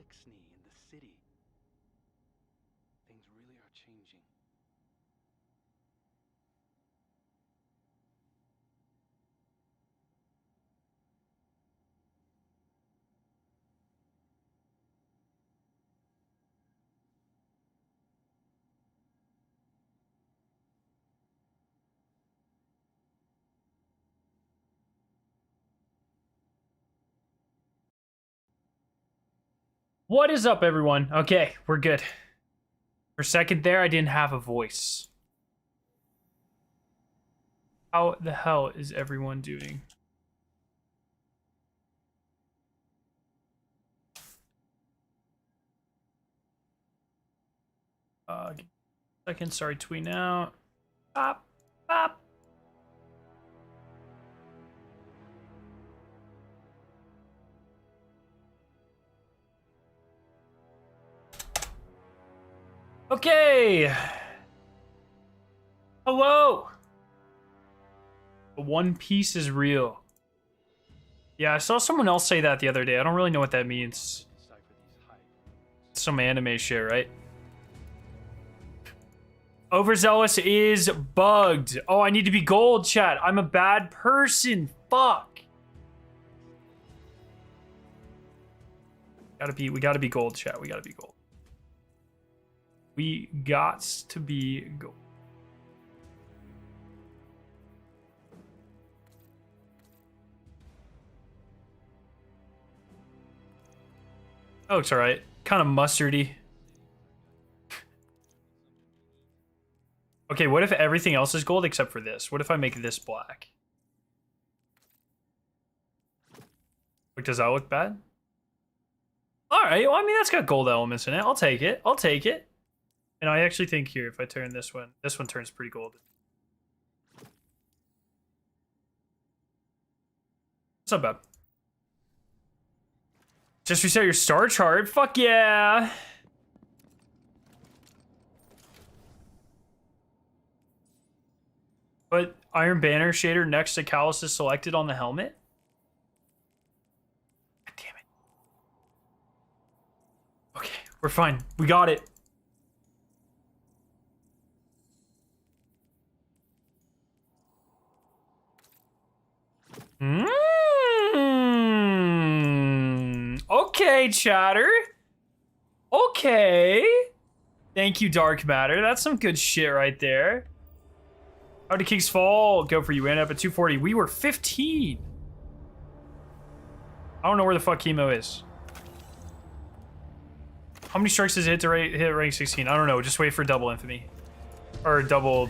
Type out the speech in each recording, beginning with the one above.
Elixni in the city. Things really are changing. What is up, everyone? Okay, we're good. For a second there, I didn't have a voice. How the hell is everyone doing? Second, sorry, tweet out. Pop, pop. Okay. Hello. The One Piece is real. Yeah, I saw someone else say that the other day. I don't really know what that means. Some anime shit, right? Overzealous is bugged. Oh, I need to be gold, chat. I'm a bad person. Fuck. We gotta be gold, chat. We gotta be gold. We got to be gold. Oh, it's alright. Kind of mustardy. Okay, what if everything else is gold except for this? What if I make this black? Like, does that look bad? Alright, well, I mean, that's got gold elements in it. I'll take it. I'll take it. And I actually think here, if I turn this one turns pretty golden. It's not bad. Just reset your star chart. Fuck yeah. But Iron Banner shader next to Callus is selected on the helmet? God damn it. Okay, we're fine. We got it. Okay, chatter. Okay. Thank you, Dark Matter. That's some good shit right there. How did Kings fall? Go for you. We ended up at 240. We were 15. I don't know where the fuck Chemo is. How many strikes does it hit to hit rank 16? I don't know. Just wait for double infamy. Or double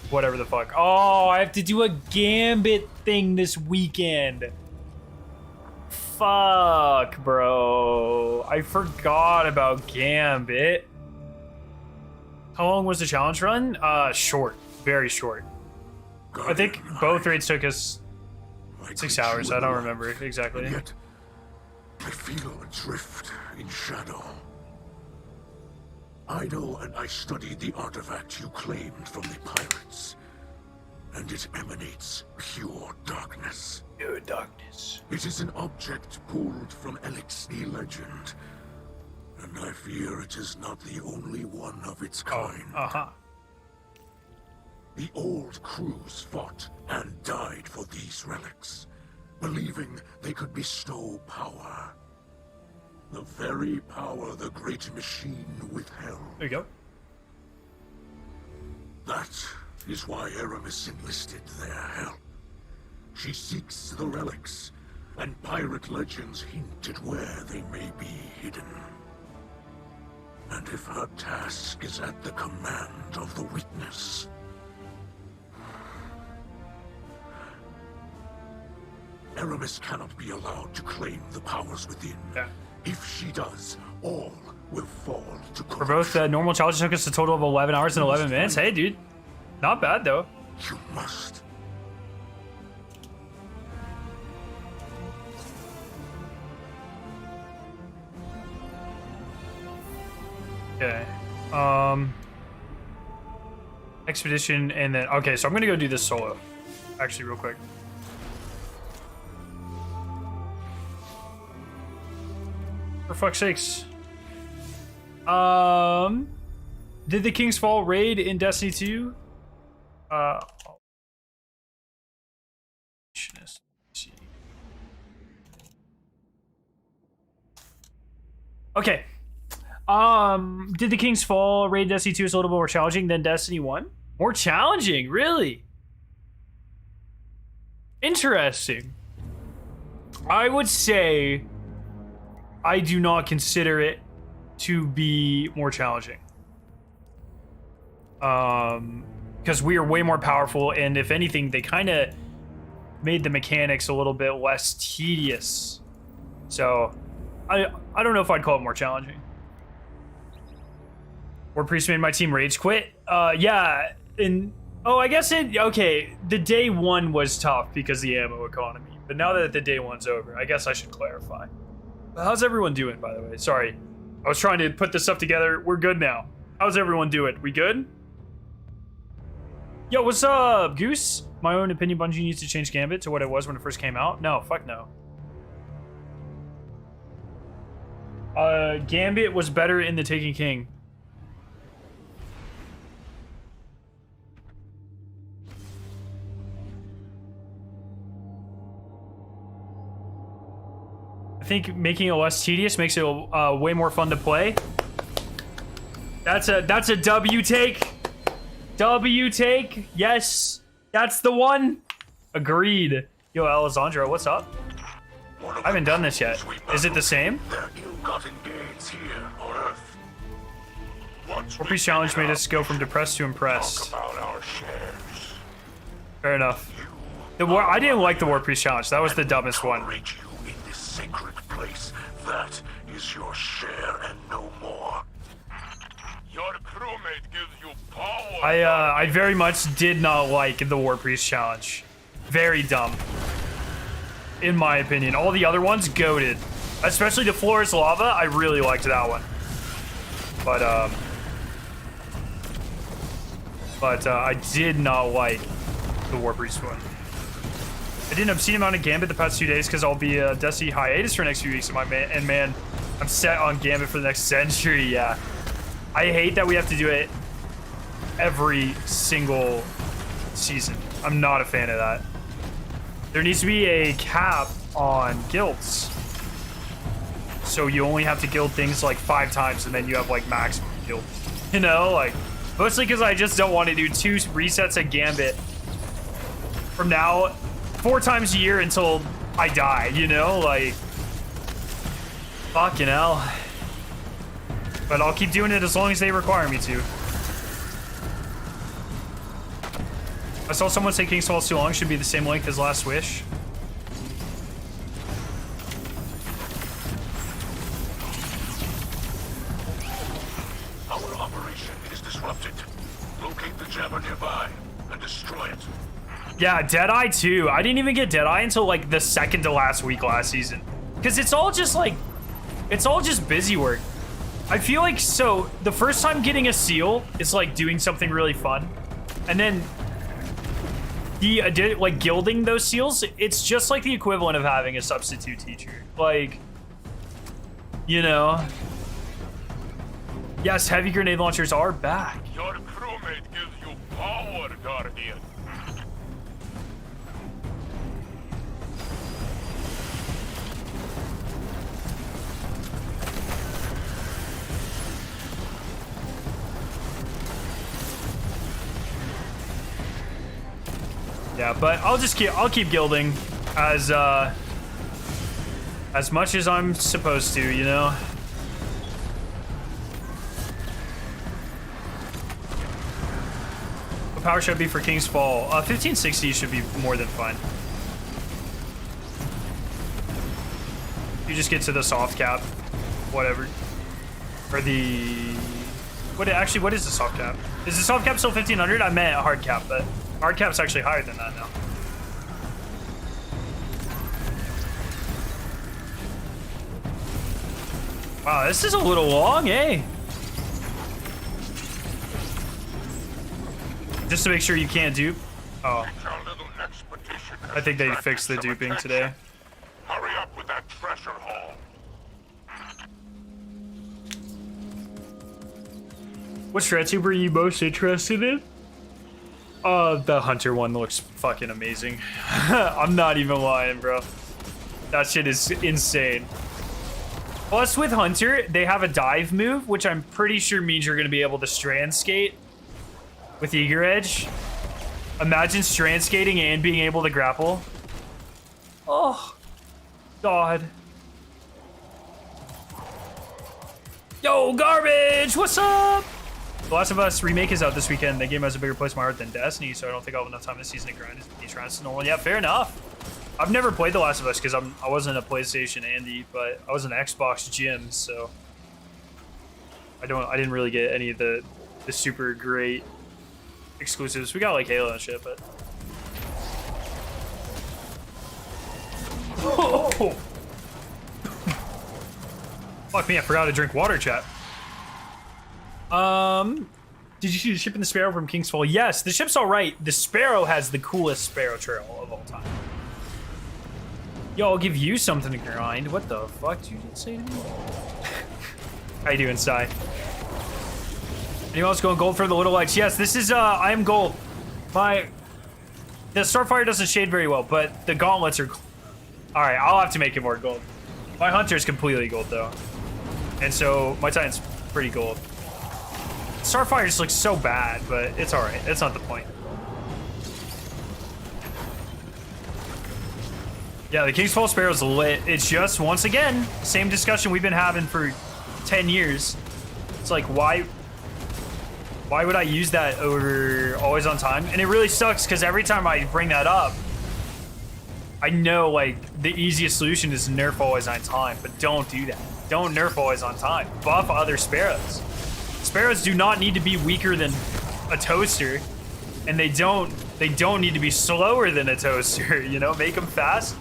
whatever the fuck. Oh, I have to do a Gambit thing this weekend. Fuck, bro. I forgot about Gambit. How long was the challenge run? Short. Very short. I think both raids took us 6 hours. I don't remember exactly. Yet, I feel adrift in shadow. Idle and I studied the artifact you claimed from the pirates. And it emanates pure darkness. Pure darkness. It is an object pulled from Elixni legend. And I fear it is not the only one of its kind. The old crews fought and died for these relics, believing they could bestow power. The very power the great machine withheld. There you go. That is why Aramis enlisted their help. She seeks the relics, and pirate legends hint at where they may be hidden. And if her task is at the command of the Witness, Aramis cannot be allowed to claim the powers within. Yeah. If she does, all will fall to corruption. For both normal challenges took us a total of 11 hours and 11 minutes. Hey, dude. Not bad, though. You must. Okay. Expedition, and then... Okay, so I'm gonna go do this solo. Actually, real quick. For fuck's sakes. Did the King's Fall raid in Destiny 2? Okay. Did the King's Fall raid Destiny 2 is a little bit more challenging than Destiny 1? More challenging, really? Interesting. I would say I do not consider it to be more challenging. Because we are way more powerful, and if anything, they kind of made the mechanics a little bit less tedious. So, I don't know if I'd call it more challenging. War Priest made my team rage quit. Yeah, and I guess okay. The day one was tough because of the ammo economy, but now that the day one's over, I guess I should clarify. How's everyone doing, by the way? Sorry, I was trying to put this stuff together. We're good now. How's everyone doing? We good? Yo, what's up, Goose? My own opinion, Bungie needs to change Gambit to what it was when it first came out. No, fuck no. Gambit was better in The Taken King. I think making it less tedious makes it way more fun to play. That's a W take. W take. Yes, that's the one. Agreed. Yo, Alessandro, what's up? I haven't done this yet. Is it the same? War Priest Challenge made us go from depressed to impressed. Fair enough. I didn't like the War Priest Challenge. That was the dumbest one. Sacred place, that is your share and no more. Your crewmate gives you power. I very much did not like the War Priest Challenge. Very dumb. In my opinion. All the other ones, goated. Especially the Floor is Lava, I really liked that one. But I did not like the War Priest one. I did an obscene amount of Gambit the past 2 days because I'll be a Destiny hiatus for the next few weeks. And man, I'm set on Gambit for the next century. Yeah, I hate that we have to do it every single season. I'm not a fan of that. There needs to be a cap on guilds, so you only have to guild things like 5 times, and then you have like maximum guild. You know, like mostly because I just don't want to do 2 resets of Gambit from now. 4 times a year until I die, you know? Like, fucking hell. But I'll keep doing it as long as they require me to. I saw someone say King's Fall's too long. Should be the same length as Last Wish. Our operation is disrupted. Locate the jammer nearby and destroy it. Yeah, Deadeye too. I didn't even get Deadeye until like the second to last week last season. Because it's all just busy work. I feel like, so the first time getting a seal is like doing something really fun. And then like gilding those seals, it's just like the equivalent of having a substitute teacher. Like, you know. Yes, heavy grenade launchers are back. Your crewmate gives you power, Guardian. Yeah, but I'll keep gilding as much as I'm supposed to, you know. What power should be for King's Fall? 1560 should be more than fine. You just get to the soft cap, whatever, or the what is the soft cap? Is the soft cap still 1500? I meant a hard cap, but hard cap's actually higher than that now. Wow, this is a little long, eh? Just to make sure you can't dupe. Oh. I think they fixed the duping today. Hurry up with that treasure haul. What strat super are you most interested in? The hunter one looks fucking amazing. I'm not even lying, bro. That shit is insane. Plus, with hunter, they have a dive move, which I'm pretty sure means you're gonna be able to strand skate with eager edge. Imagine strand skating and being able to grapple. Oh, God. Yo, garbage! What's up? The Last of Us remake is out this weekend. The game has a bigger place in my heart than Destiny, so I don't think I'll have enough time this season to grind these shrines to normal. Yeah, fair enough. I've never played The Last of Us because I wasn't a PlayStation Andy, but I was an Xbox Jim, so I didn't really get any of the super great exclusives. We got like Halo and shit, but oh. Fuck me, I forgot to drink water, chat. Did you see the ship in the Sparrow from King's Fall? Yes, the ship's all right. The Sparrow has the coolest Sparrow trail of all time. Yo, I'll give you something to grind. What the fuck did you just say to me? How you doing, Sai? Anyone else going gold for the little legs? Yes, this is, I am gold. The Starfire doesn't shade very well, but the gauntlets are... All right, I'll have to make it more gold. My Hunter's completely gold, though. And so, my Titan's pretty gold. Starfire just looks so bad, but it's all right. That's not the point. Yeah, the King's Fall Sparrow's lit. It's just, once again, same discussion we've been having for 10 years. It's like, why would I use that over always on time? And it really sucks because every time I bring that up, I know like the easiest solution is nerf always on time, but don't do that. Don't nerf always on time. Buff other Sparrows. Sparrows do not need to be weaker than a toaster, and they don't need to be slower than a toaster. You know, make them fast.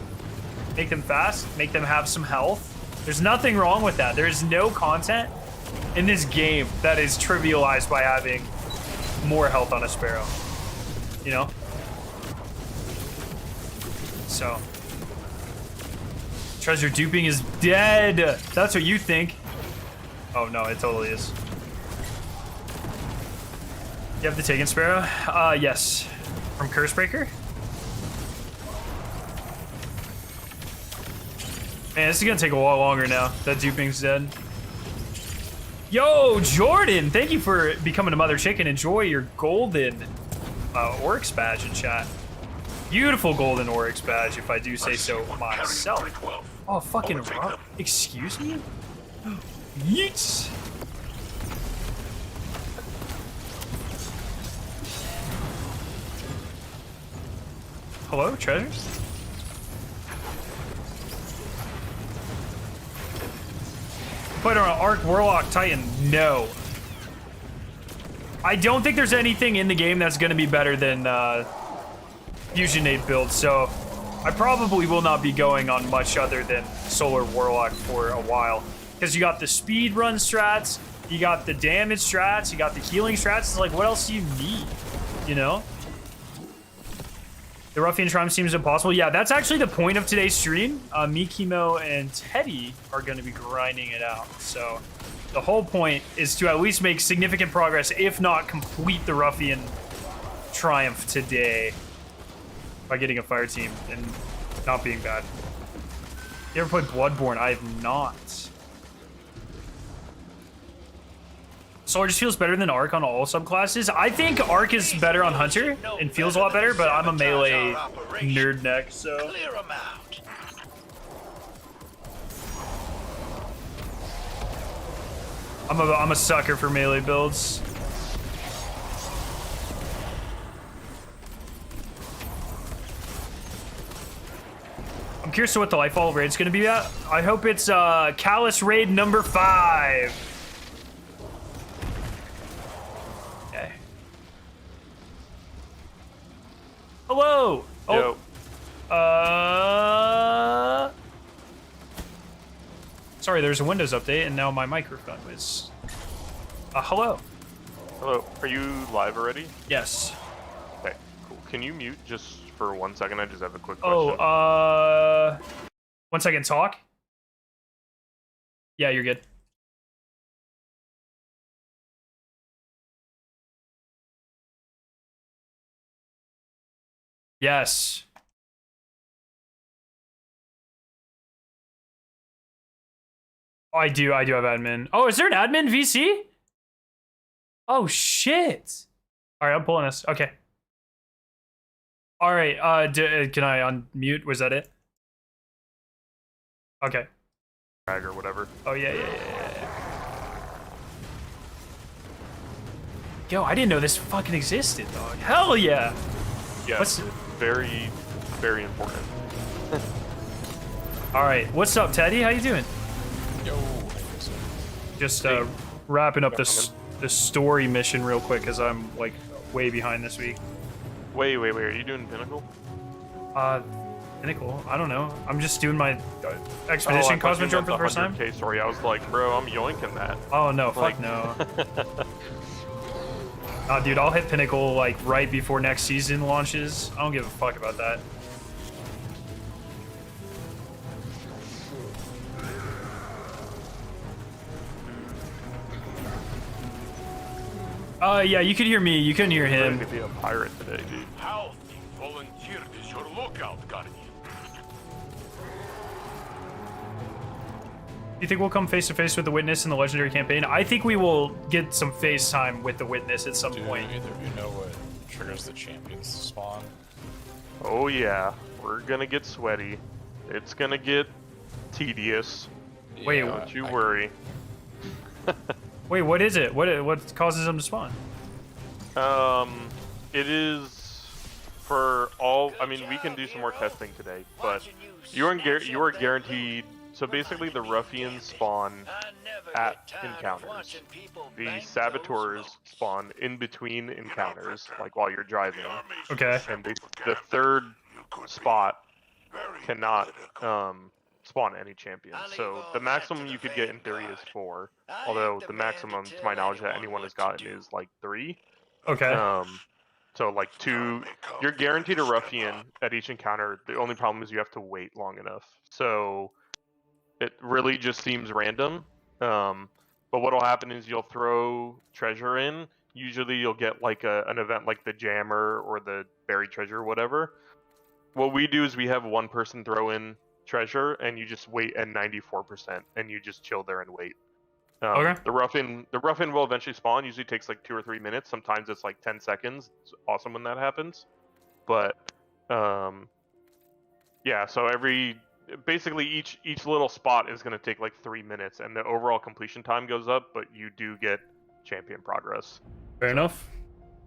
Make them fast. Make them have some health. There's nothing wrong with that. There's no content in this game that is trivialized by having more health on a Sparrow. You know? So. Treasure duping is dead. That's what you think. Oh no, it totally is. You have the Taken Sparrow? Yes. From Cursebreaker? Man, this is gonna take a while longer now. That duping's dead. Yo, Jordan! Thank you for becoming a mother chicken. Enjoy your golden Oryx badge in chat. Beautiful golden Oryx badge, if I do say so myself. Oh, fucking rock. Excuse me? Yeets! Hello, treasures? Put on an Arc Warlock Titan. No. I don't think there's anything in the game that's going to be better than Fusion Nade build, so I probably will not be going on much other than Solar Warlock for a while. Because you got the speed run strats, you got the damage strats, you got the healing strats. It's like, what else do you need? You know? The Ruffian Triumph seems impossible. Yeah, that's actually the point of today's stream. Me, Chemo, and Teddy are going to be grinding it out. So the whole point is to at least make significant progress, if not complete the Ruffian Triumph today by getting a fire team and not being bad. You ever played Bloodborne? I have not. Solar just feels better than Arc on all subclasses. I think Arc is better on Hunter and feels a lot better, but I'm a melee nerd neck, so. I'm a sucker for melee builds. I'm curious to what the Lightfall raid's gonna be at. I hope it's Callus raid number 5. Hello. Yo. Sorry, there's a Windows update, and now my microphone is. Hello. Hello. Are you live already? Yes. Okay. Cool. Can you mute just for 1 second? I just have a quick question. 1 second. Talk. Yeah, you're good. Yes. Oh, I do have admin. Oh, is there an admin VC? Oh shit. All right, I'm pulling this. Okay. All right. Can I unmute? Was that it? Okay. Drag or whatever. Oh yeah. Yo, I didn't know this fucking existed, dog. Hell yeah. Yeah, What's- it's very, very important. All right. What's up, Teddy? How you doing? Yo. Just wrapping up this story mission real quick because I'm like way behind this week. Wait, are you doing Pinnacle? Pinnacle. I don't know. I'm just doing my expedition cosmodrome for the first time. Okay, sorry. I was like, bro, I'm yoinking that. Oh no, Like- fuck no. Dude, I'll hit Pinnacle like right before next season launches. I don't give a fuck about that. Yeah, you could hear me. You couldn't hear I'm ready him. to be a pirate today, dude. How the volunteered is your lookout, Guardian? Do you think we'll come face to face with the Witness in the Legendary campaign? I think we will get some face time with the Witness at some Do point. either of you know what triggers the champions to spawn? Oh yeah, we're gonna get sweaty. It's gonna get tedious. Wait, Yeah, Don't you I- worry. Wait, what is it? What causes them to spawn? It is for all. I mean, we can do some more testing today, but you are guaranteed. So basically, the ruffians spawn at encounters. The saboteurs spawn in between encounters, like while you're driving. Okay. And the third spot cannot spawn any champion. So the maximum you could get in theory is 4. Although the maximum, to my knowledge, that anyone has gotten is like 3. Okay. So like 2, you're guaranteed a ruffian at each encounter. The only problem is you have to wait long enough. So it really just seems random. But what'll happen is you'll throw treasure in. Usually you'll get like an event like the jammer or the buried treasure or whatever. What we do is we have one person throw in treasure and you just wait at 94% and you just chill there and wait. Okay. The ruffian will eventually spawn. Usually takes like 2 or 3 minutes. Sometimes it's like 10 seconds. It's awesome when that happens. But yeah, so basically each little spot is going to take like 3 minutes and the overall completion time goes up, but you do get champion progress. Fair enough.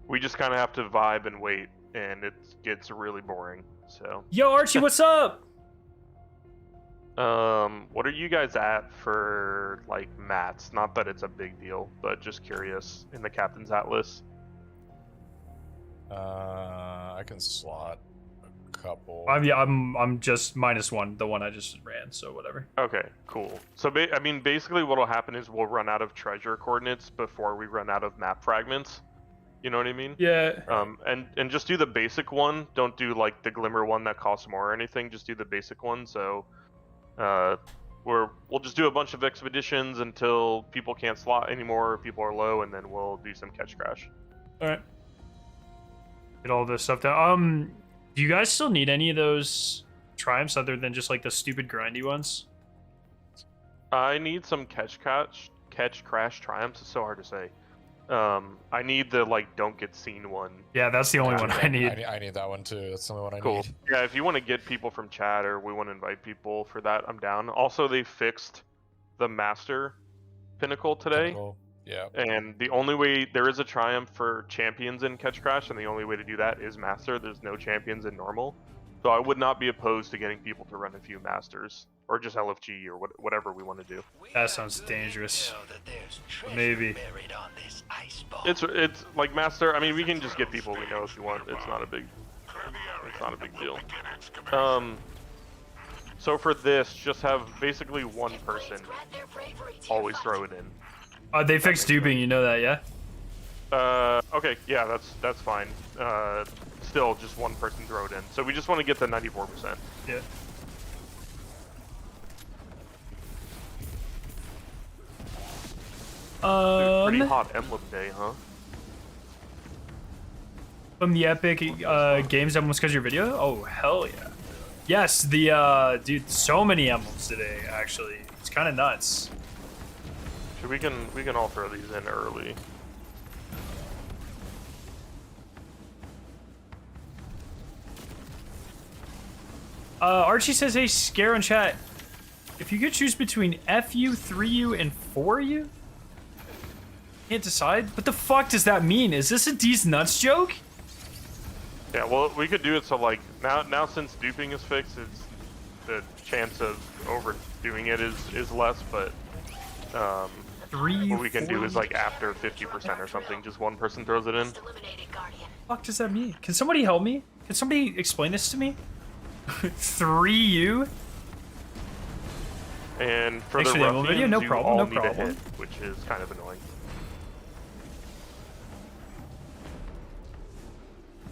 We just kind of have to vibe and wait, and it gets really boring. So Yo, Archie, what's up? what are you guys at for like mats? Not that it's a big deal, but just curious in the Captain's Atlas. I can slot a couple. I'm just -1, the one I just ran, so whatever. Okay, cool. So I mean, basically what'll happen is we'll run out of treasure coordinates before we run out of map fragments. You know what I mean? Yeah. And just do the basic one. Don't do like the glimmer one that costs more or anything. Just do the basic one. So, we'll just do a bunch of expeditions until people can't slot anymore, people are low, and then we'll do some catch crash. All right. Get all this stuff down. Do you guys still need any of those triumphs other than just like the stupid grindy ones? I need some catch crash triumphs. It's so hard to say. I need the like don't get seen one. Yeah, that's the only one I need. I need that one too. That's the only one I Cool. need. Yeah, if you want to get people from chat or we want to invite people for that, I'm down. Also, they fixed the master pinnacle today. Cool. Yeah. And the only way there is a triumph for champions in Catch Crash, and the only way to do that is master. There's no champions in normal, so I would not be opposed to getting people to run a few masters or just LFG or whatever we want to do. That sounds dangerous. Maybe. It's like master. I mean, we can just get people we know if you want. It's not a big deal. So for this, just have basically one person always throw it in. They fixed duping, you know that, yeah? Okay, yeah, that's fine. Still, just one person throw it in. So we just want to get to 94%. Yeah. Dude, pretty hot emblem day, huh? From the Epic Games emblems because of your video? Oh, hell yeah. Yes, the, dude, so many emblems today, actually. It's kind of nuts. We can all throw these in early. Archie says, hey, Scare in chat. If you could choose between FU, 3U, and 4U? Can't decide? What the fuck does that mean? Is this a D's nuts joke? Yeah, well, we could do it so like now since duping is fixed, it's the chance of overdoing it is less, but what we can do is like after 50% or something, just one person throws it in. What does that mean? Can somebody help me? Can somebody explain this to me? 3U? And for Thanks the for the demo ruffians, video. No you problem, all no need a problem. hit, which is kind of annoying.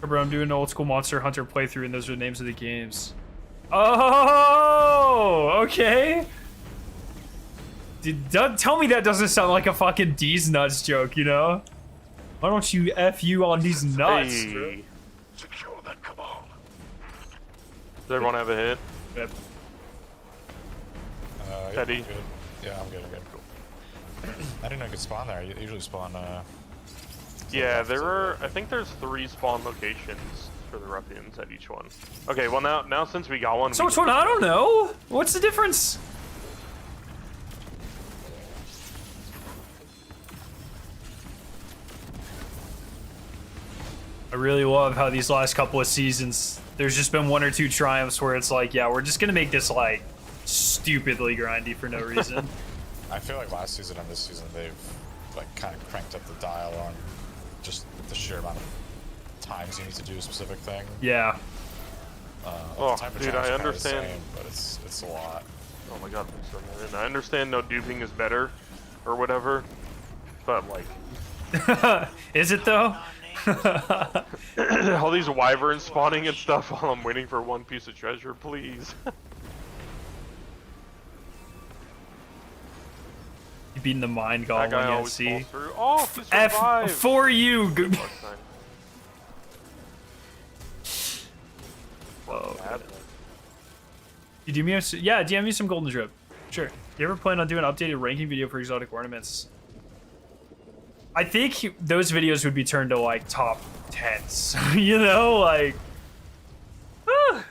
Bro, I'm doing an old school Monster Hunter playthrough, and those are the names of the games. Oh, okay. Dude, tell me that doesn't sound like a fucking D's nuts joke, you know? Why don't you F you on these nuts? Hey. Secure that cabal. Does everyone have a hit? Yep. Yeah, Teddy? I'm good. Yeah, I'm good. Cool. I didn't know you could spawn there. You usually spawn. Yeah, I think there's 3 spawn locations for the ruffians at each one. Okay, well now since we got one. So which one? I don't know. What's the difference? I really love how these last couple of seasons, there's just been 1 or 2 triumphs where it's like, yeah, we're just gonna make this like stupidly grindy for no reason. I feel like last season and this season they've like kind of cranked up the dial on just the sheer amount of times you need to do a specific thing. Yeah. Oh, the type of dude, challenge I is kinda the understand. same, but it's a lot. Oh my god, I'm so mad. And I understand no duping is better, or whatever, but like, Is it though? all these wyverns spawning and stuff while I'm waiting for one piece of treasure, please. You beating the mind That golem guy yet, always see? falls through. Oh, he F survived. for you. Oh, Bad. you do me a, yeah, DM me some golden drip. Sure. You ever plan on doing an updated ranking video for exotic ornaments? I think those videos would be turned to like top 10s. You know, like. ah.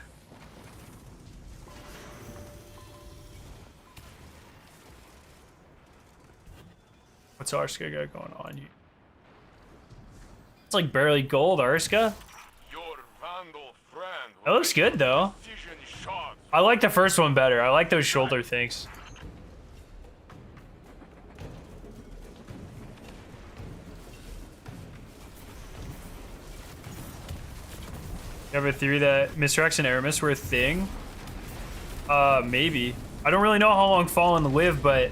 What's Arska got going on here? It's like barely gold, Arska. It looks good though. I like the first one better. I like those shoulder things. You have a theory that Mr. X and Aramis were a thing? Maybe. I don't really know how long Fallen lived, but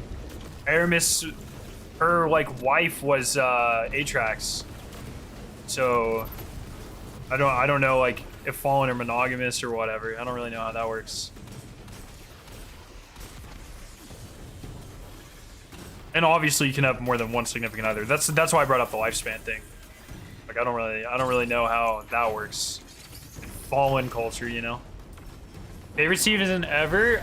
Aramis, her like wife was Atrax. So I don't know like if Fallen are monogamous or whatever. I don't really know how that works. And obviously you can have more than one significant other. That's why I brought up the lifespan thing. Like I don't really know how that works. Fallen culture, you know. Favorite season ever?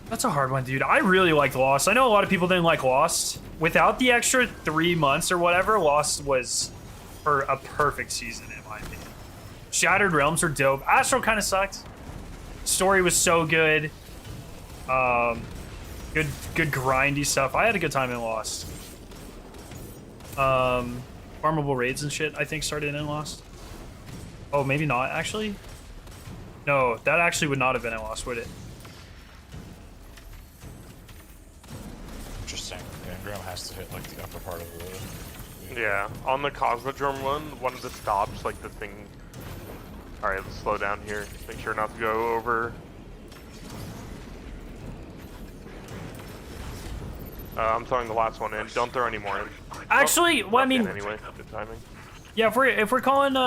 That's a hard one, dude. I really liked Lost. I know a lot of people didn't like Lost. Without the extra 3 months or whatever, Lost was for a perfect season in my opinion. Shattered Realms are dope. Astral kind of sucked. Story was so good. Good grindy stuff. I had a good time in Lost. Farmable raids and shit, I think, started in Lost. Oh, maybe not, actually? No, that actually would not have been in Lost, would it? Interesting. Yeah, Graham has to hit like the upper part of the. Yeah, on the Cosmodrome one of the stops, like the thing. Alright, let's slow down here. Make sure not to go over. I'm throwing the last one in. Don't throw any more in. Actually, well, I Not in mean, anyway, good timing. yeah, if we're calling, It's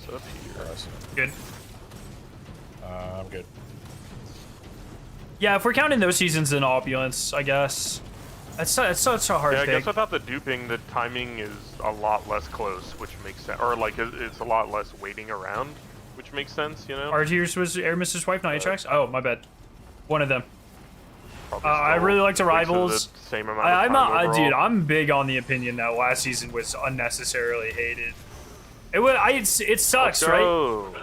up here. good. I'm good. Yeah, if we're counting those seasons in opulence, I guess. It's such a hard Yeah, I pick. guess without the duping, the timing is a lot less close, which makes sense. Or like, it's a lot less waiting around, which makes sense, you know? Artears was Air Mr. Wife, not Atrax? Oh, my bad. One of them. Probably I still really liked wasted Arrivals. the same amount of time overall. Dude, I'm big on the opinion that last season was unnecessarily hated. It sucks, right? Go.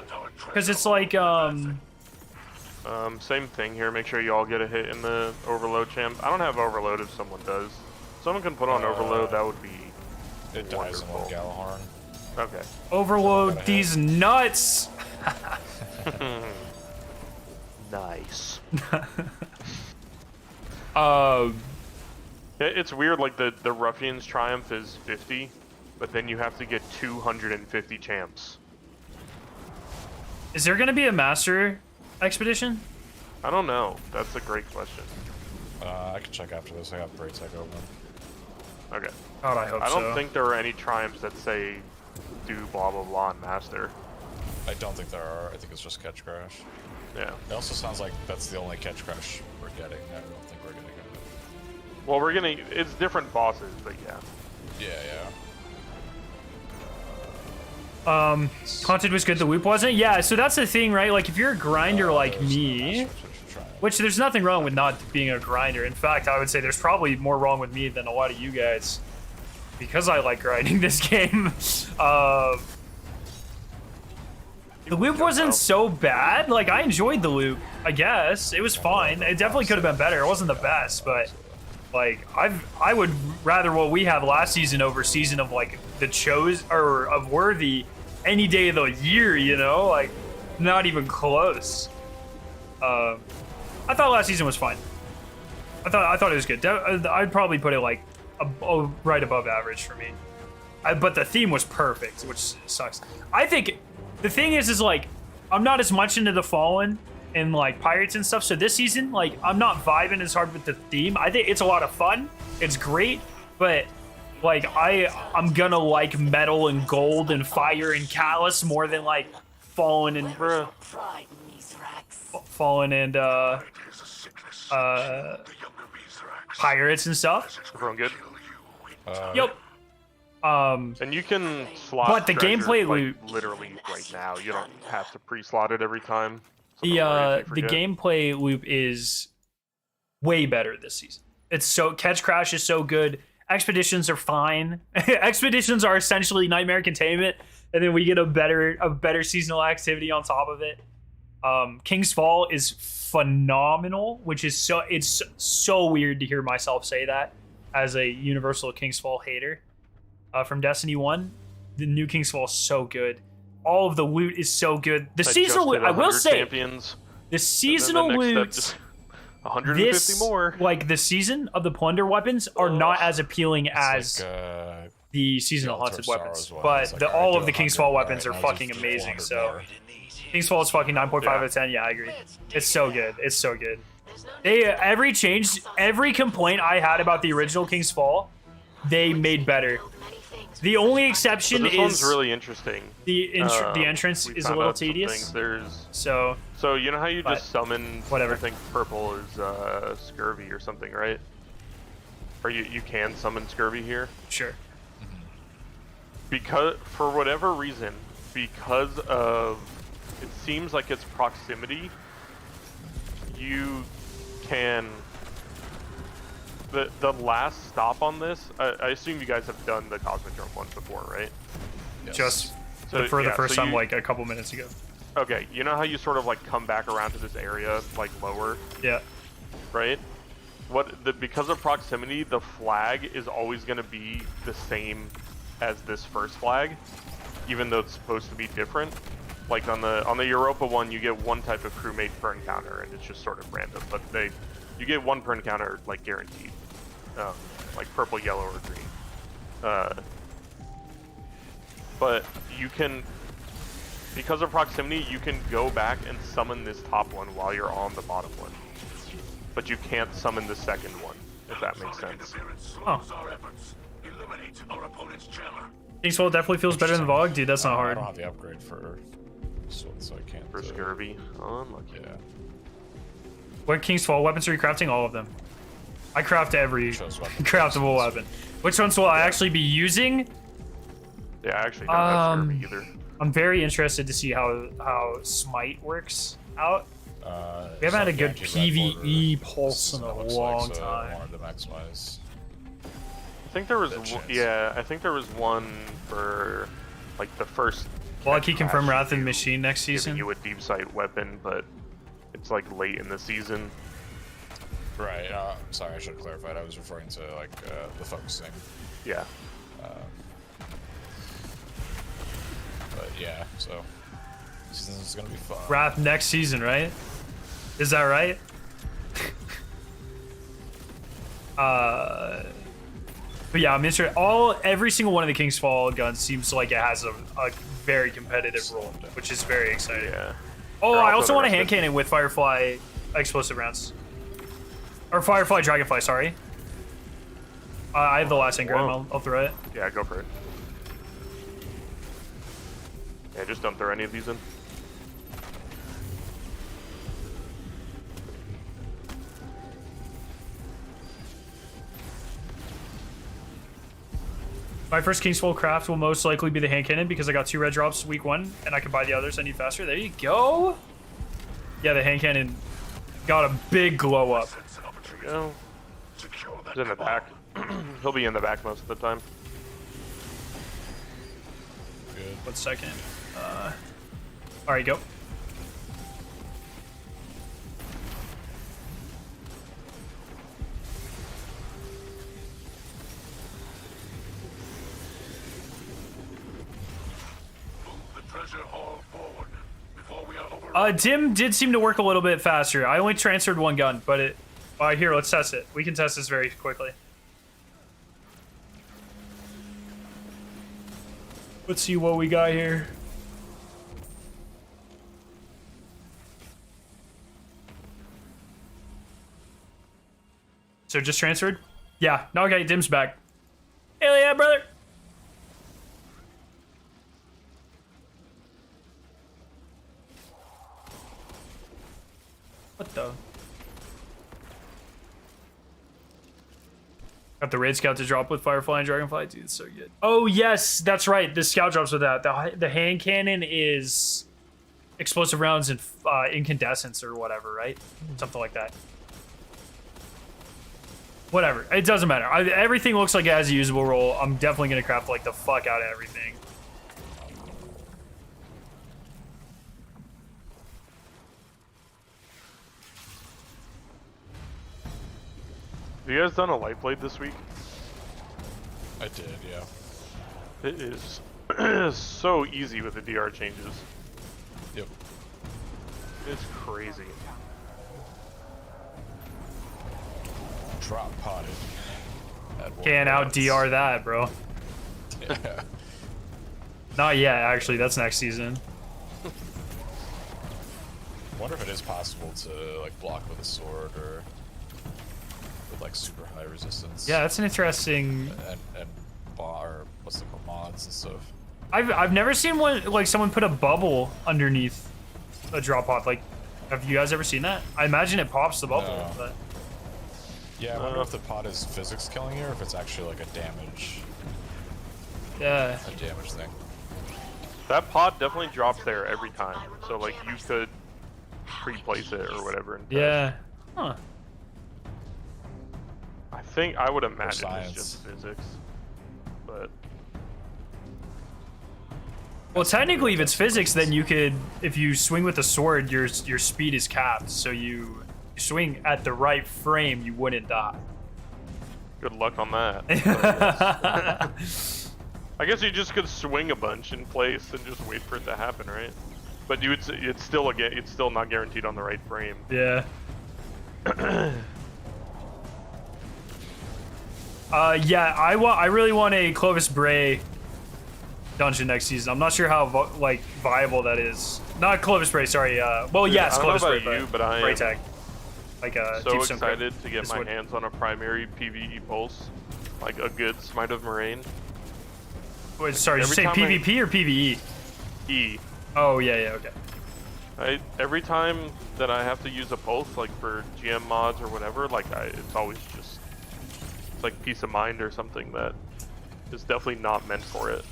Because it's like, Same thing here. Make sure you all get a hit in the overload champ. I don't have overload if someone does. Someone can put on overload, that would be It dies in one Galahorn. okay. overload these nuts. Nice. It's weird, like the Ruffian's Triumph is 50, but then you have to get 250 champs. Is there gonna be a master expedition? I don't know. That's a great question. I can check after this. I got Braid Tech open. Okay. God, I hope I so. don't think there are any triumphs that say do blah blah blah in Master. I don't think there are. I think it's just Catch Crash. Yeah. It also sounds like that's the only Catch Crash we're getting. I don't think we're gonna get Well, we're gonna. It's different bosses, but yeah. it. Yeah. Haunted was good, the loop wasn't? Yeah, so that's the thing, right? Like, if you're a grinder like There's me, Master Switch for Triumph. which there's nothing wrong with not being a grinder. In fact, I would say there's probably more wrong with me than a lot of you guys. Because I like grinding this game. The loop wasn't so bad. Like, I enjoyed the loop, I guess. It was fine. It definitely could have been better. It wasn't the best, but... Like, I would rather what we have last season over season of, like, the or of Worthy any day of the year, you know? Like, not even close. I thought last season was fine. I thought it was good. I'd probably put it, like, right above average for me. But the theme was perfect, which sucks. I think the thing is like, I'm not as much into the Fallen and like pirates and stuff, so this season, like, I'm not vibing as hard with the theme. I think it's a lot of fun, it's great, but like I'm gonna like metal and gold and fire and callous more than like Fallen and pirates and stuff. Everyone good? Yep. And you can slot. But the treasures, gameplay like, loop- literally right now. You don't have to pre-slot it every time. So The don't worry if you the forget. gameplay loop is way better this season. It's so Catch Crash is so good. Expeditions are fine. Expeditions are essentially Nightmare Containment, and then we get a better seasonal activity on top of it. King's Fall is phenomenal, which is it's so weird to hear myself say that as a universal King's Fall hater. From Destiny 1, the new King's Fall is so good. All of the loot is so good. The seasonal loot, I will 100 say, champions. the seasonal And then the loot, next step, just 150 this, more. like the season of the Plunder weapons are not as appealing as It's like, the seasonal Altar haunted of Sorrow weapons. as well. But It's like, all alright, of do the King's 100, Fall weapons are alright, now fucking just do amazing. 400 So more. King's Fall is fucking 9.5 out of 10. Yeah, I agree. It's so good. It's so good. Every complaint I had about the original King's Fall, they made better. The only exception This is one's really interesting. the entrance We is a found little out some tedious. things. There's So you know how you But just summon whatever. I think purple is scurvy or something, right? Or you can summon scurvy here sure. because for whatever reason, because of it seems like its proximity, you can. The last stop on this, I assume you guys have done the Cosmodrome one before, right? Yes. Just So, for the yeah, first so time, you- like a couple minutes ago. Okay, you know how you sort of like come back around to this area, like lower, Yeah. right? Because of proximity, the flag is always going to be the same as this first flag, even though it's supposed to be different. Like on the Europa one, you get one type of crewmate per encounter, and it's just sort of random. But you get one per encounter, like guaranteed, like purple, yellow, or green. But you can, because of proximity, you can go back and summon this top one while you're on the bottom one. But you can't summon the second one, if that makes sense. Oh. King's Fall definitely feels better than Vogue, dude. That's not I hard. don't have the upgrade for so I can't. For scurvy, unlucky. Yeah. What King's Fall weapons are you crafting? All of them. I craft every Chose weapon. craftable weapon. Which ones will I actually be using? Yeah, I actually don't have Jeremy either. I'm very interested to see how Smite works out. We haven't had a good PvE pulse in a long time. I wanted to maximize. I think there was, That chance. yeah, I think there was one for like the first. Well, I can confirm Crash Wrath of the you, Machine next giving season. you a deep sight weapon, but it's like late in the season. Right. I'm sorry, I should have clarified. I was referring to like the focusing. Yeah. But yeah, so season is gonna be fun. Wrath next season, right? Is that right? But yeah, I'm interested. Every single one of the King's Fall guns seems like it has a very competitive role, which is very exciting. Yeah. Oh, They're I also also want a the hand rest of- cannon with Firefly explosive rounds. Or Firefly Dragonfly, sorry. I have the last engram, Whoa. I'll throw it. Yeah, go for it. Yeah, just don't throw any of these in. My first King's Fall craft will most likely be the hand cannon because I got 2 red drops week 1 and I can buy the others I need faster. There you go. Yeah, the hand cannon got a big glow up. Go. He's in the back. He'll be in the back most of the time. Good. 1 second. All right, go. Dim did seem to work a little bit faster. I only transferred 1 gun, but it... All right, here, let's test it. We can test this very quickly. Let's see what we got here. So just transferred? Yeah. No, okay, Dim's back. Hell yeah, brother! What the? Got the raid scout to drop with Firefly and Dragonfly. Dude, it's so good. Oh, yes, that's right. The scout drops with that. The hand cannon is explosive rounds and incandescence or whatever, right? Something like that. Whatever. It doesn't matter. Everything looks like it has a usable role. I'm definitely going to craft like the fuck out of everything. Have you guys done a light blade this week? I did, yeah. It is so easy with the DR changes. Yep. It's crazy. Drop potted. Can't out DR that, bro. Yeah. Not yet, actually. That's next season. Wonder if it is possible to like block with a sword or with like super high resistance. Yeah, that's an interesting. And bar, what's the called, mods and stuff. I've never seen one like someone put a bubble underneath a drop pod. Like, have you guys ever seen that? I imagine it pops the bubble. No. But Yeah, I wonder if the pod is physics killing you or if it's actually like a damage yeah, thing. That pod definitely drops there every time. So like you could pre-place it or whatever. And yeah. Huh. I think I would imagine it's science. just physics. But Well, technically, if it's physics, then you could, if you swing with a sword, your speed is capped. So you swing at the right frame, you wouldn't die. good luck on that. But yes. I guess you just could swing a bunch in place and just wait for it to happen, right? But you would, it's still not guaranteed on the right frame. Yeah. Yeah, I really want a Clovis Bray dungeon next season. I'm not sure how viable that is. Not Clovis Bray, sorry. Well, yes, I don't know Clovis about Bray, you, but I Bray am tag. Like so Deep Stone Crypt. excited to get This my would- hands on a primary PvE pulse, like a good Smite of Moraine. Wait, sorry, did you Every say time PvP or PvE? E. Oh yeah, okay. Every time that I have to use a pulse, like for GM mods or whatever, like it's always just it's like peace of mind or something that is definitely not meant for it.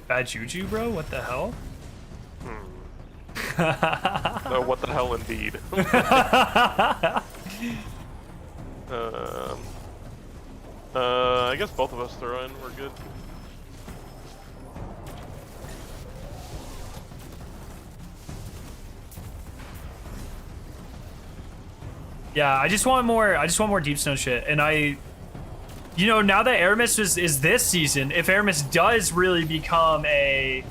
Bad juju, bro. What the hell? No, what the hell, indeed. I guess both of us throw in. We're good. Yeah, I just want more Deep Snow shit, and you know, now that Aramis is this season, if Aramis does really become a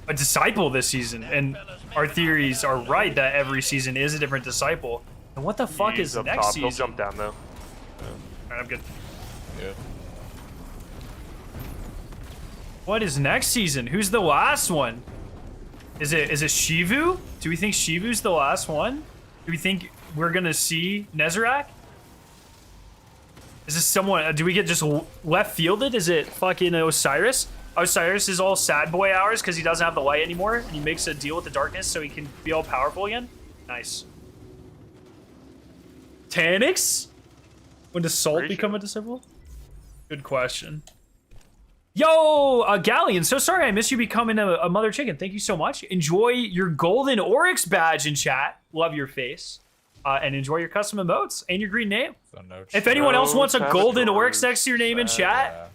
disciple this season, and our theories are right that every season is a different disciple, then what the fuck is up next top. season? He'll jump down though. Alright, I'm good. Yeah. What is next season? Who's the last one? Is it Shivu? Do we think Shivu's the last one? Do we think we're gonna see Nezarec? Is this someone? Do we get just left fielded? Is it fucking Osiris? Osiris is all sad boy hours because he doesn't have the light anymore, and he makes a deal with the darkness so he can be all powerful again. Nice. Tanix? When does Salt Ratio. become a disciple? Good question. Yo, Galleon, so sorry I missed you becoming a mother chicken. Thank you so much. Enjoy your golden Oryx badge in chat. Love your face. And enjoy your custom emotes and your green name. So no If anyone else wants a golden Saboteurs. Oryx next to your name in chat,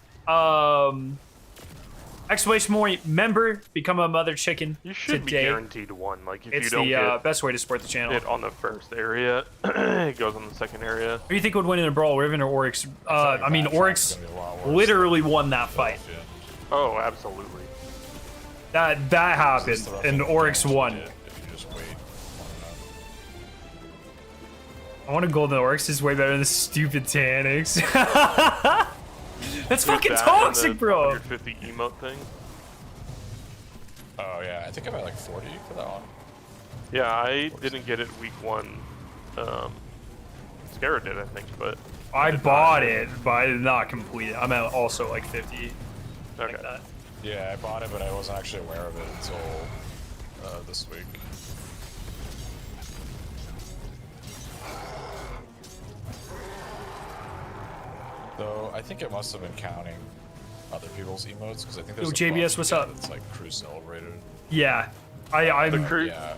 exclamation point member, become a mother chicken You should be today. guaranteed one. Like if It's you don't the get best way to support the channel. it on the first area, it goes on the second area. Who do you think would win in a brawl, Riven or Oryx? I mean, Oryx literally won that fight. Oh, absolutely. That happened, and Oryx won. If you just wait long enough. I want a golden Oryx. Is way better than the stupid Tanix. That's fucking That and toxic, the bro. 150 emote thing. Oh yeah, I think I'm at like 40 for that one. Yeah, I didn't get it week 1. Scarra did, I think, but I bought it, but I did not complete it. I'm at also like 50. okay. Like that. Yeah, I bought it, but I wasn't actually aware of it until this week. Though I think it must have been counting other people's emotes because I think there's Yo, a JBS, buff what's you get up? that's like crew celebrated. Yeah, The I'm. crew, Yeah,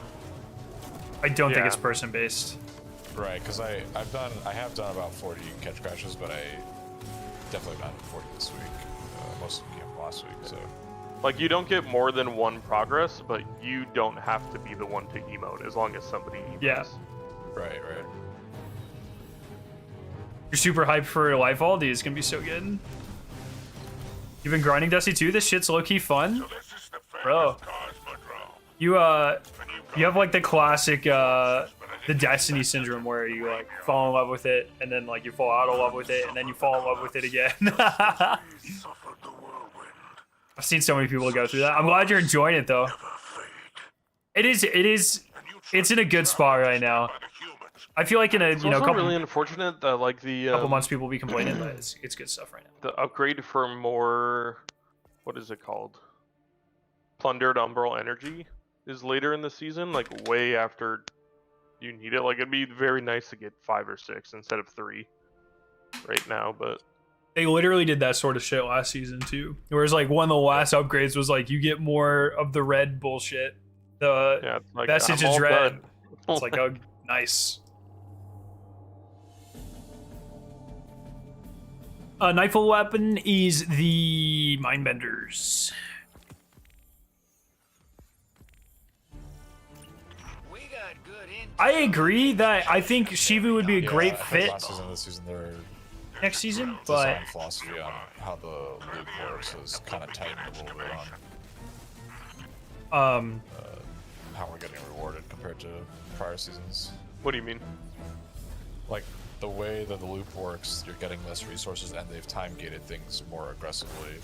I don't think Yeah. it's person based. right. Because I have done about 40 catch crashes, but I definitely not 40 this week. Most of them came from last week, so. like you don't get more than one progress, but you don't have to be the one to emote as long as somebody emotes. Yeah. Right. You're super hyped for Life All, dude. It's gonna be so good. You've been grinding Dusty too. This shit's low key fun, This is the bro. You have like the classic the Destiny syndrome where you like fall in love with it and then like you fall out of love with it and then you fall in love with it again. suffered the whirlwind. I've seen so many people go through that. I'm glad you're enjoying it though. It is it's in a good spot right now. I feel like in a It's also really unfortunate that like the couple months people will be complaining, but it's good stuff right now. the upgrade for more, what is it called? Plundered Umbral Energy is later in the season, like way after you need it. Like it'd be very nice to get 5 or 6 instead of 3 right now, but They literally did that sort of shit last season too. Whereas like one of the last upgrades was like you get more of the red bullshit. The yeah, it's like Vestige I'm is all red. done. It's like, oh, nice. Nightfall weapon is the Mindbenders. I agree that I think Shivu would be a great I heard fit Last season, this season, their next season, but design philosophy on how the loop works is kind of tightened a little bit on how we're getting rewarded compared to prior seasons. What do you mean? Like the way that the loop works, you're getting less resources, and they've time gated things more aggressively.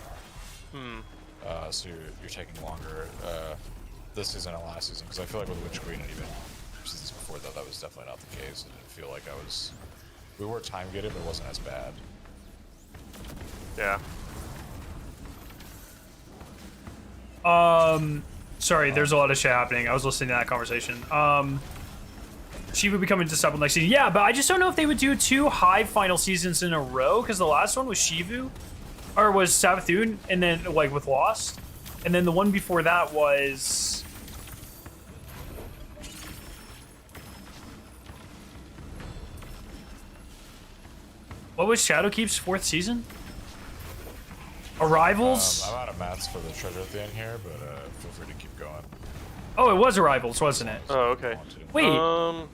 So you're taking longer this season and last season, because I feel like with Witch Queen and even seasons before that was definitely not the case. I didn't feel like we were time gated, but it wasn't as bad. Yeah. Sorry, there's a lot of shit happening. I was listening to that conversation. She would be coming to Supple next season. Yeah, but I just don't know if they would do 2 high final seasons in a row, because the last one was Shivu, or was Savathun, and then, like, with Lost. And then the one before that was... What was Shadowkeep's 4th season? Arrivals? I'm out of mats for the treasure at the end here, but feel free to keep going. Oh, it was Arrivals, wasn't it? Oh, okay. Wait, You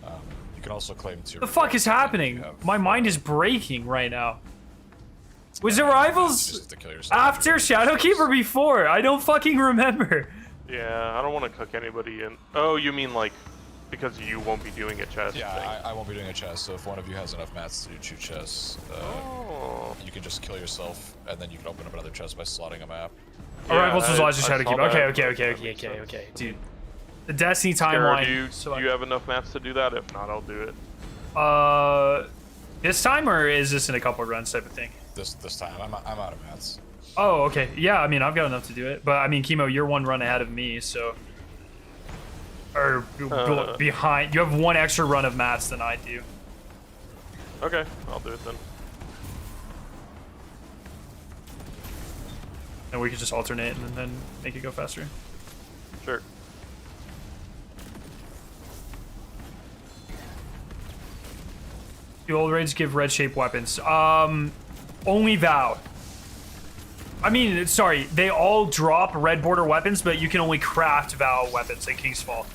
can also claim 2. the fuck is happening? My mind is breaking right now. Was Arrivals after Shadowkeep or before? I don't fucking remember. Yeah, I don't want to cook anybody in. Oh, you mean like because you won't be doing a chest? Yeah, I won't be doing a chest, so if one of you has enough mats to do 2 chests, you can just kill yourself, and then you can open up another chest by slotting a map. Arrivals was last I Shadowkeep. saw that. Okay. Dude, the Destiny timeline. Do you have enough mats to do that? If not, I'll do it. This time, or is this in a couple runs type of thing? This time, I'm out of mats. Oh, okay. Yeah, I mean, I've got enough to do it. But, I mean, Chemo, you're 1 run ahead of me, so... Or behind. You have 1 extra run of mats than I do. Okay, I'll do it then. And we could just alternate and then make it go faster. Sure. Do old raids give red-shaped weapons? Only Vow. I mean, sorry, they all drop red border weapons, but you can only craft Vow weapons at King's Fall.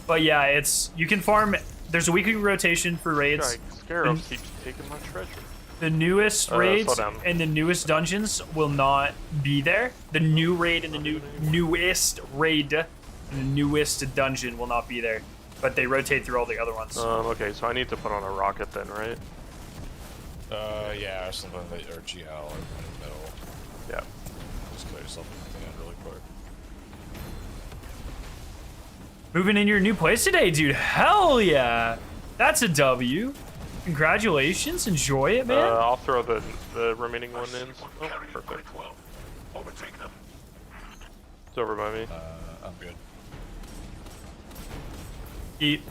But yeah, you can farm. There's a weekly rotation for raids. Sparrow keeps taking my treasure. The newest raids and the newest dungeons will not be there. The new raid and the newest raid and the newest dungeon will not be there. But they rotate through all the other ones. Okay, so I need to put on a rocket then, right? Yeah, or something or GL or in the middle. Yeah. Just kill yourself at the end really quick. Moving in your new place today, dude. Hell yeah. That's a W. Congratulations. Enjoy it, man. I'll throw the remaining one in. Oh, perfect. Overtake them. It's over by me. I'm good. Eat.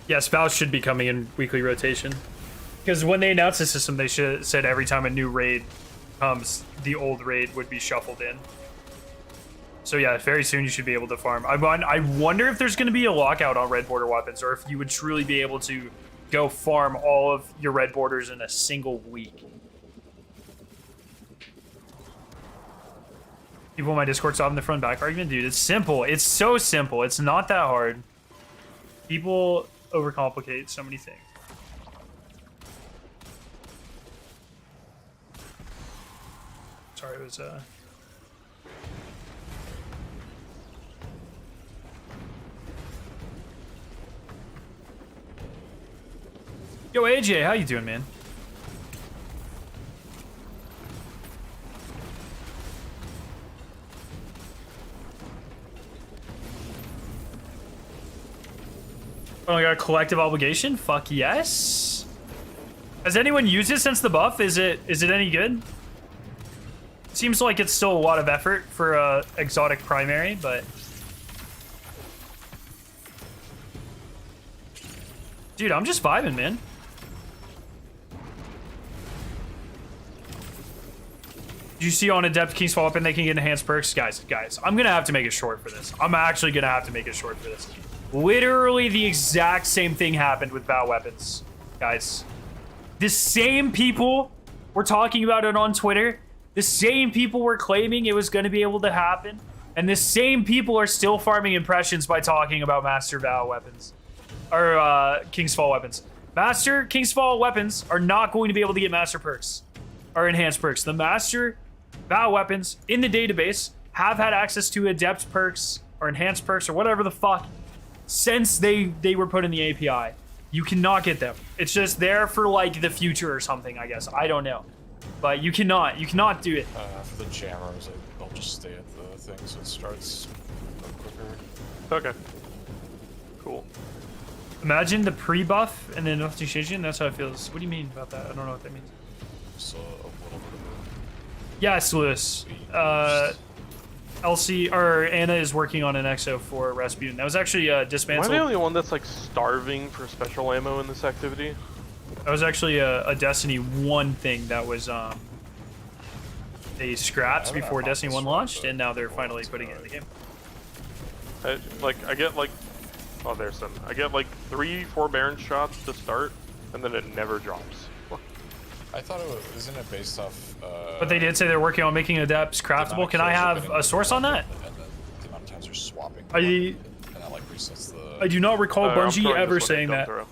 Yeah, Spouse should be coming in weekly rotation. Because when they announced the system, they should have said every time a new raid comes, the old raid would be shuffled in. So yeah, very soon you should be able to farm. I wonder if there's going to be a lockout on red border weapons, or if you would truly be able to go farm all of your red borders in a single week. People in my Discord stopping the front back argument? Dude, it's simple. It's so simple. It's not that hard. People overcomplicate so many things. Sorry, it was Yo, AJ, how you doing, man? Oh, I got a collective obligation? Fuck yes. Has anyone used it since the buff? Is it any good? Seems like it's still a lot of effort for a exotic primary, but dude, I'm just vibing, man. Did you see on Adept King's Fall Weapon they can get enhanced perks? Guys, I'm gonna have to make it short for this. I'm actually gonna have to make it short for this. Literally the exact same thing happened with Vow weapons, guys. The same people were talking about it on Twitter. The same people were claiming it was going to be able to happen. And the same people are still farming impressions by talking about Master Vow weapons. Or King's Fall weapons. Master King's Fall weapons are not going to be able to get Master perks. Or enhanced perks. The Master Vow weapons in the database have had access to Adept perks or enhanced perks or whatever the fuck since they were put in the API. You cannot get them. It's just there for like the future or something, I guess. I don't know. But you cannot do it. For the jammers, they'll just stay at the thing so it starts quicker. Okay. Cool. Imagine the pre-buff and then nothing changing. That's how it feels. What do you mean about that? I don't know what that means. So a little bit of Yes, Lewis. LC or Anna is working on an EXO for Rasputin. That was actually Am I dismantled. the only one that's like starving for special ammo in this activity? That was actually a Destiny 1 thing that was they scrapped before Destiny 1 launched, and now they're finally putting it in the game. I get like, oh, there's some. I get like 3-4 Baron shots to start, and then it never drops. I thought it was, isn't it based off? But they did say they're working on making Adepts craftable. Can I have a source on that? And then the amount of times you're swapping. I And that like resets the. I do not recall I'm Bungie throwing ever this one saying in that. dump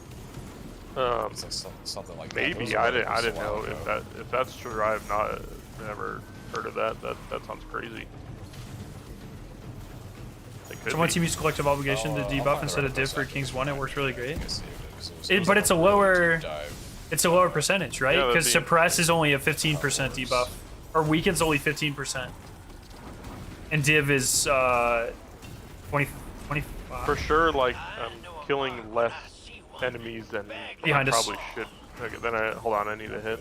throw. It's like something like that. Maybe I didn't know if that's true. I've never heard of that. That sounds crazy. Someone team used collective obligation to debuff instead of div for Kings 1. It works really great. But it's a lower. It's a lower percentage, right? Yeah, Because suppress is only a 15% debuff, or weaken's only 15%, and div is 20, 25. For sure, like I'm killing less enemies than Behind I us. probably should. Okay, then hold on, I need a hit.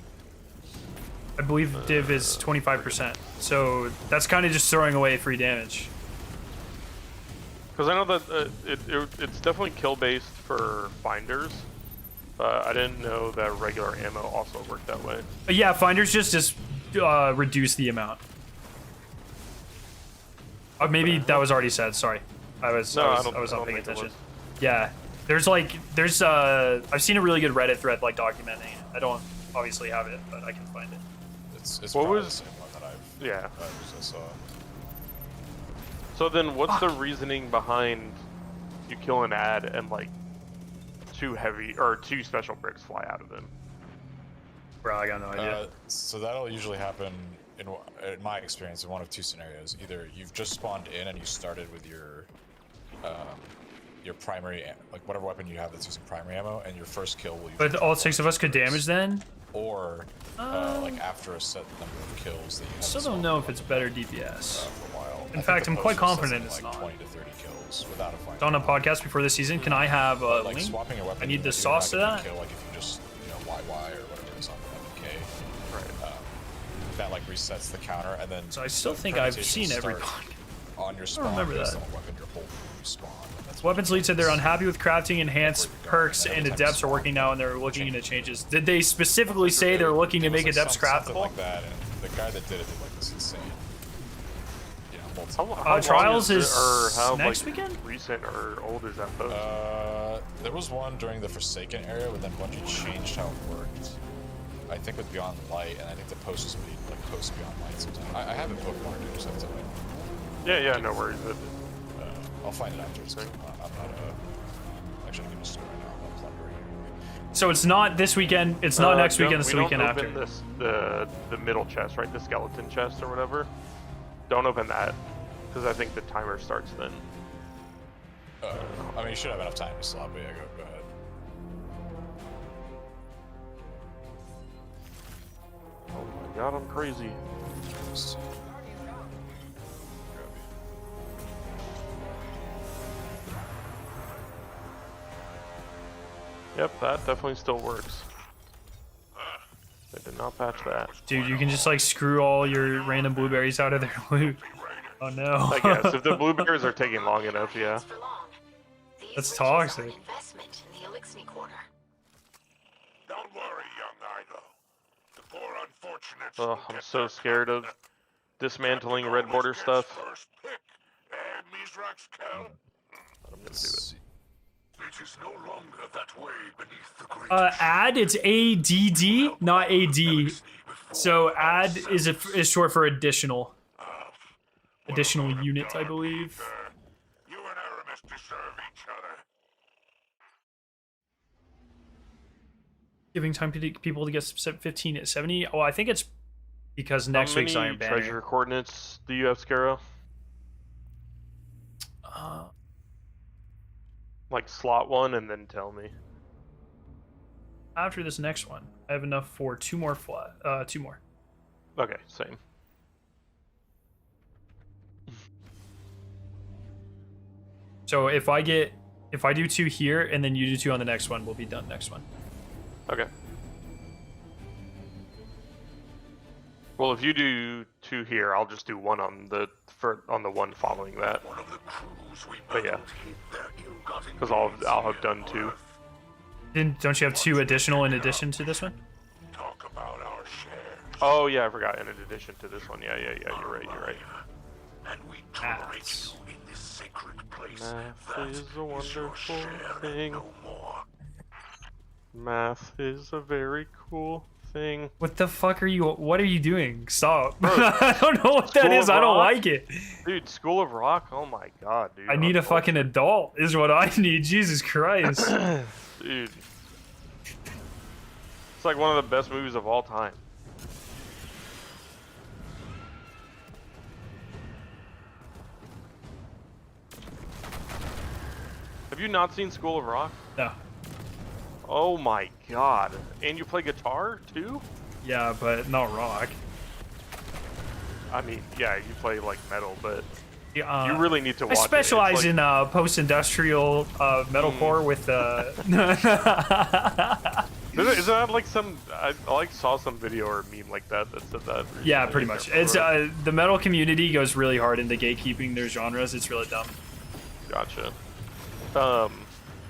I believe div is 25%, so that's kind of just throwing away free damage. Because I know that it's definitely kill based for finders. I didn't know that regular ammo also worked that way. But yeah, finders just reduce the amount. Maybe that was already said. Sorry, I was not paying attention. Yeah, I've seen a really good Reddit thread like documenting it. I don't obviously have it, but I can find it. It's What probably was- the same one that Yeah. I saw. So then, what's the reasoning behind you kill an ad and like two special bricks fly out of him? Bro, I got no idea. So that'll usually happen in my experience in one of two scenarios. Either you've just spawned in and you started with your primary, like whatever weapon you have that's using primary ammo, and your first kill will. But all 6 of us could damage then. Or like after a set number of kills that you have. Still don't know if it's better DPS. For a while. In fact, I'm quite confident it's like not. 20 to 30 kills without a find. On a podcast before this season, can I have a Like link? swapping a weapon. I need the you're sauce to not gonna that. Kill, like if you just YY or whatever it is on the MK. Right. That like resets the counter, and then. So I still the think I've permutation seen every starts pod. on your spawn. remember based that. on what weapon your whole spawn. And that's what Weapons lead said they're unhappy with crafting enhanced perks, and Every time adepts you are working now and they're looking into changes. Did they specifically say they're looking to It was make like adepts something craftable? like that, and the guy that did it did like this insane. You know, multiple. How long Trials it, is or how next like, weekend? recent or old is that post? There was one during the Forsaken area, but then Bungie changed how it worked. I think with Beyond Light, and I think the post was like post Beyond Light sometime. I have it bookmarked, I just have to like. Yeah, no worries. I'll find it after. I'm not actually I can just do it right now. I'm not Plunder. So it's not this weekend. It's not next weekend. It's the weekend after. We don't open the middle chest, right? The skeleton chest or whatever. Don't open that, because I think the timer starts then. I mean, you should have enough time to slot, but yeah, go ahead. Oh my god, I'm crazy. Just- Yep, that definitely still works. They did not patch that. Dude, you can just like screw all your random blueberries out of their loot. Oh no. I guess if the blueberries are taking long enough, yeah. That's toxic. Investment in the Elixir Quarter. Don't worry, young idol. The poor unfortunates Oh, will I'm get so their scared of dismantling red border stuff. first pick. Mizrax Kel. I'm gonna do it. It is no longer that way beneath the great Add, it's ADD, not AD. So add is short for additional. Additional unit, I believe. You and Aramis deserve each other. Giving time to people to get 15 at 70. Oh, I think it's because next How week's many Iron Banner. treasure coordinates do you have, Sparrow? Uh, Like slot one and then tell me. after this next one, I have enough for two more. Okay, same. So if I do 2 here and then you do 2 on the next one, we'll be done next one. Okay. Well, if you do 2 here, I'll just do 1 on the one following that. One of the crews we But yeah, battled hid their ill-gotten because gains I'll in have done the 2. Don't you have 2 additional in addition to this one? Talk about our share. Oh yeah, I forgot. In addition to this one, yeah. You're right. And we tolerate Maths. you in this sacred place. Math That is a your wonderful share and thing. no more. Math is a very cool thing. What the fuck what are you doing? Stop. Bro, I don't know what that School is. of I don't Rock? like it. Dude, School of Rock. Oh my god, dude. I need a fucking adult is what I need. Jesus Christ. Dude. It's like one of the best movies of all time. Have you not seen School of Rock? No. Oh my god. And you play guitar too? Yeah, but not rock. I mean, yeah, you play like metal, but you Yeah, really need to watch I specialize it. It's in post-industrial metalcore with Isn't that like some? I like saw some video or meme like that said that. yeah, recently. pretty much. It's the metal community goes really hard into gatekeeping their genres. It's really dumb. Gotcha.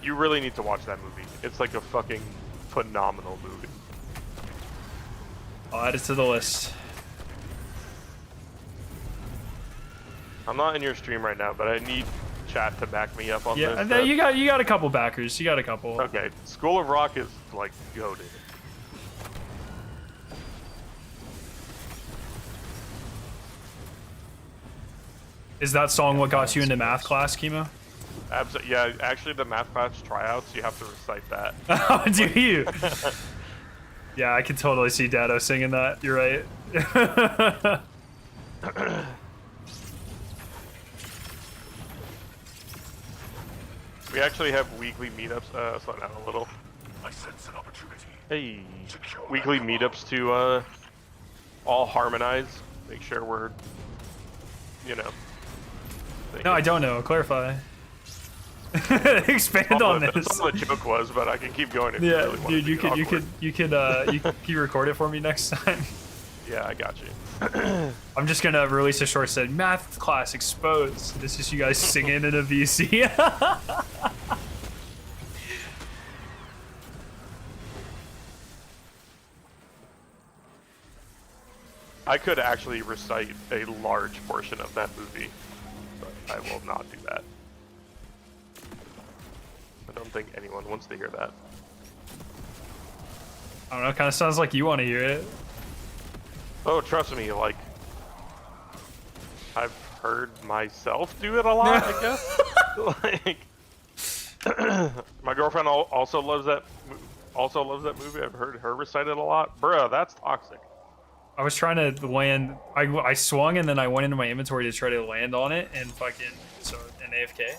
You really need to watch that movie. It's like a fucking phenomenal movie. I'll add it to the list. I'm not in your stream right now, but I need chat to back me up on Yeah, this. and then you got a couple backers. You got a couple. Okay, School of Rock is like goated. Is that song what got you into math class, Chemo? Yeah, actually, the math class tryouts, you have to recite that. Oh, do you? Yeah, I can totally see Dado singing that. You're right. We actually have weekly meetups. Slow down a little. I sense an opportunity. Hey, weekly meetups to all harmonize. Make sure we're, you know. No, I don't know. Clarify. Expand on this. That's all the joke was, but I can keep going if you Yeah, really want dude, to you can record it for me next time. Yeah, I got you. I'm just gonna release a short said math class exposed. This is you guys singing in a VC. I could actually recite a large portion of that movie, but I will not do that. I don't think anyone wants to hear that. I don't know. Kind of sounds like you want to hear it. Oh, trust me, like, I've heard myself do it a lot, I guess. Like, my girlfriend also loves that movie. I've heard her recite it a lot. Bruh, that's toxic. I was trying to land. I swung and then I went into my inventory to try to land on it and fucking so an AFK.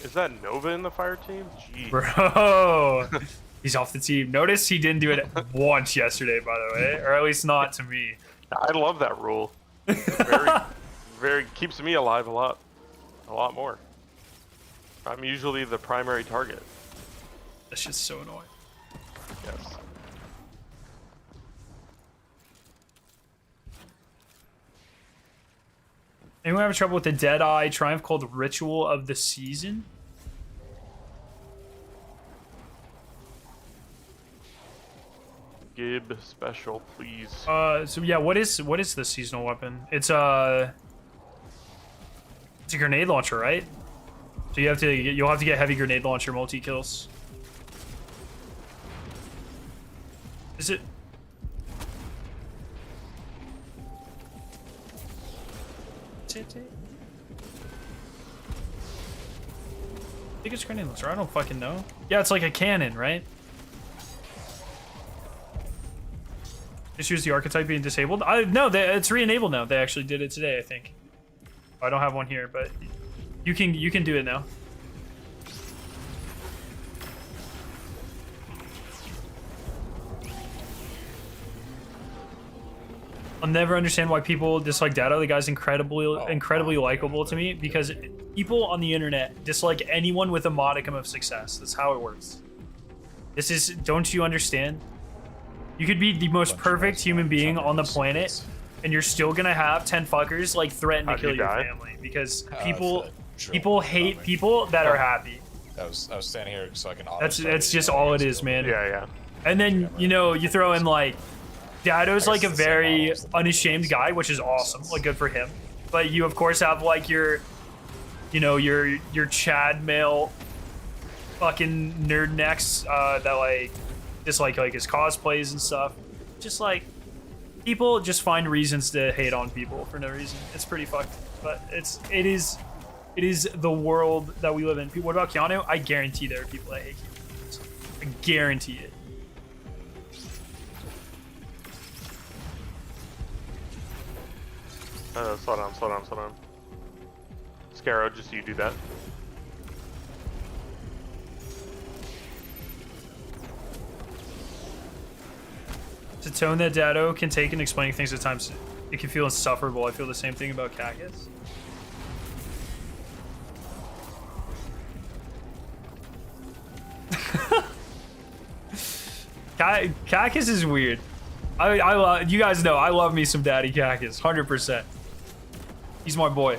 Is that Nova in the fire team? Jeez. Bro, he's off the team. Notice he didn't do it once yesterday, by the way, or at least not to me. I love that rule. Very keeps me alive a lot more. I'm usually the primary target. That's just so annoying. Yes. Anyone having trouble with the Deadeye Triumph called Ritual of the Season? Gib special, please. So yeah, what is the seasonal weapon? It's a grenade launcher, right? So you'll have to get heavy grenade launcher multi kills. Is it? I think it's grenade launcher. I don't fucking know. Yeah, it's like a cannon, right? Just use the archetype being disabled. No, it's re-enabled now. They actually did it today, I think. I don't have one here, but you can do it now. I'll never understand why people dislike Dado. The guy's incredibly likable to me because people on the internet dislike anyone with a modicum of success. That's how it works. This is, don't you understand? You could be the most perfect human being on the planet, and you're still gonna have 10 fuckers like threaten to kill your family because people hate people that are happy. I was standing here so I can. That's just all it is, man. Yeah. And then you throw in like Dado's like a very unashamed guy, which is awesome. Like good for him. But you of course have like your Chad male fucking nerd necks that like dislike like his cosplays and stuff. Just like people just find reasons to hate on people for no reason. It's pretty fucked. But it is the world that we live in. What about Keanu? I guarantee there are people that hate Keanu. I guarantee it. Slow down. Sparrow, just you do that. It's a tone that Dado can take in explaining things at times. It can feel insufferable. I feel the same thing about Cactus. Cactus is weird. I love, you guys know I love me some Daddy Cactus, 100%. He's my boy.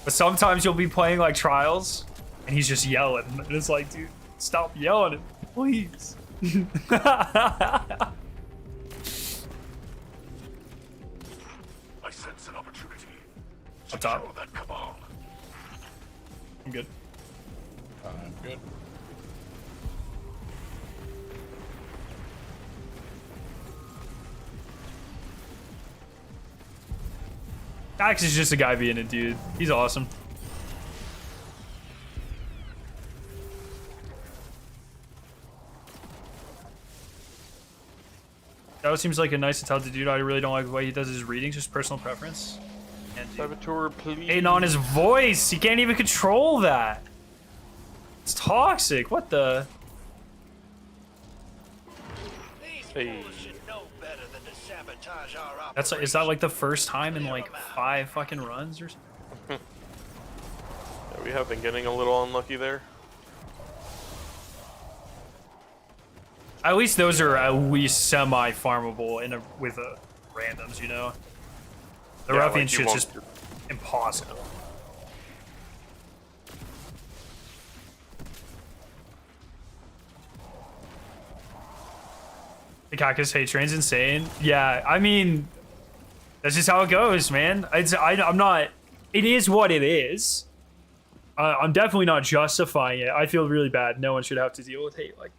But sometimes you'll be playing like Trials, and he's just yelling, and it's like, dude, stop yelling, please. I sense an opportunity. Up top. Secure that cabal. I'm good. I'm good. Axe is just a guy being a dude. He's awesome. That seems like a nice and talented dude. I really don't like the way he does his readings, just personal preference. Saboteur, please. Hating on his voice. He can't even control that. It's toxic. What the? Hey. That's like, is that like the first time in like 5 fucking runs or something? Yeah, we have been getting a little unlucky there. At least those are at least semi-farmable with randoms, you know? The ruffian like shit's just impossible. The Cactus hate train's insane. Yeah, I mean, that's just how it goes, man. I'm not. It is what it is. I'm definitely not justifying it. I feel really bad. No one should have to deal with hate like.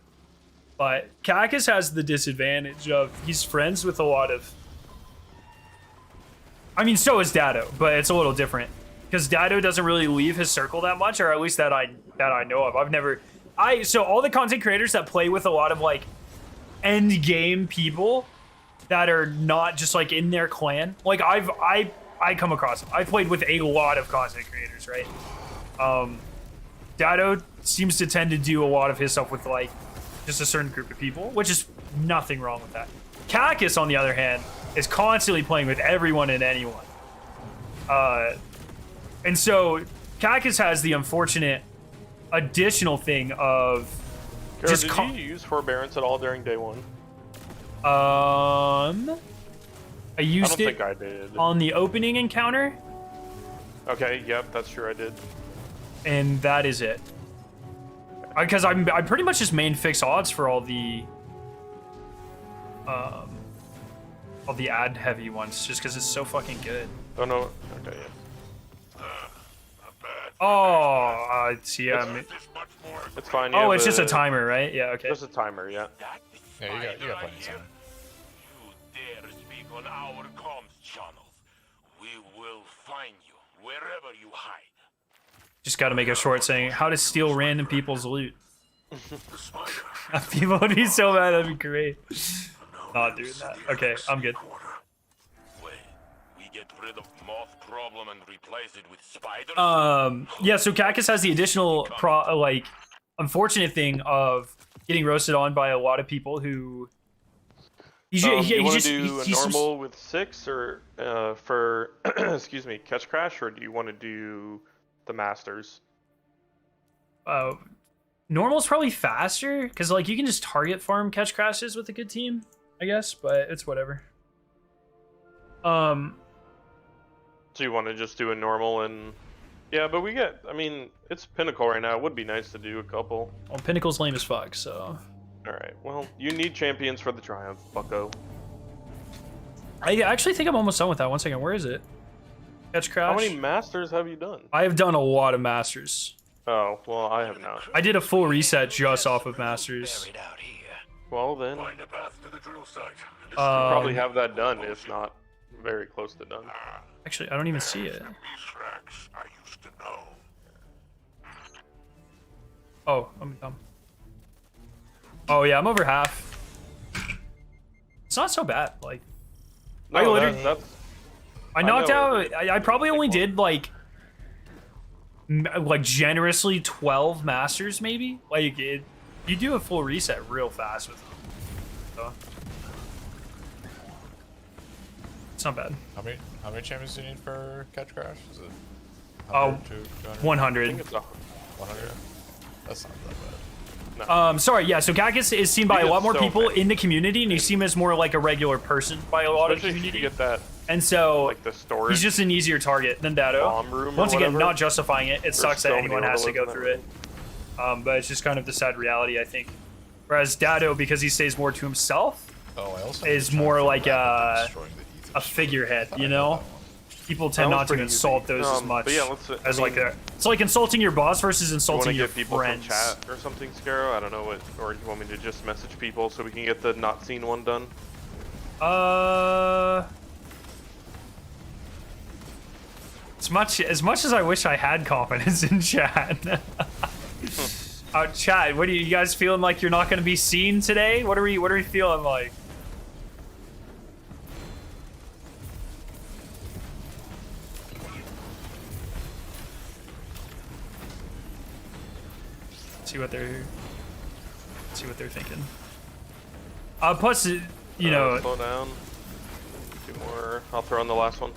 But Cactus has the disadvantage of he's friends with a lot of. I mean, so is Dado, but it's a little different because Dado doesn't really leave his circle that much, or at least that I know of. I've never. So all the content creators that play with a lot of like end game people that are not just like in their clan, like I come across them. I've played with a lot of content creators, right? Dado seems to tend to do a lot of his stuff with like just a certain group of people, which is nothing wrong with that. Cactus, on the other hand, is constantly playing with everyone and anyone. And so Cactus has the unfortunate additional thing of Just did you use forbearance at all during day one? I used I don't think I did. on the opening encounter, Okay, yep, that's true, I did. and that is it. Because I pretty much just main fix odds for all the ad heavy ones, just because it's so fucking good. Oh no, okay, yeah. Oh, see, It's fine. oh, it's just a timer, right? Yeah, okay. Just a timer, yeah. Yeah, you got plenty of time. You dare speak on our comms channels. We will find you wherever you hide. Just got to make a short saying how to steal random people's loot. People would be so mad. That'd be great. Not doing that. Okay, I'm good. Wait, we get rid of moth problem and replace it with spiders? Yeah, so Cactus has the additional unfortunate thing of getting roasted on by a lot of people who You want to do a normal with 6 or for excuse me, catch crash, or do you want to do the masters? Normal's probably faster because like you can just target farm catch crashes with a good team, I guess, but it's whatever. So you want to just do a normal and yeah, but I mean, it's Pinnacle right now. It would be nice to do a couple. Well, Pinnacle's lame as fuck, so. All right. Well, you need champions for the triumph, bucko. I actually think I'm almost done with that. 1 second, where is it? Catch crash. How many masters have you done? I have done a lot of masters. Oh, well, I have not. I did a full reset just off of masters. Well, then. Find a path to the drill site. You probably have that done, if not very close to done. Actually, I don't even see it. These tracks I used to know. Oh, I'm dumb. Oh yeah, I'm over half. It's not so bad. Like, No, I knocked out. I probably only did like generously 12 masters, maybe. Like, you do a full reset real fast with them. So. It's not bad. How many champions do you need for catch crash? Is it 100? I think it's 100. That's not that bad. No. Sorry, yeah. So Gackus is seen by a lot more people in the community, and you see him as more like a regular person by a lot of the Especially if community. you get that, And so like the storage. he's just an easier target than Dado. Bomb room or Once again, whatever. not justifying it. It sucks that so many anyone has to go overloads in through it. But it's just kind of the sad reality, I think. Whereas Dado, because he stays more to himself, Oh, I also is need to more try like destroying the ether a figurehead, you know? People That tend one's not to pretty insult easy. those as much But yeah, let's, as I like mean, it's like insulting your boss versus you want insulting to your get people friends. from chat or something, Sparrow? I don't know what, or you want me to just message people so we can get the not seen one done? As much as I wish I had confidence in chat. Chat, what are you guys feeling like you're not going to be seen today? What are we feeling like? See what they're thinking. Plus, you know, Slow down. 2 more. I'll throw in the last one.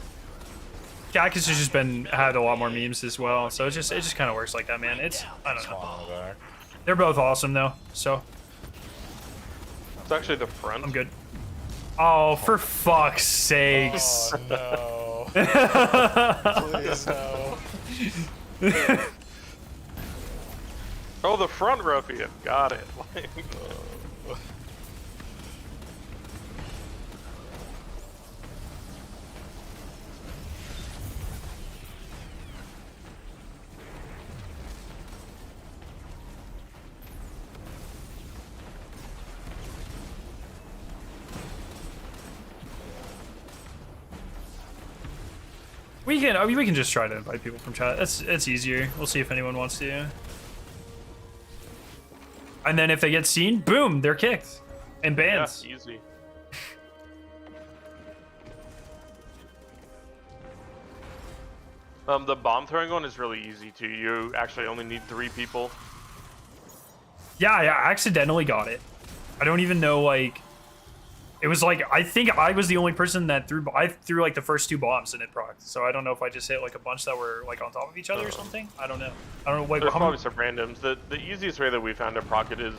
Gackus has just had a lot more memes as well, so it just kind of works like that, man. I don't know. on the back. They're both awesome though, so It's actually the front. I'm good. Oh, for fuck's sakes! Oh no! Please no! Oh, the front ruffian. Got it. Like, we can just try to invite people from chat. It's easier. We'll see if anyone wants to. And then if they get seen, boom, they're kicked and banned. yeah, easy. The bomb throwing one is really easy too. You actually only need 3 people. Yeah, I accidentally got it. I don't even know, like, it was like, I think I was the only person that threw like the first 2 bombs and it procced. So I don't know if I just hit like a bunch that were like on top of each other or something. I don't know. Like, There's how probably many? some randoms. The easiest way that we found to proc it is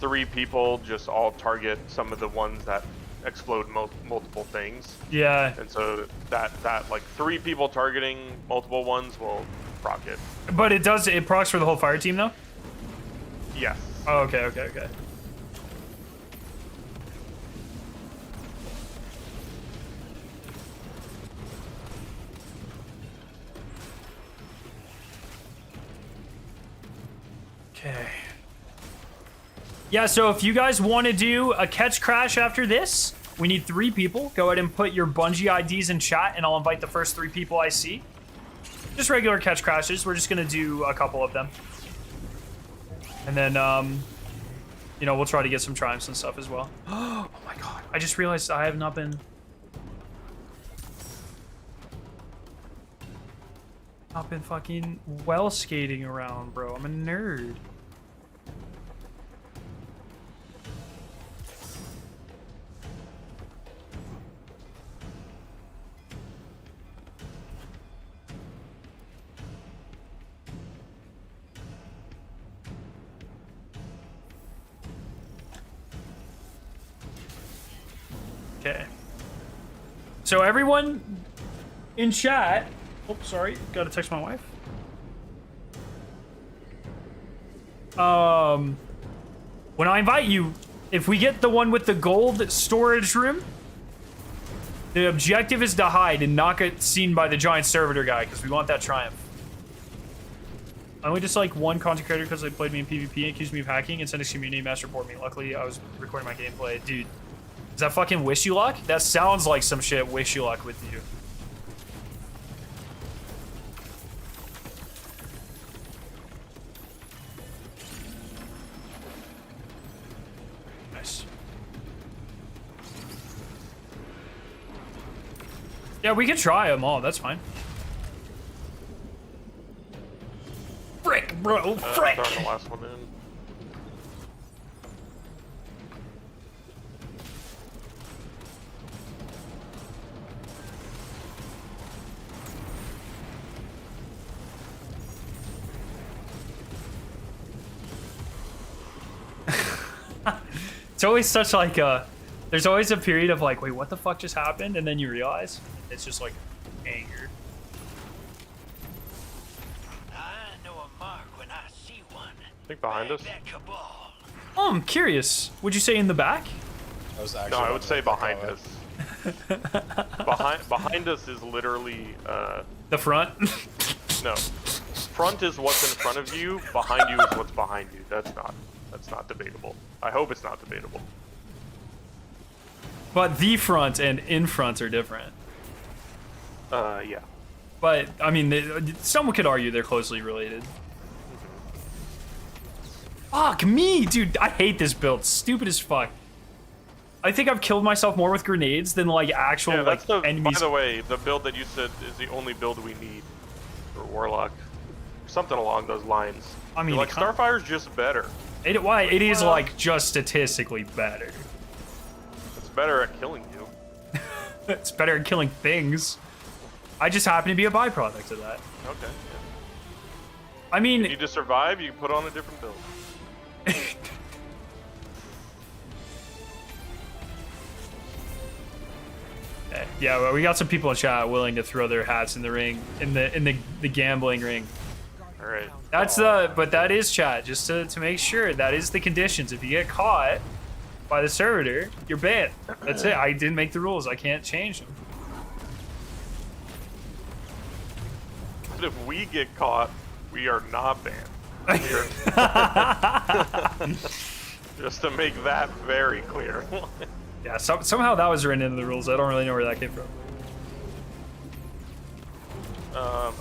3 people just all target some of the ones that explode multiple things. Yeah, And so that like 3 people targeting multiple ones will proc it. but it procs for the whole fire team though? Yes. Oh, okay. Okay. Yeah, so if you guys want to do a catch crash after this, we need 3 people. Go ahead and put your Bungie IDs in chat, and I'll invite the first 3 people I see. Just regular catch crashes. We're just going to do a couple of them. And then, you know, we'll try to get some triumphs and stuff as well. Oh my god. I just realized I have not been fucking well skating around, bro. I'm a nerd. So everyone in chat. Oh, sorry. Gotta text my wife. When I invite you, if we get the one with the gold storage room, the objective is to hide and not get seen by the giant servitor guy, because we want that triumph. I only dislike one content creator because they played me in PvP and accused me of hacking and sent a community mass report me. Luckily, I was recording my gameplay. Dude, is that fucking wish you luck? That sounds like some shit wish you luck with you. Nice. Yeah, we can try them all. That's fine. Frick, bro. Frick. Throwing the last one in. It's always such like a... There's always a period of like, wait, what the fuck just happened? And then you realize it's just like anger. I know a mark when I see one. I think behind us. That cabal. Oh, I'm curious. Would you say in the back? I was actually No, I would wondering say if they behind call it. us. Behind us is literally The front? no. Front is what's in front of you. Behind you is what's behind you. That's not debatable. I hope it's not debatable. But the front and in front are different. Yeah. But, I mean, someone could argue they're closely related. Fuck me, dude. I hate this build. Stupid as fuck. I think I've killed myself more with grenades than, like, actual, Yeah, like, that's enemies. by the way, the build that you said is the only build we need for Warlock. Something along those lines. I mean, like, it can't- Starfire's just better. It is, like, just statistically better. It's better at killing you. It's better at killing things. I just happen to be a byproduct of that. Okay. Yeah. I You mean, need to survive, you put on a different build. yeah, well, we got some people in chat willing to throw their hats in the ring, in the gambling ring. Alright. That's but that is chat, just to make sure that is the conditions. If you get caught by the servitor, you're banned. That's it. I didn't make the rules. I can't change them. But if we get caught, we are not banned. We are- Just to make that very clear. Yeah, somehow that was written into the rules. I don't really know where that came from.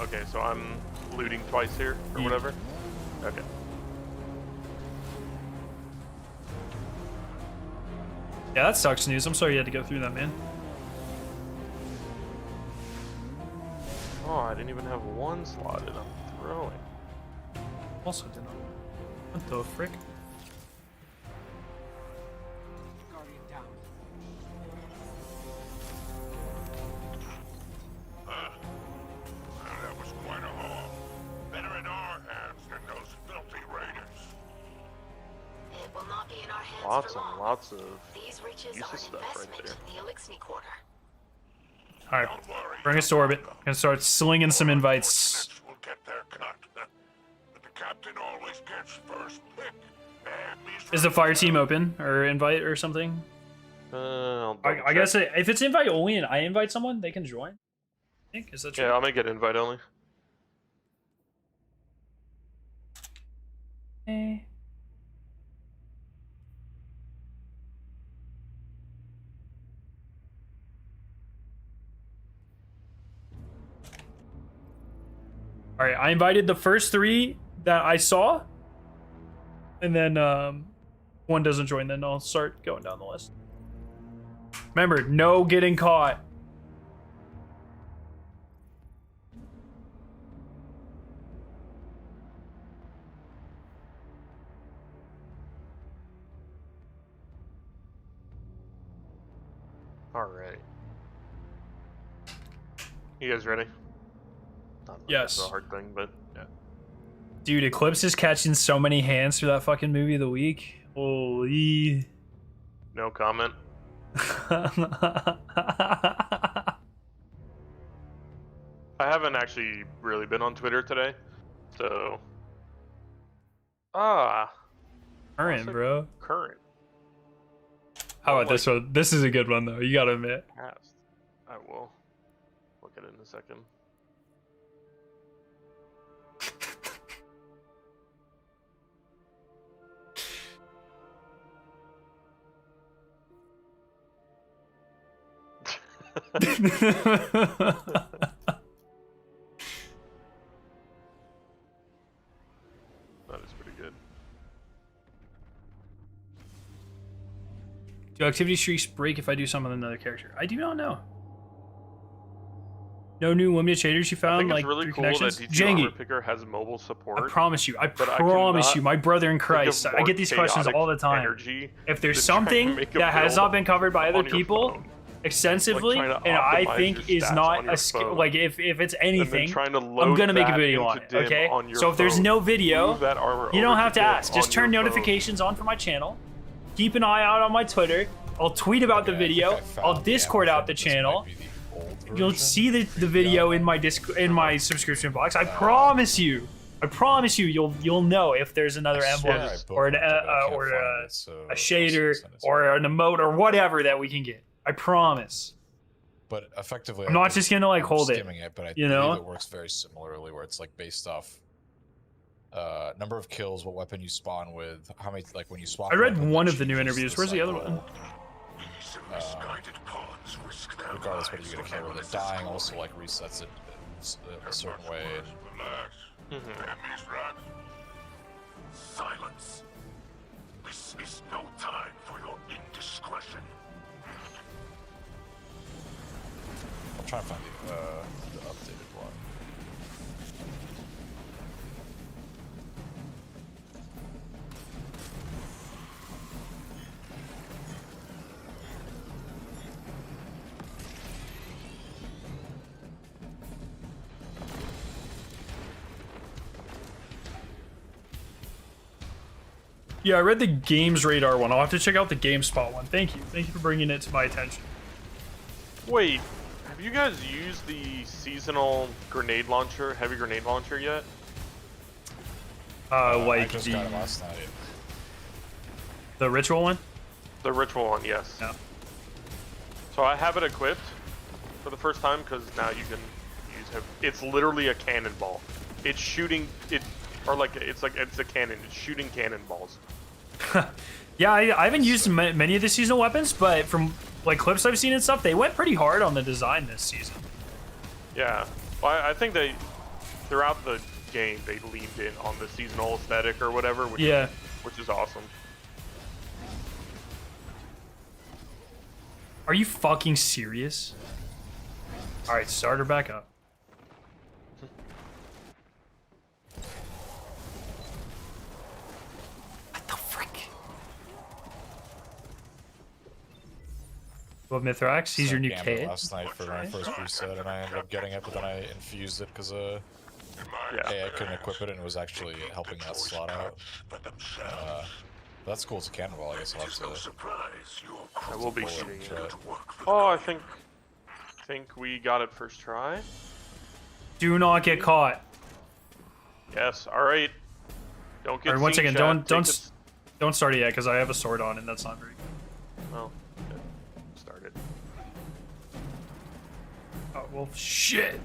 Okay, so I'm looting twice here, or whatever. Okay. Yeah, that sucks news. I'm sorry you had to go through that, man. Oh, I didn't even have one slot and I'm throwing. Also did not. What the frick? That was quite a haul. Better in our hands than those filthy raiders. It will not be in our hands Lots for and long. lots of These riches useless are an stuff right investment there. in the Elixir quarter. All right, Don't worry. bring us to orbit. Gonna start slinging some invites. Next we'll get their cut. But the captain always gets first pick. And these Is the fire team open or invite or something? I'll I double guess check. if it's invite only and I invite someone, they can join. I think is that true? Yeah, I'll make it invite only. Eh. All right, I invited the first 3 that I saw, and then one doesn't join. Then I'll start going down the list. Remember, no getting caught. Alright. You guys ready? Not like Yes. It's a hard thing, but yeah. Dude, Eclipse is catching so many hands through that fucking movie of the week. Holy. No comment. I haven't actually really been on Twitter today, so Current, bro. current How about this one? This is a good one though. You gotta admit. past. I will look at it in a second. That is pretty good. Do activity streaks break if I do some with another character? I do not know. No new limited shaders you I found, think like it's really through cool that connections? DT Armor Jangy, Picker has mobile support. I promise you, but I cannot my brother in think of Christ, I more get these questions chaotic all the time. energy If there's than trying to something make a that has build not been covered by other on your people phone. extensively, Like trying to and I optimize think your is stats not on your a skill, phone. like if it's And then anything, trying to I'm load gonna make a that video on into it, dim okay? on your So if there's phone. no video, Move that armor you don't over have to dim ask. Just on turn your phone. notifications on for my channel. Keep an eye out on my Twitter. I'll tweet about the Okay, I think video. I found I'll the Discord out the this might channel. be the old You'll version. see the video in my in my subscription box. I promise you. I promise you, you'll know if there's another emblem Yeah, I or an bookmarked it, but I can't or find it, so a I'll shader send it to or you. an emote or whatever that we can get. I promise. But effectively, I'm not just gonna like hold it. skimming it, but I you believe know? it works very similarly, where it's like based off number of kills, what weapon you spawn with, how many like when you swap. I read weapon, one that of the new changes interviews. Where's the other cycle. one? These misguided pawns risk their Regardless whether lives you get a for kill with it, their dying discovery. also like resets it in a certain way. Relax. Mhm. Enemies rat. Silence. This is no time for your indiscretion. I'll try and find the updated one. Yeah, I read the Games Radar one. I'll have to check out the GameSpot one. Thank you. Thank you for bringing it to my attention. Wait, have you guys used the seasonal grenade launcher, heavy grenade launcher yet? I Like just got it last night. the ritual one? The ritual one, yes. No. So I have it equipped for the first time because now you can use it. It's literally a cannonball. It's shooting it, or like it's a cannon. It's shooting cannonballs. Yeah, I haven't used many of the seasonal weapons, but from like clips I've seen and stuff, they went pretty hard on the design this season. Yeah, well, I think they throughout the game they leaned in on the seasonal aesthetic or whatever, which is awesome. Are you fucking serious? All right, start her back up. What the frick? Well, Mithrax, he's your new Gambit kid. last night for my first reset, and I ended up getting it, but then I infused it because Yeah. I couldn't equip it, and it was actually helping that slot out. For themselves. That's cool. It's a cannonball. I guess I'll have No to. surprise, your I will be Bullet shooting it. try. to work for Oh, I think we got it first try. Do not get caught. Yes. All right. Don't get. All right, one seen, second. chat. Don't start it yet, because I have a sword on, and that's not very good. Oh, okay. Started. Oh well, shit.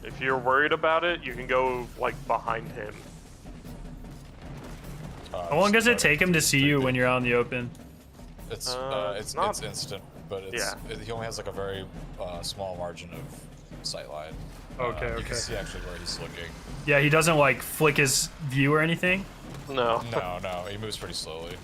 If you're worried about it, you can go like behind him. How long does it take him to see you when you're out in the open? It's not- it's instant, but he only has like a very small margin of sight line. Okay, You okay. can see actually where he's looking. Yeah, he doesn't like flick his view or anything. No. No, he moves pretty slowly.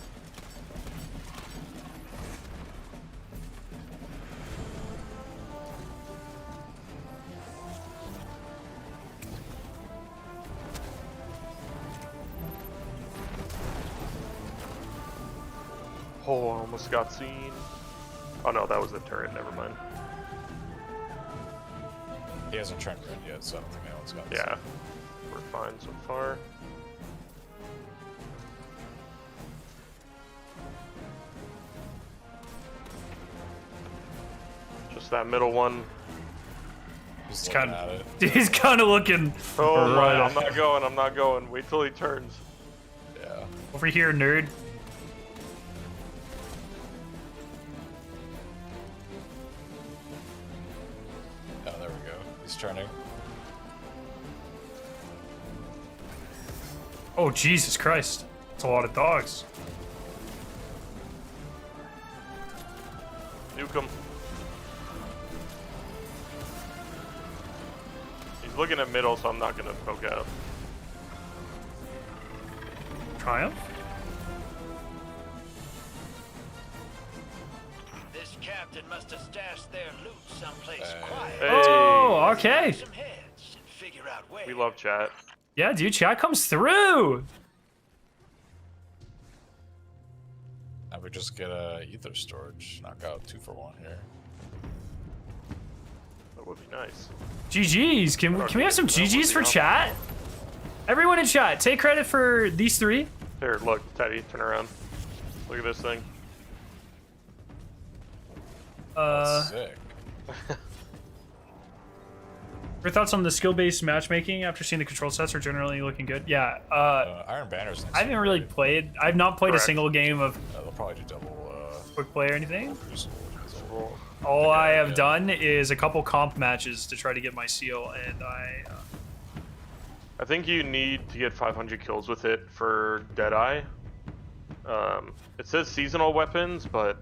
Oh, I almost got seen. Oh no, that was the turret. Never mind. He hasn't turned red yet, so I don't think anyone's got this. Yeah, we're fine so far. Just that middle one. He's He's looking kind at it. of, he's kind of looking. Oh my, right I'm not going, I'm not going. Wait till he turns. Yeah. Over here, nerd. Oh, there we go. He's turning. Oh, Jesus Christ. That's a lot of dogs. Nuke him. He's looking at middle, so I'm not gonna poke out. Triumph? This captain must have stashed their loot someplace Hey. quiet. Hey, Oh, okay. Some heads and figure out where. we love chat. Yeah, dude, chat comes through. Now we just get a ether storage. Knock out 2-for-1 here. That would be nice. GG's. Can we have some GG's for chat? Everyone in chat, take credit for these three. Here, look, Teddy, turn around. Look at this thing. Sick. Your thoughts on the skill-based matchmaking after seeing the control sets are generally looking good? Yeah. Iron Banner's next I haven't week, really right? played. I've not played Correct. a single game of They'll probably do double. quick play or anything. Crucible. All I have yeah. done is a couple comp matches to try to get my seal, and I think you need to get 500 kills with it for Deadeye. It says seasonal weapons, but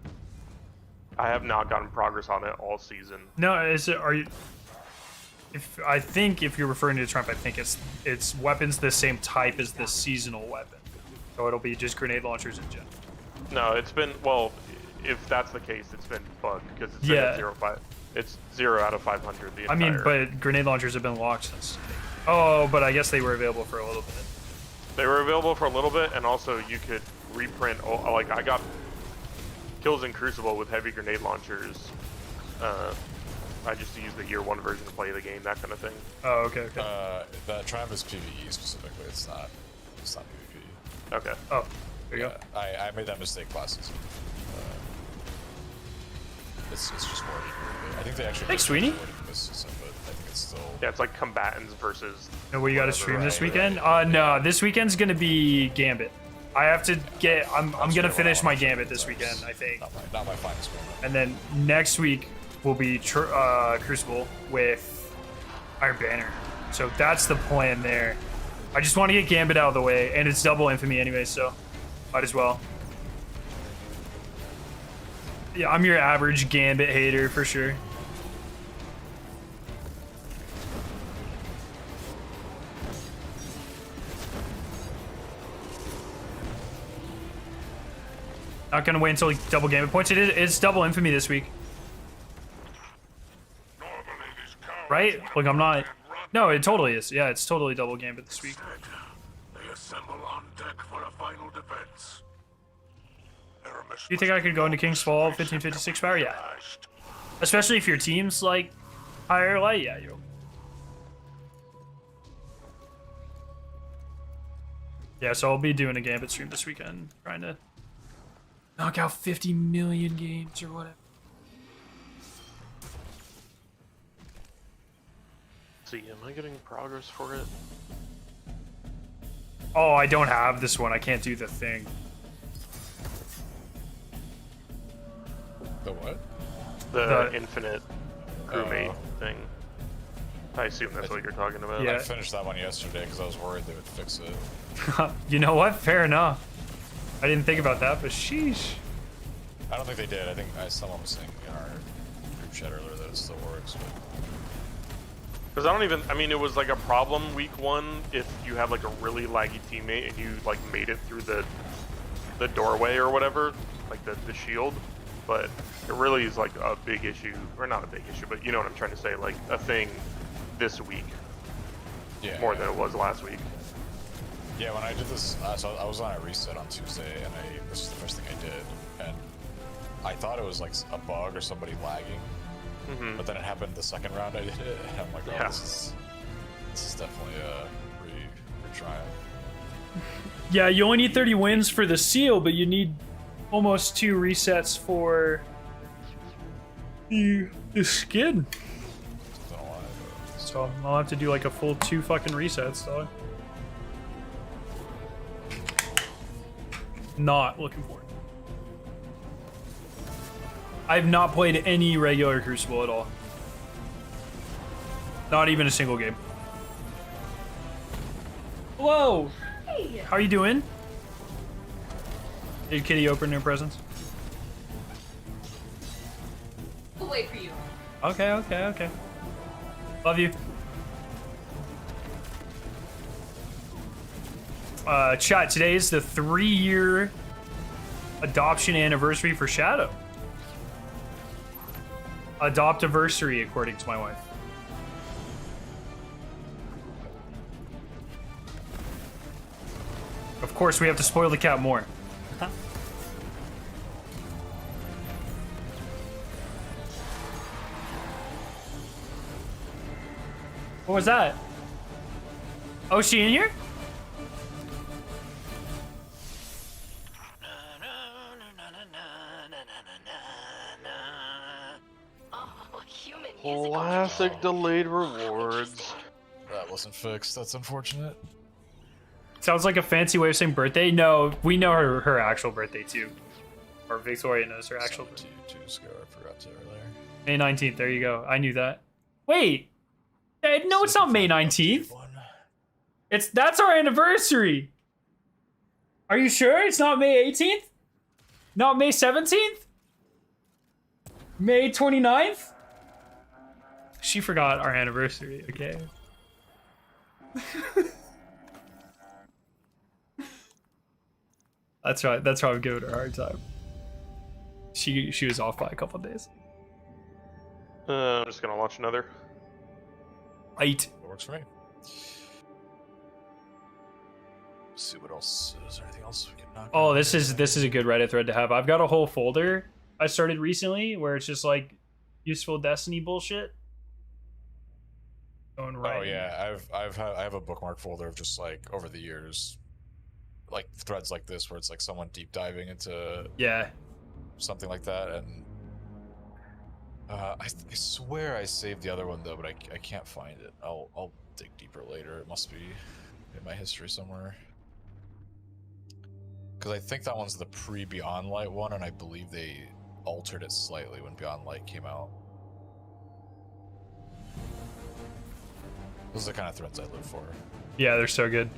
I have not gotten progress on it all season. no, is it? Are you? I think if you're referring to Trump, I think it's weapons the same type as the seasonal weapon, so it'll be just grenade launchers in general. No, it's been, well, if that's the case, it's been bugged because it's Yeah. it's 0 out of 500 the entire. I mean, but grenade launchers have been locked since. Oh, but I guess they were available for a little bit. They were available for a little bit, and also you could reprint. Like I got kills in Crucible with heavy grenade launchers. I just used the year 1 version to play the game, that kind of thing. Oh, okay, okay. That Triumph is PvE specifically. It's not PvP. Okay. Oh, there you go. I made that mistake last season. It's just more equal. I think they actually. Thanks, Sweeney. This season, but I think it's still. Yeah, it's like combatants versus. And what you got to whatever, stream this right, weekend? right. No, this weekend's gonna be Gambit. I have to get. I'm gonna really finish what I my wanna Gambit stream this weekend, sometimes. I think. Not my finest moment. And then next week will be Crucible with Iron Banner. So that's the plan there. I just want to get Gambit out of the way, and it's double infamy anyway, so might as well. Yeah, I'm your average Gambit hater for sure. Not gonna wait until double Gambit points. It's double infamy this week. Right? Like, I'm not... No, it totally is. Yeah, it's totally double Gambit this week. They assemble on deck for a final defense. You think I could go into King's Fall 1556 power? Yeah. Especially if your team's, like, higher light. Yeah, you'll... Yeah, so I'll be doing a Gambit stream this weekend. Trying to knock out 50 million games or whatever. See, am I getting progress for it? Oh, I don't have this one. I can't do the thing. The what? The The- infinite crewmate thing. I assume that's what you're talking about. Yeah. I finished that one yesterday because I was worried they would fix it. You know what? Fair enough. I didn't think about that, but sheesh. I don't think they did. I think someone was saying in our group chat earlier that it still works. But Because I don't even, I mean, it was like a problem week 1 if you have like a really laggy teammate and you like made it through the doorway or whatever, like the shield. But it really is like a big issue, or not a big issue, but you know what I'm trying to say, like a thing this week yeah, more than it was last week. Yeah, when I did this, so I was on a reset on Tuesday, and this is the first thing I did, and I thought it was like a bug or somebody lagging, But then it happened the second round I did it, and I'm like, oh, this is definitely a re-triumph. Yeah, you only need 30 wins for the seal, but you need almost 2 resets for the skin. So I'll have to do like a full 2 fucking resets, dog. Not looking forward. I've not played any regular Crucible at all. Not even a single game. Hello! Hey. How are you doing? Did Kitty open her presents? We'll wait for you. Okay. Love you. Chat, today is the 3-year adoption anniversary for Shadow. Adoptiversary, according to my wife. Of course, we have to spoil the cat more. What was that? Oh, is she in here? Oh, human musical Classic chairs. delayed rewards. That wasn't fixed. That's unfortunate. Sounds like a fancy way of saying birthday. No, we know her actual birthday too. Or Victoria knows her actual birthday. 2 ago, I forgot to earlier. May 19th. There you go. I knew that. Wait. No, it's not May 19th. That's our anniversary. Are you sure it's not May 18th? Not May 17th? May 29th? She forgot our anniversary, okay? That's right. That's why I'm giving her a hard time. She was off by a couple days. I'm just gonna launch another. Eight. That works for me. Let's see what else. Is there anything else we can knock Oh, out this here? is a good Reddit thread to have. I've got a whole folder I started recently where it's just like useful Destiny bullshit. Going right. Oh yeah, I have a bookmark folder of just like over the years, like threads like this where it's like someone deep diving into something like that, and I swear I saved the other one though, but I can't find it. I'll dig deeper later. It must be in my history somewhere. Because I think that one's the pre-Beyond Light one, and I believe they altered it slightly when Beyond Light came out. Those are the kind of threads I live for. Yeah, they're so good.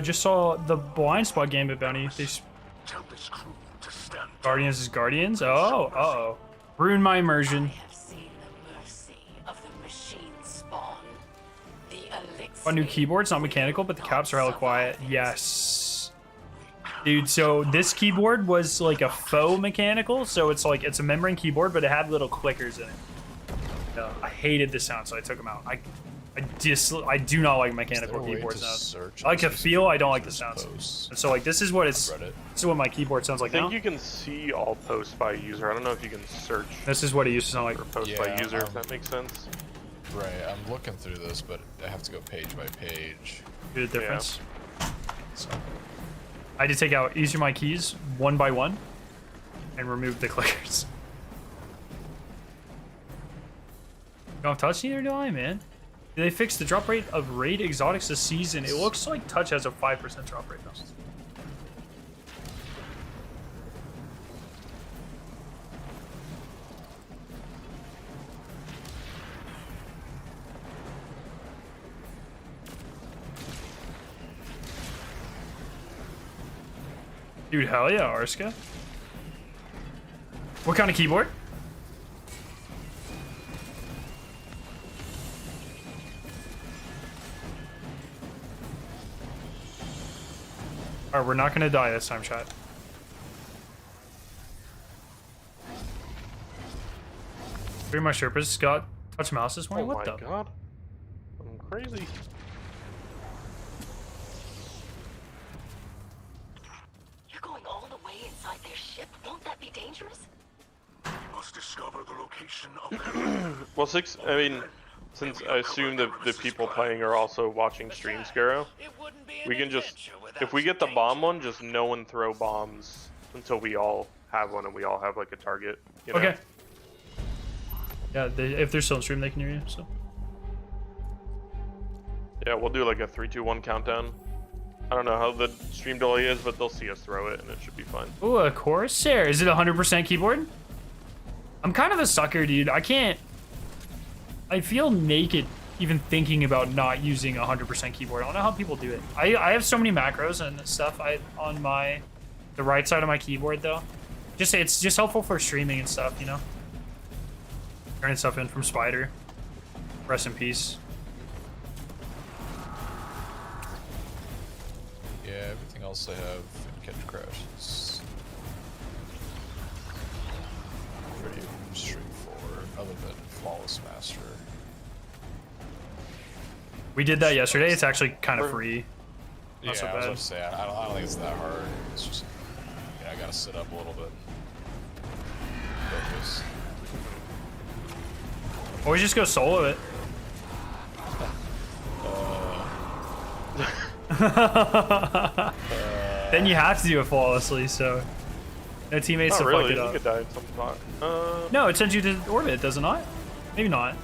Just saw the blind spot gambit bounty. Tell this crew to stand Guardians is Guardians. Oh, uh-oh. Ruined my immersion. I have seen the mercy of the machine spawn. The elixir. A new keyboard. It's not mechanical, but the caps are hella quiet. Yes. Dude, so this keyboard was like a faux mechanical, so it's like, it's a membrane keyboard, but it had little clickers in it. I hated the sound, so I took them out. I do not like mechanical keyboard sounds. I like the feel, I don't like the sounds. And so like this is what this is what my keyboard sounds like I think now. you can see all posts by user. I don't know if you can search This is what it used to sound like. for posts by user, if that makes sense. Right, I'm looking through this, but I have to go page by page. Do the difference. So I had to take out each of my keys one by one and remove the clickers. Don't touch, neither do I, man. Did they fix the drop rate of raid exotics this season? It looks like touch has a 5% drop rate now. Dude, hell yeah, Arska. What kind of keyboard? Alright, we're not gonna die this time, chat. Three of my Sherpas got touch mouse this morning. Oh What my the? god. I'm crazy. You're going all the way inside their ship? Won't that be dangerous? We must discover the location of Well, since I assume the people playing are also watching stream, Sparrow, we can just, if we get the bomb one, just no one throw bombs until we all have one and we all have like a target. You know? Okay. Yeah, if they're still in stream, they can hear you. So. Yeah, we'll do like a 3, 2, 1 countdown. I don't know how the stream delay is, but they'll see us throw it and it should be fine. Ooh, a Corsair. Is it 100% keyboard? I'm kind of a sucker, dude. I feel naked even thinking about not using 100% keyboard. I don't know how people do it. I have so many macros and stuff on the right side of my keyboard though. It's just helpful for streaming and stuff, you know. Turning stuff in from Spider. Rest in peace. Yeah, everything else I have in Catch Crash is pretty straightforward, other than Flawless Master. We did that yesterday. It's actually kind of free. Yeah, Not so I was bad. about to say, I don't think it's that hard. It's just, I gotta sit up a little bit. Focus. Or we just go solo it. Then you have to do it flawlessly, so no teammates Not to really, fuck it you up. could die in some spot. No, it sends you to orbit, does it not? Maybe not.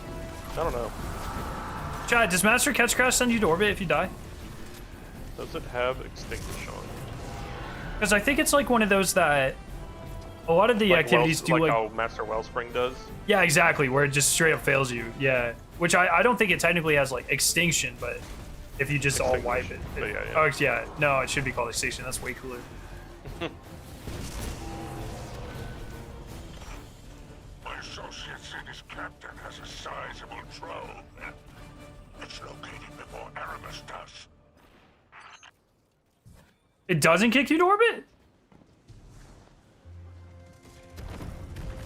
I don't know. Chad, does Master Catch Crash send you to orbit if you die? Does it have extinguish on? Because I think it's like one of those that a lot of the Like activities do like how Master Wellspring does? yeah, exactly, where it just straight up fails you. Yeah, which I don't think it technically has like extinction, but if you just all wipe it, But yeah. oh yeah, no, it should be called extinction. That's way cooler. My associate said his captain has a sizable trove. It's located before Aramis does. It doesn't kick you to orbit?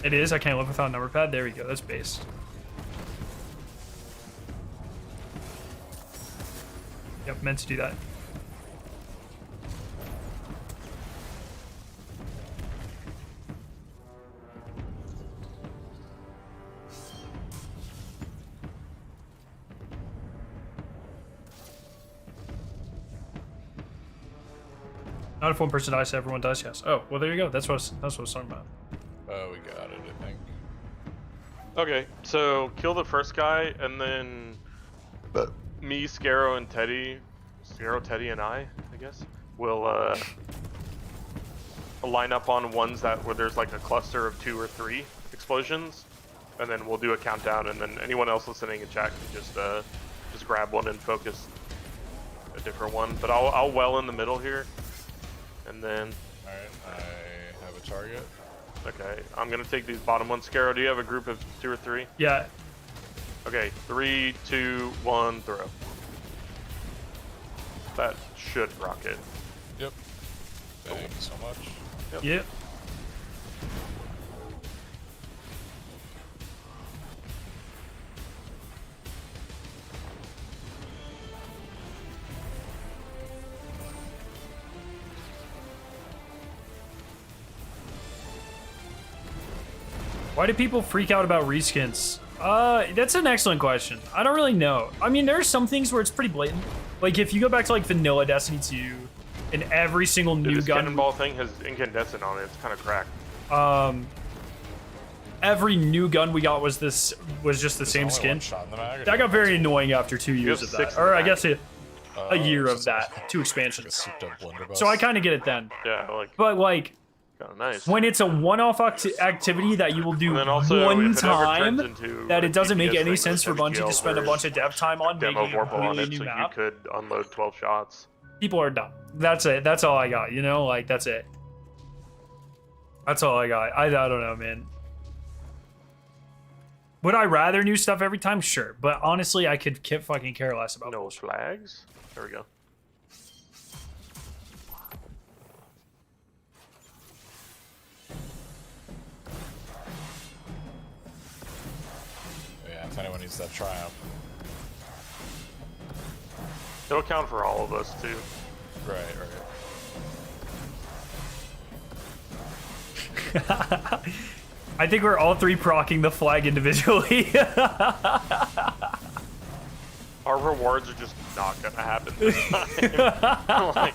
It is. I can't live without a number pad. There we go. That's based. Yep, meant to do that. Not if one person dies, everyone dies. Yes. Oh, well, there you go. That's what I was talking about. Oh, we got it, I think. Okay, so kill the first guy, and then me, Sparrow, and Teddy, Teddy, and I guess, will line up on ones where there's like a cluster of 2 or 3 explosions, and then we'll do a countdown, and then anyone else listening in chat can just grab one and focus a different one. But I'll well in the middle here, and then. All right, I have a target. Okay, I'm gonna take these bottom ones. Sparrow, do you have a group of 2 or 3? Yeah. Okay, 3, 2, 1, throw. That should rock it. Yep. Thank you so much. Yep. Why do people freak out about reskins? That's an excellent question. I don't really know. I mean, there are some things where it's pretty blatant. Like, if you go back to, like, vanilla Destiny 2, and every single new This gun... cannonball thing has incandescent on it. It's kind of cracked. Every new gun we got was just the same Only skin. one shot in the mag, or That do you got very annoying after 2 years have of 6 that. in the Or I mag. guess a year so of it's that. like 2 a expansions. souped up blunderbuss. So I kind of get it then. Yeah, like, But, like, kind of nice. when it's a one-off activity that you will do And then also, one if it ever time, turns into that a it doesn't make DPS any thing sense for with Bungie to FGL, spend a bunch of dev time on demo making a Vorpal on completely it, new so map. you could unload 12 shots. People are dumb. That's it. That's all I got, you know? Like, that's it. That's all I got. I don't know, man. Would I rather new stuff every time? Sure, but honestly, I could fucking care less about No bullshit. flags. There we go. Yeah, if anyone needs that triumph. It'll count for all of us too. Right. I think we're all three procking the flag individually. Our rewards are just not gonna happen this time. Like,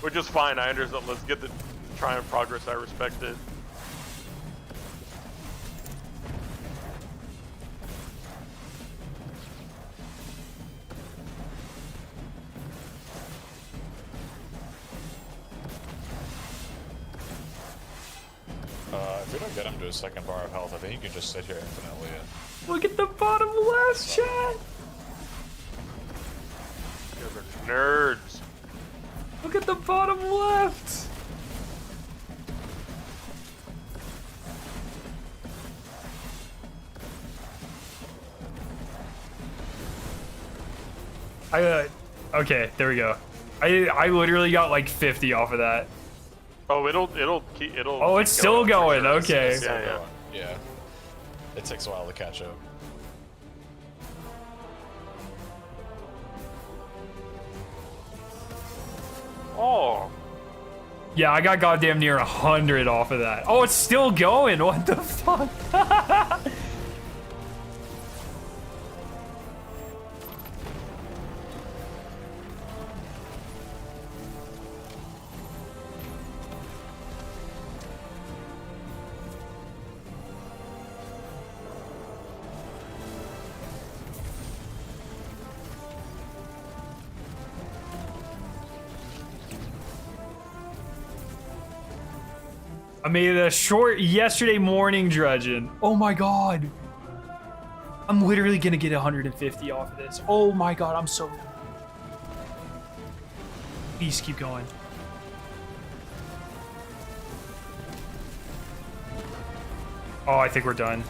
which is fine. I understand. Let's get the triumph progress. I respect it. If we don't get him to a second bar of health, I think you can just sit here infinitely. And... Look at the bottom left, chat. You guys are nerds. Look at the bottom left. Okay, there we go. I literally got like 50 off of that. Oh, it'll. Oh, it's still going. Okay. It's still Yeah. going. Yeah. It takes a while to catch up. Oh. Yeah, I got goddamn near 100 off of that. Oh, it's still going. What the fuck? I made a short yesterday morning dredging. Oh my god. I'm literally gonna get 150 off of this. Oh my god, I'm so... Please keep going. Oh, I think we're done.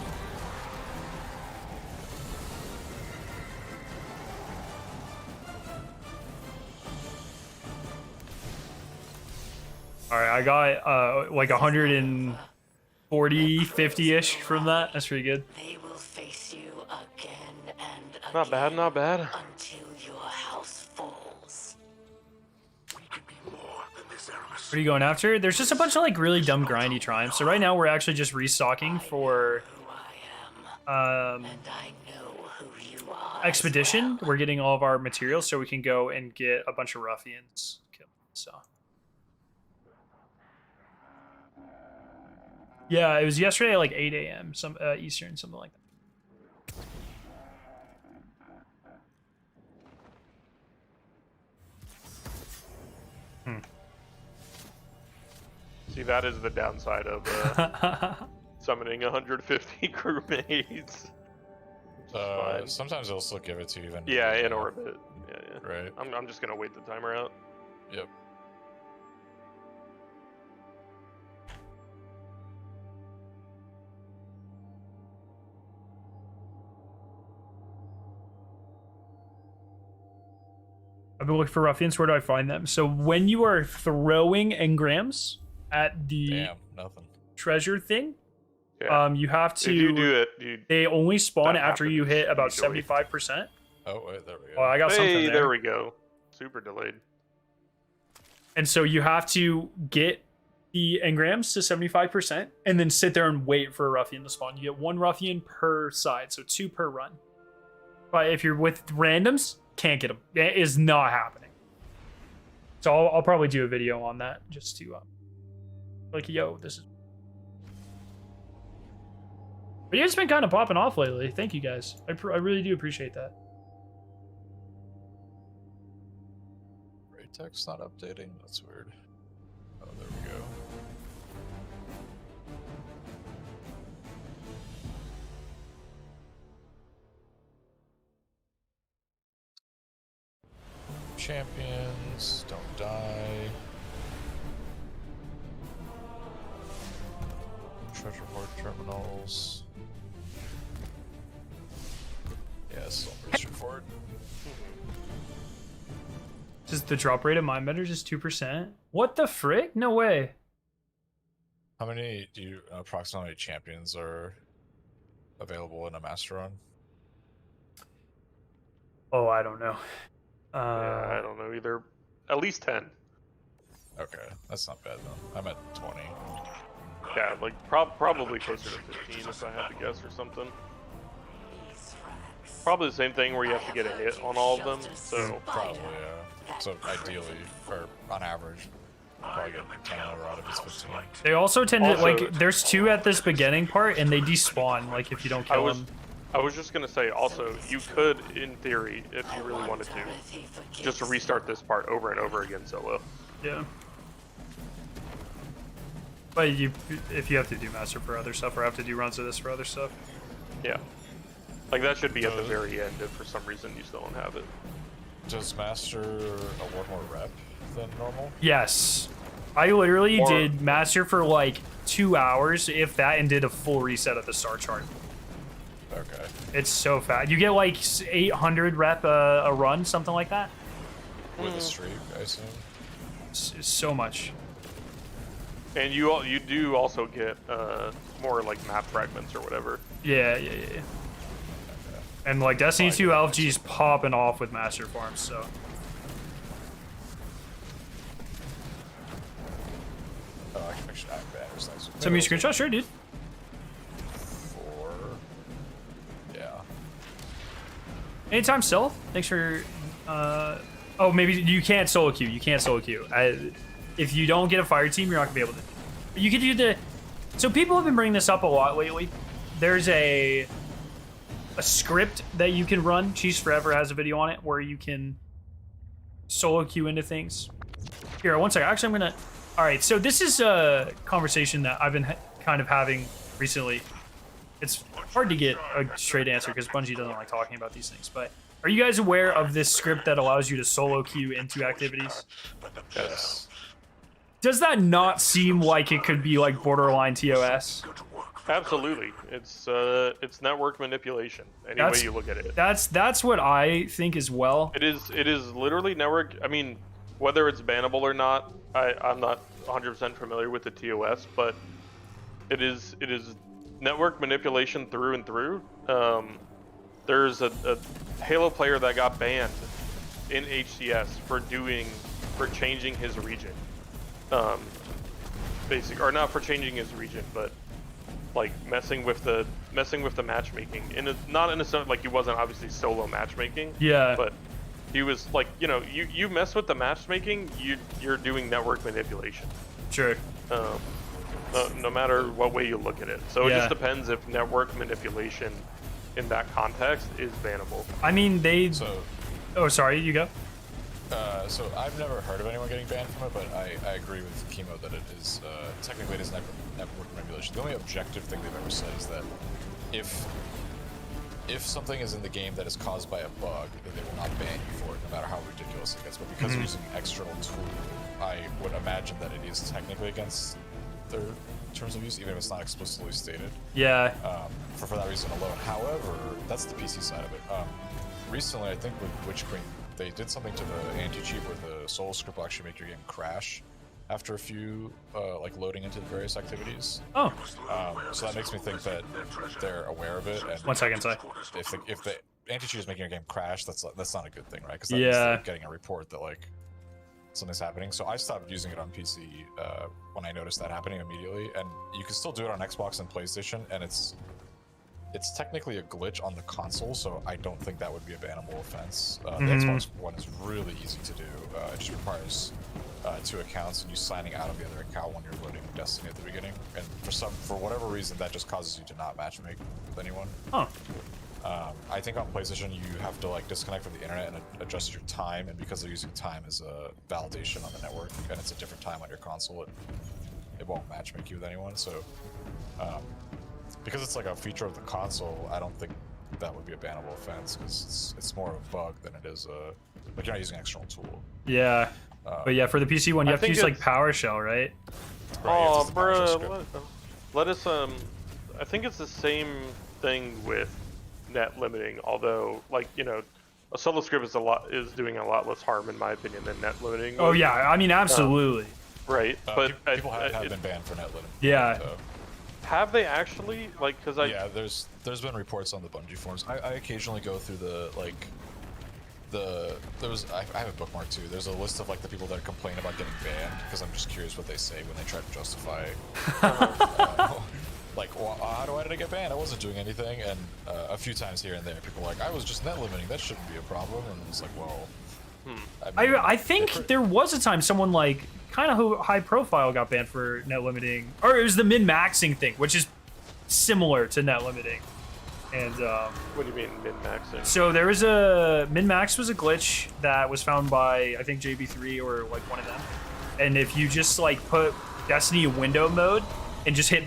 All right, I got like 140, 50-ish from that. That's pretty good. They will face you again and again. Not bad. Not bad. Until your house falls. We can be more than this, Aramis. What are you going after? There's just a bunch of like really dumb grindy triumphs. So right now we're actually just restocking for Who I am, and I know who you are. expedition. We're getting all of our materials so we can go and get a bunch of ruffians killed. So yeah, it was yesterday at like 8 a.m. some Eastern, something like that. See, that is the downside of summoning 150 crewmates. Fine. Sometimes they'll still give it to you even. Yeah, in orbit. Yeah. Right. I'm just gonna wait the timer out. Yep. I've been looking for ruffians. Where do I find them? So when you are throwing engrams at the Damn, nothing. treasure thing, Yeah. you have to. If you do it, They only spawn That after you happens hit about usually. 75%. Oh wait, there we go. Oh, I got something hey, there. there we go. Super delayed. And so you have to get the engrams to 75% and then sit there and wait for a ruffian to spawn. You get one ruffian per side, so 2 per run. But if you're with randoms, can't get them. It is not happening. So I'll probably do a video on that just to like, yo, this is. But you guys been kind of popping off lately. Thank you guys. I really do appreciate that. Rate text not updating. That's weird. Oh, there we go. Champions, don't die. treasure hoard terminals. Yeah, it's still pretty straightforward. Just the drop rate of mine betters is 2%. What the frick? No way. How many do you approximately champions are available in a master run? Oh, I don't know. Yeah, I don't know either. At least 10. Okay, that's not bad though. I'm at 20. Yeah, like probably closer to 15 if I had to guess or something. Probably the same thing where you have to get a hit on all of them. So Probably, yeah. So ideally, or on average, probably get 10 over out of his 15. They also tend to, Also- like, there's 2 at this beginning part, and they despawn, like, if you don't kill them. I was just gonna say also, you could, in theory, if you really wanted to, just restart this part over and over again solo. Yeah. But if you have to do master for other stuff, or have to do runs of this for other stuff. Yeah. Like that should be at the very end if for some reason you still don't have it. Does master award more rep than normal? Yes. I literally Or- did master for like 2 hours, if that, and did a full reset of the star chart. Okay. It's so fast. You get like 800 rep a run, something like that. With a streak, I assume. So much. And you do also get more like map fragments or whatever. Yeah. And like Destiny 2 LFG's popping off with master farms, so. Oh, I can actually add banners. Nice. Send me a screenshot, sure, dude. 4. Yeah. Anytime stealth. Thanks for. Oh, maybe you can't solo queue. You can't solo queue. If you don't get a fire team, you're not gonna be able to. But you could do the. So people have been bringing this up a lot lately. There's a script that you can run. Cheese Forever has a video on it where you can solo queue into things. Here, one second. Actually, I'm gonna. All right. So this is a conversation that I've been kind of having recently. It's hard to get a straight answer because Bungie doesn't like talking about these things. But are you guys aware of this script that allows you to solo queue into activities? Yes. Does that not seem like it could be like borderline TOS? Absolutely, it's network manipulation. Any way you look at it, That's what I think as well. it is literally network. I mean, whether it's bannable or not, I'm not 100% familiar with the TOS, but it is network manipulation through and through. There's a Halo player that got banned in HCS for changing his region. Or not for changing his region, but like messing with the matchmaking. Not in a sense like he wasn't obviously solo matchmaking. Yeah. But he was like, you mess with the matchmaking, you're doing network manipulation. Sure. No matter what way you look at it. So it Yeah. just depends if network manipulation in that context is bannable. I mean, So, Oh, sorry. You go. so I've never heard of anyone getting banned from it, but I agree with Chemo that it is technically it is network manipulation. The only objective thing they've ever said is that if something is in the game that is caused by a bug, then they will not ban you for it, no matter how ridiculous it gets. But because they're using an external tool, I would imagine that it is technically against their terms of use, even if it's not explicitly stated. Yeah. For that reason alone. However, that's the PC side of it. Recently, I think with Witch Queen, they did something to the anti-cheat where the soul script will actually make your game crash after a few like loading into the various activities. Oh. So that makes me think that they're aware of it. And 1 second, sorry. if the anti-cheat is making your game crash, that's not a good thing, right? Because that means Yeah. they're getting a report that like something's happening. So I stopped using it on PC when I noticed that happening immediately. And you can still do it on Xbox and PlayStation, and it's technically a glitch on the console, so I don't think that would be a bannable offense. The Xbox One is really easy to do. It just requires 2 accounts and you signing out of the other account when you're loading Destiny at the beginning. And for whatever reason, that just causes you to not matchmake with anyone. Huh. I think on PlayStation you have to like disconnect from the internet and adjust your time, and because they're using time as a validation on the network, and it's a different time on your console, it won't matchmake you with anyone. So because it's like a feature of the console, I don't think that would be a bannable offense, because it's more of a bug than it is like you're not using an external tool. Yeah. But yeah, for the PC one, you have to use like PowerShell, right? Oh, it's a PowerShell bro. script. let us I think it's the same thing with net limiting, although like, you know, a solo script is doing a lot less harm in my opinion than net limiting. Oh yeah, I mean absolutely. Right, but people have been banned for net limiting. Yeah. So. Have they actually? Like, because Yeah, there's been reports on the Bungie forums. I occasionally go through I have a bookmark too. There's a list of like the people that complain about getting banned because I'm just curious what they say when they try to justify. Like, well, why did I get banned? I wasn't doing anything. And a few times here and there, people are like, I was just net limiting. That shouldn't be a problem. And it's like, well, I think there was a time someone like kind of high profile got banned for net limiting, or it was the min maxing thing, which is similar to net limiting. And what do you mean min maxing? so there was a min max was a glitch that was found by I think JB3 or like one of them, and if you just like put Destiny in window mode and just hit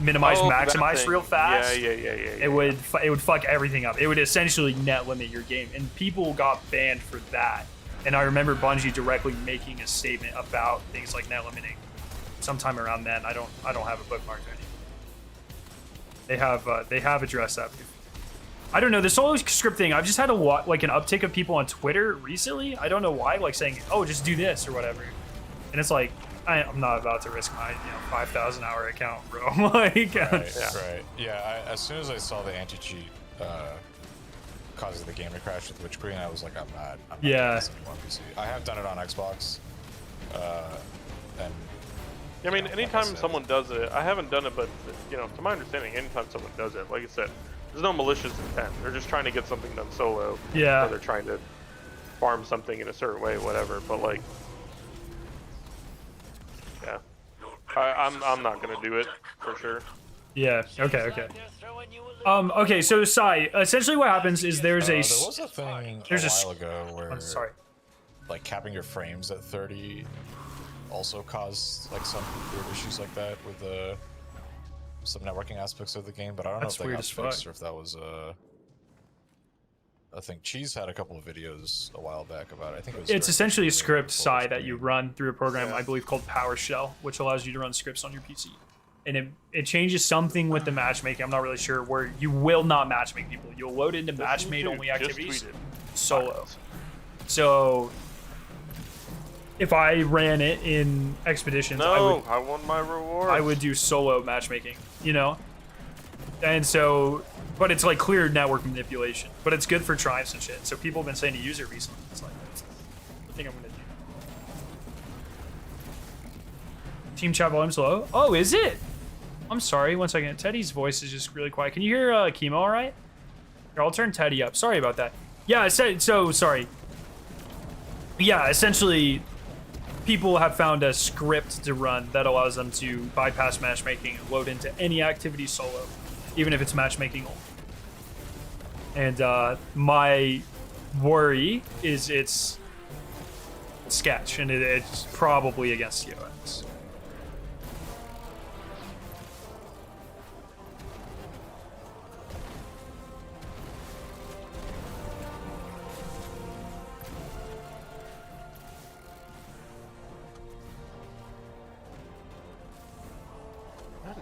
minimize maximize real fast, it would fuck everything up. It would essentially net limit your game, and people got banned for that. And I remember Bungie directly making a statement about things like net limiting sometime around then. I don't have a bookmark or anything. They have addressed that. I don't know, this whole script thing, I've just had like an uptick of people on Twitter recently. I don't know why, like saying, oh, just do this or whatever. And it's like, I'm not about to risk my 5,000 hour account, bro. Like, right. Yeah, as soon as I saw the anti-cheat causes the game to crash with Witch Queen, I was like, I'm not doing this anymore on PC. I have done it on Xbox, and I mean, anytime someone does it, I haven't done it, but to my understanding, anytime someone does it, like I said, there's no malicious intent. They're just trying to get something done solo. Yeah. Or they're trying to farm something in a certain way, whatever. But like, yeah, I'm not gonna do it for sure. Yeah. Okay. Okay. So Sai, essentially what happens is there's there was a thing a while ago where I'm sorry. Like capping your frames at 30 also caused like some weird issues like that with some networking aspects of the game, but I don't know if they got fixed or if that was I think Cheese had a couple of videos a while back about it. I think it's essentially a script side that you run through a program I believe called PowerShell, which allows you to run scripts on your PC. And it changes something with the matchmaking. I'm not really sure, where you will not matchmake people. You'll load into matchmade only activities solo. So if I ran it in Expeditions, I want my reward. I would do solo matchmaking, And so, but it's like clear network manipulation. But it's good for triumphs and shit. So people have been saying to use it recently. It's like, I think I'm gonna do. Team chat volume's low. Oh, is it? I'm sorry. 1 second. Teddy's voice is just really quiet. Can you hear Chemo all right? Here, I'll turn Teddy up. Sorry about that. Yeah, so sorry. Yeah, essentially, people have found a script to run that allows them to bypass matchmaking and load into any activity solo, even if it's matchmaking only. And my worry is it's sketch, and it's probably against TOS.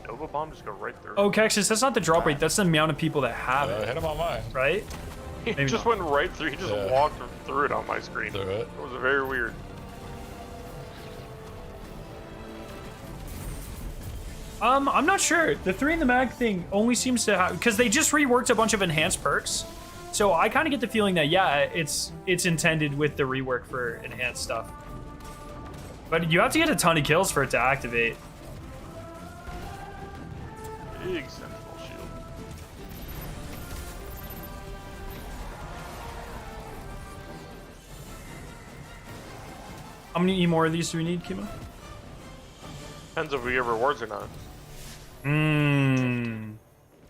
Nova Bomb just go right through. Oh, Kexus, that's not the drop rate. That's the amount of people that have it. Hit him on mine. Right? He just went right through. He just walked through it on my screen. Through it. It was very weird. I'm not sure. The 3 in the mag thing only seems to have, because they just reworked a bunch of enhanced perks. So I kind of get the feeling that it's intended with the rework for enhanced stuff. But you have to get a ton of kills for it to activate. Big sentinel shield. How many more of these do we need, Kimo? Depends if we get rewards or not.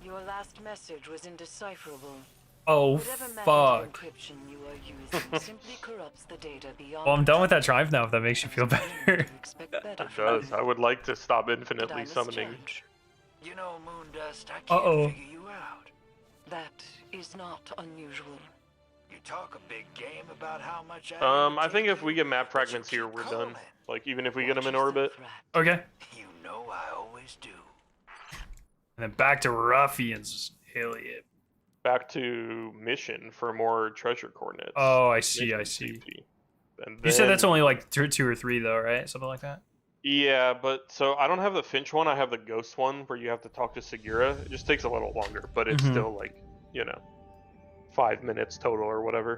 Your last message was indecipherable. Oh, Whatever method of fuck. encryption you are using simply corrupts the data beyond. Well, I'm done with that triumph now, if that makes you feel better. It does. I would like to stop infinitely summoning. You know, Moondust, I can't Uh-oh. figure you out. That is not unusual. You talk a big game about how much I think if we get map fragments here, we're done. Like, even if we get them in orbit. Okay. You know I always do. And then back to ruffians. Hell yeah. Back to mission for more treasure coordinates. Oh, I see. Mission I see. CP. And You said that's then- only like two or three though, right? Something like that. Yeah, but so I don't have the Finch one. I have the Ghost one where you have to talk to Segura. It just takes a little longer, but it's Mhm. still like, 5 minutes total or whatever.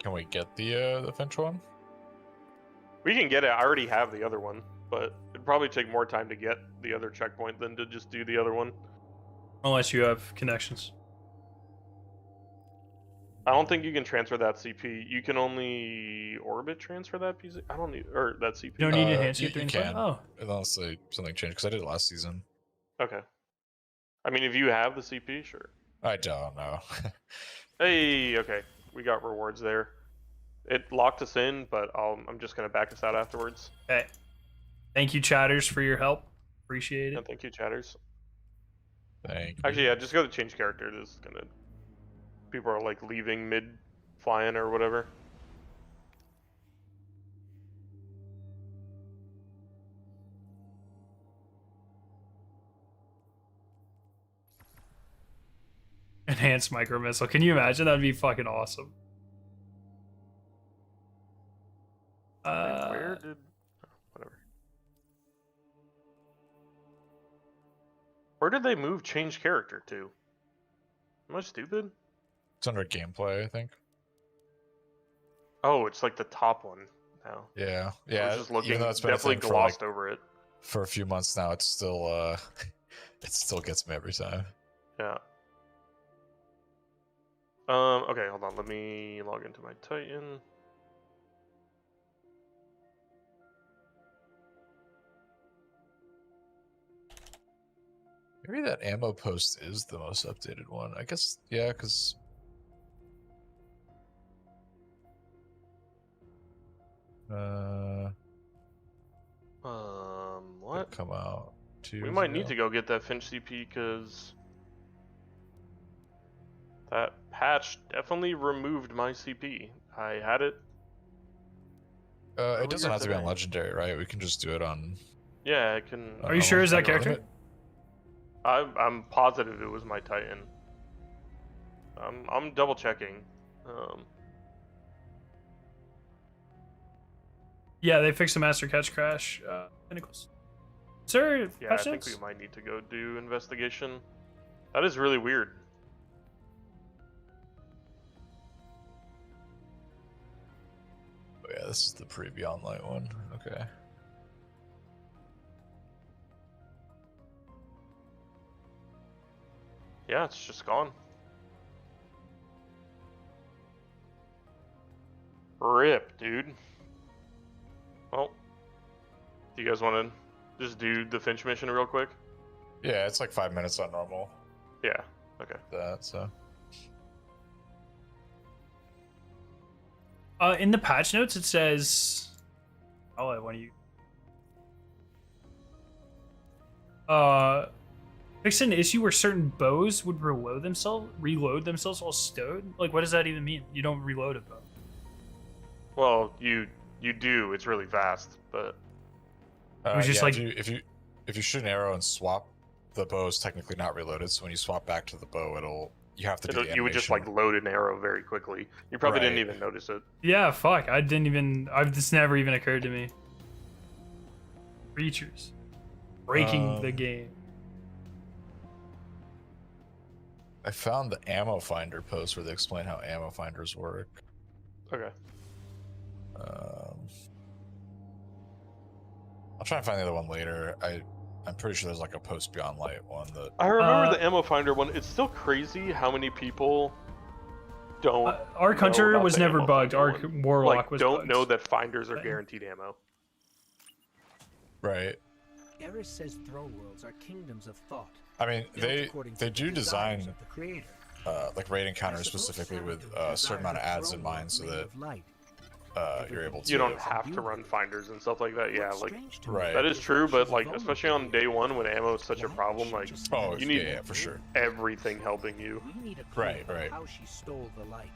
Can we get the Finch one? We can get it. I already have the other one, but it'd probably take more time to get the other checkpoint than to just do the other one. Unless you have connections. I don't think you can transfer that CP. You can only orbit transfer that piece. I don't need or that CP. You don't need enhanced you, get you 325? can. Oh. Unless something changed, because I did it last season. Okay. I mean, if you have the CP, sure. I don't know. Hey, okay. We got rewards there. It locked us in, but I'm just gonna back us out afterwards. Okay. Thank you, chatters, for your help. Appreciate it. And thank you, chatters. Thank you. Actually, yeah, just go to change character. This is gonna. People are like leaving mid flying or whatever. Enhanced micro missile. Can you imagine? That'd be fucking awesome. Where did? Oh, whatever. Where did they move change character to? Am I stupid? It's under gameplay, I think. Oh, it's like the top one now. Yeah, I yeah. was just looking. Even though it's been a Definitely thing glossed over it. for a few months now, it's still it still gets me every time. Yeah. Okay, hold on. Let me log into my Titan. Maybe that ammo post is the most updated one. I guess, yeah, because What? come out. We might need to go get that Finch CP because that patch definitely removed my CP. I had it. It doesn't have to be on today. legendary, right? We can just do it on. Yeah, I can. Are you sure is that character? Ultimate? I'm positive it was my Titan. I'm double checking. Yeah, they fixed the master catch crash. Pinnacles. Is there Yeah, I patch think notes? we might need to go do investigation. That is really weird. Oh, yeah, this is the pre-Beyond Light one. Okay. Yeah, it's just gone. Rip, dude. Well, do you guys want to just do the Finch mission real quick? Yeah, it's like 5 minutes on normal. Yeah. Okay. That so. In the patch notes, it says. Oh, I want you. Fix an issue where certain bows would reload themselves while stowed. Like, what does that even mean? You don't reload a bow. Well, you do. It's really fast, but It was just yeah, like- if you shoot an arrow and swap, the bow is technically not reloaded. So when you swap back to the bow, you have to do the you would just animation. like load an arrow very quickly. You probably didn't Right. even notice it. Yeah, fuck. This never even occurred to me. Creatures. Breaking the game. I found the ammo finder post where they explain how ammo finders work. Okay. I'll try and find the other one later. I'm pretty sure there's like a post Beyond Light one that. I remember the ammo finder one. It's still crazy how many people don't. Arc know Hunter about was the never ammo bugged. finder Arc one. Warlock Like, was don't bugged. know that finders are But- guaranteed ammo. Right. Eris says throne worlds are kingdoms of thought. I mean, built they according to they the do desires design of the creator. like raid encounters specifically with a certain amount of ads in mind, so that you're able to. You don't have to run finders and stuff like that. Yeah, like Right. that is true, but like especially on day one when ammo is such a problem, like Oh, you need yeah, for sure. everything helping you. We need a clue Right, on right. how she stole the light.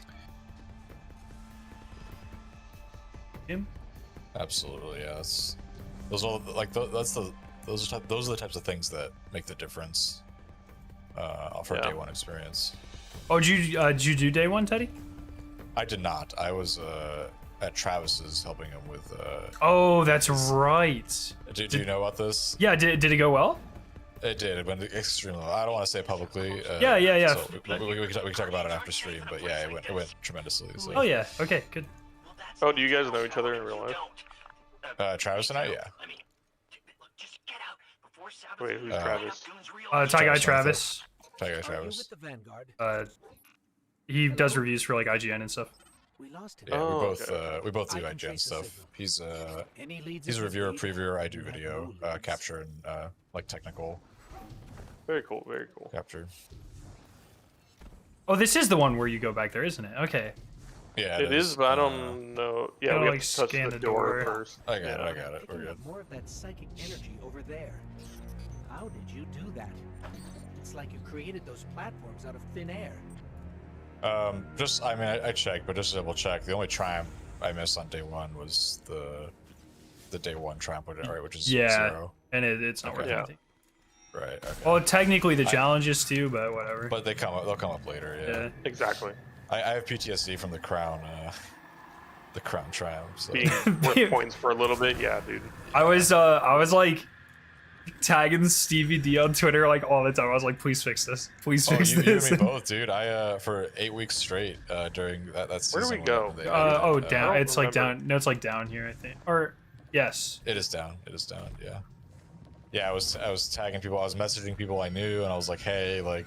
Him? Absolutely, yes. Those are like those are the types of things that make the difference for day one experience. Oh, did you do day one, Teddy? I did not. I was at Travis's helping him with. Oh, that's right. Do you know about this? Yeah, did it go well? It did. It went extremely well. I don't want to say it publicly. Yeah. So we can talk about it after stream, but yeah, it went tremendously. So. Oh yeah. Okay. Good. Oh, do you guys know each other in real life? Travis and I, yeah. Wait, who's Travis? Tie Guy Travis. Tie Guy Travis. With the Vanguard. He does reviews for like IGN and stuff. We lost him. Yeah, we both do I can IGN trace the stuff. signal. Any leads He's a into reviewer, lead? previewer. I do You have video no leads. capture and like technical Very cool, very cool. capture. Oh, this is the one where you go back there, isn't it? Okay. Yeah, It is, but I don't know. Yeah, gotta, we have like, to touch scan the the door door. first. I got it. I Yeah. got it. We're Picking good. up more of that psychic energy over there. How did you do that? It's like you created those platforms out of thin air. I checked, but just to double check, the only triumph I missed on day one was the day one triumph, right? Which is 0. And it's not worth Okay. anything. Right. Okay. Well, technically the challenges too, but whatever. But they'll come up later. Yeah. Exactly. I have PTSD from the crown triumph. So. Being worth points for a little bit, yeah, dude. I was like tagging Stevie D on Twitter like all the time. I was like, please fix this. Please fix you this. and me both, dude. I for 8 weeks straight during that season. Where do we go? Down. It's like remember. down. No, it's like down here, I think. Or yes. It is down. It is down. Yeah. Yeah, I was tagging people. I was messaging people I knew, and I was like, "Hey, like,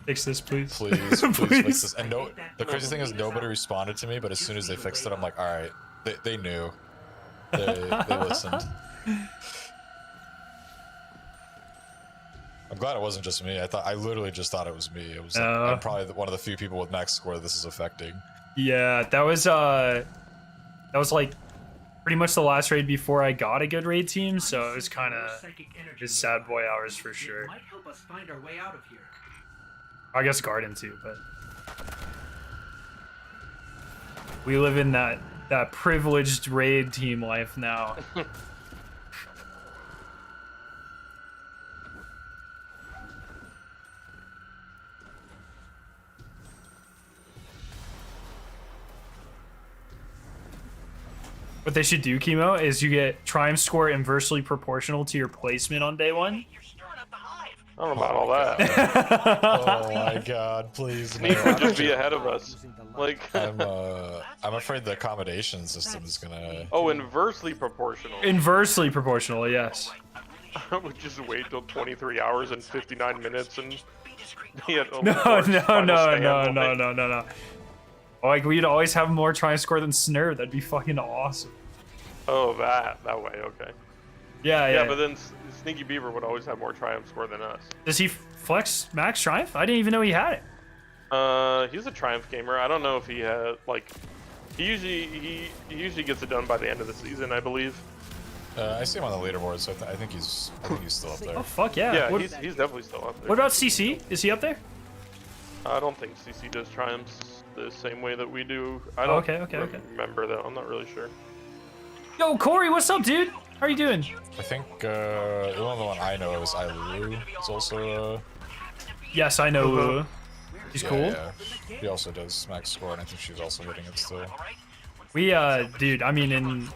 Fix this, please. please fix this." And the crazy thing is, nobody responded to me. But as soon as they fixed it, I'm like, "All right, they knew, they listened." I'm glad it wasn't just me. I literally just thought it was me. It was like, I'm probably one of the few people with max score this is affecting. Yeah, that was like pretty much the last raid before I got a good raid team, so it was kind of his sad boy hours for sure. Might help us find our way out of here. I guess Garden too, but we live in that privileged raid team life now. What they should do, Chemo, is you get triumph score inversely proportional to your placement on day one. I don't know about all that. Oh my god, please. Sneak would just be ahead of us. Like, I'm afraid the accommodation system is gonna. oh, inversely proportional. Inversely proportional, yes. I would just wait till 23 hours and 59 minutes and be at No. final stand. Like, we'd always have more triumph score than Snurr. That'd be fucking awesome. Oh, that way, okay. Yeah. Yeah, but then Sneaky Beaver would always have more triumph score than us. Does he flex max triumph? I didn't even know he had it. He's a triumph gamer. I don't know if he had like. He usually gets it done by the end of the season, I believe. I see him on the leaderboard, so I think he's still up there. Oh fuck yeah. Yeah, What, he's definitely still up there. what about CC? Is he up there? I don't think CC does triumphs the same way that we do. I don't Okay. remember though. I'm not really sure. Yo, Corey, what's up, dude? How are you doing? I think the only one I know is Ailu. It's also Yes, I know Lulu. He's cool. Yeah. He also does max score, and I think she's also hitting it still. We dude, I mean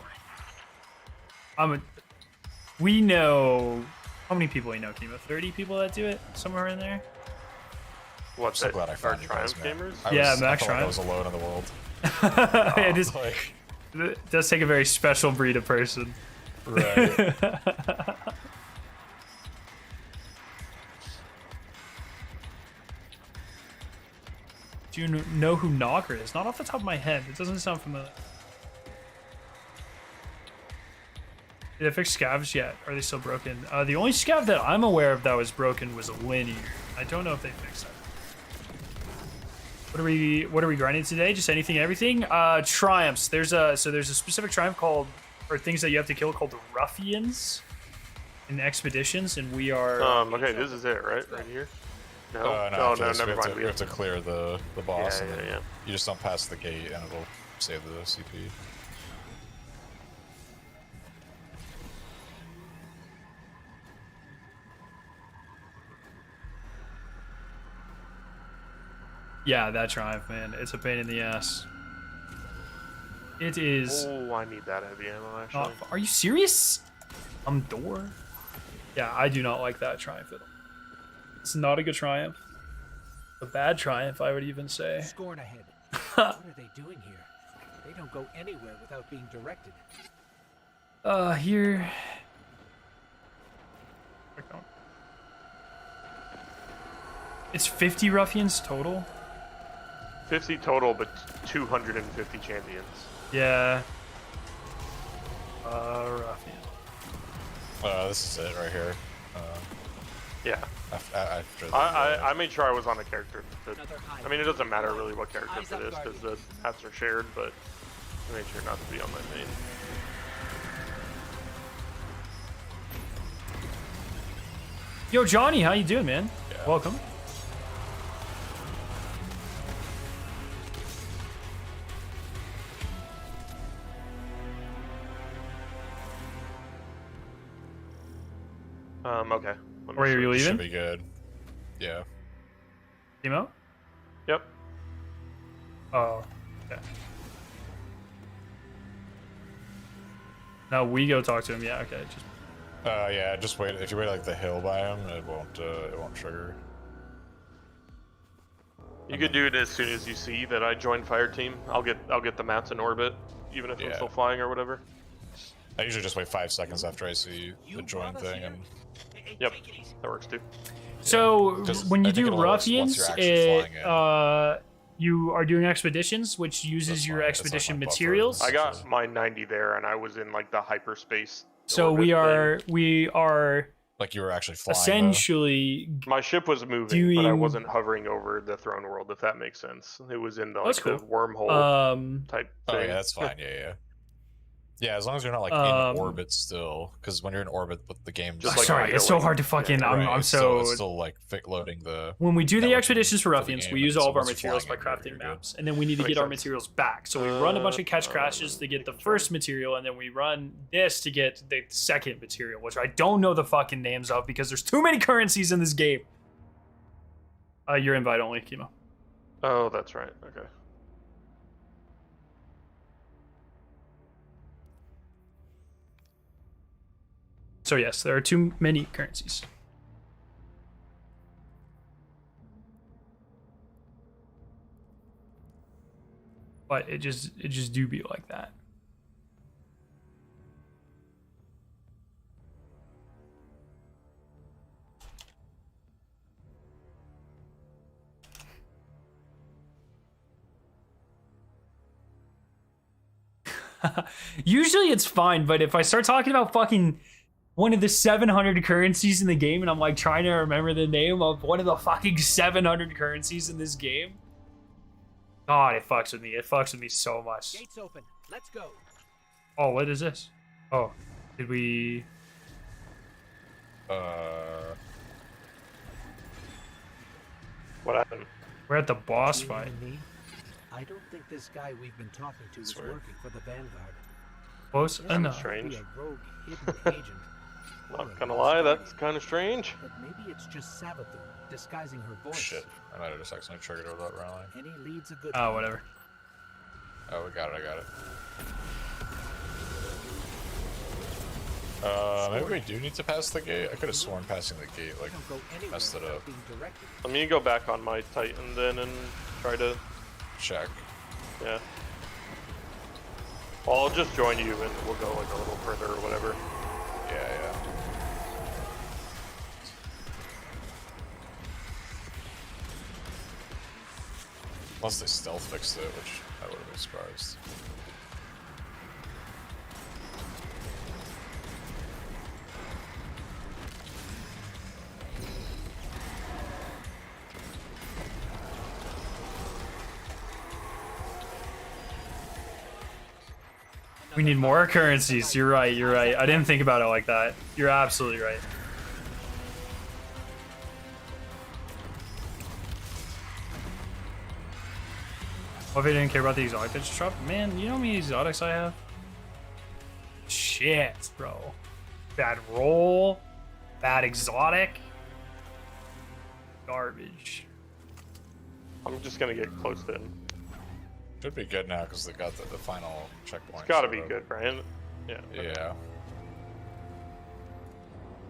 we know how many people we know, Kimo? 30 people that do it? Somewhere in there? What, I'm so glad I found you guys, triumph man. gamers? Yeah, I max felt like I triumph. was alone in the world. It is. Like, It does take a very special breed of person. right. Do you know who Knocker is? Not off the top of my head. It doesn't sound familiar. Did they fix scavs yet? Are they still broken? The only scav that I'm aware of that was broken was a linear. I don't know if they fixed that. What are we grinding today? Just anything, everything? Triumphs. There's a specific triumph called, or things that you have to kill called the Ruffians in expeditions, and we are. Okay, this is it, right? Right here. No, No, no, never mind. We have to clear the boss, Yeah, and then yeah. you just don't pass the gate, and it'll save the CP. Yeah, that triumph, man. It's a pain in the ass. It is. Oh, I need that heavy ammo actually. Not, are you serious? Door? Yeah, I do not like that triumph at all. It's not a good triumph. A bad triumph, I would even say. Scorn ahead. What are they doing here? They don't go anywhere without being directed. Here. It's 50 ruffians total. 50 total, but 250 champions. Yeah. Ruffian. This is it right here. Yeah. After I made sure I was on a character. I mean, it doesn't matter really what character Eyes it up, is because Guardian. the hats are shared, but I made sure not to be on my main. Yo, Johnny, how you doing, man? Yeah. Welcome. Okay. Let me Where are you switch. should leaving? be good. Yeah. Timo? Yep. Oh, okay. Now we go talk to him. Yeah, okay. Just Yeah. Just wait. If you wait like the hill by him, it won't trigger. You could do it as soon as you see that I joined fire team. I'll get the mats in orbit, even if I'm Yeah. still flying or whatever. I usually just wait 5 seconds after I see the join brought us thing, here? and Yep, that works too. so 'Cause when I you think do it'll always- once ruffians, you're actually flying in. you are doing expeditions, which uses That's your fine, it's like expedition my buffer. materials. I got my 90 there, and I was in like the hyperspace. So orbit we are like you were actually flying. essentially. thing. My ship was moving, but I doing- wasn't hovering over the throne world. If that makes sense, it was in the, like, That's the cool. wormhole type Oh thing. yeah, that's fine. Yeah. Yeah, as long as you're not like in orbit still, because when you're in orbit with the game, Just like sorry, it's so idling. hard to fucking. Yeah, I'm it's so. still like loading the. When we do the network expeditions for the ruffians, game, we use and all of our once you're materials by flying in, crafting you're good. maps, and then we need to That get makes our sense. materials back. So we run a bunch of catch crashes to get the first material, and then we run this to get the second material, which I don't know the fucking names of because there's too many currencies in this game. Your invite only, Kimo. Oh, that's right. Okay. So yes, there are too many currencies. But it just do be like that. Usually it's fine, but if I start talking about fucking one of the 700 currencies in the game and I'm like trying to remember the name of one of the fucking 700 currencies in this game, God, it fucks with me. It fucks with me so much. Gates open. Let's go. Oh, what is this? Oh, did we? What happened? We're at the boss Between you fight. and me, I don't think this guy we've been talking to is weird. working for the Vanguard. Close This enough. might strange. be a rogue hidden agent. or Not a gonna lost lie, guardian. that's kind of strange. But maybe it's just Sabathu disguising her voice. Shit, I might have just accidentally triggered it without rallying. Any leads a good. Oh, whatever. Oh, we got it. I got it. Maybe we do need to pass the gate. I could have sworn passing the gate like Don't go anywhere messed it without up. being directed. Let me go back on my Titan then and try to, Check. yeah. Well, I'll just join you and we'll go like a little further or whatever. Yeah. Unless they stealth fixed it, which I would have been surprised. We need more currencies. You're right. You're right. I didn't think about it like that. You're absolutely right. What if I didn't care about the exotic that just dropped? Man, you know how many exotics I have? Shit, bro. Bad roll. Bad exotic. Garbage. I'm just gonna get close in. Should be good now because they got the final checkpoint. It's gotta be good, Brian. Yeah. Yeah.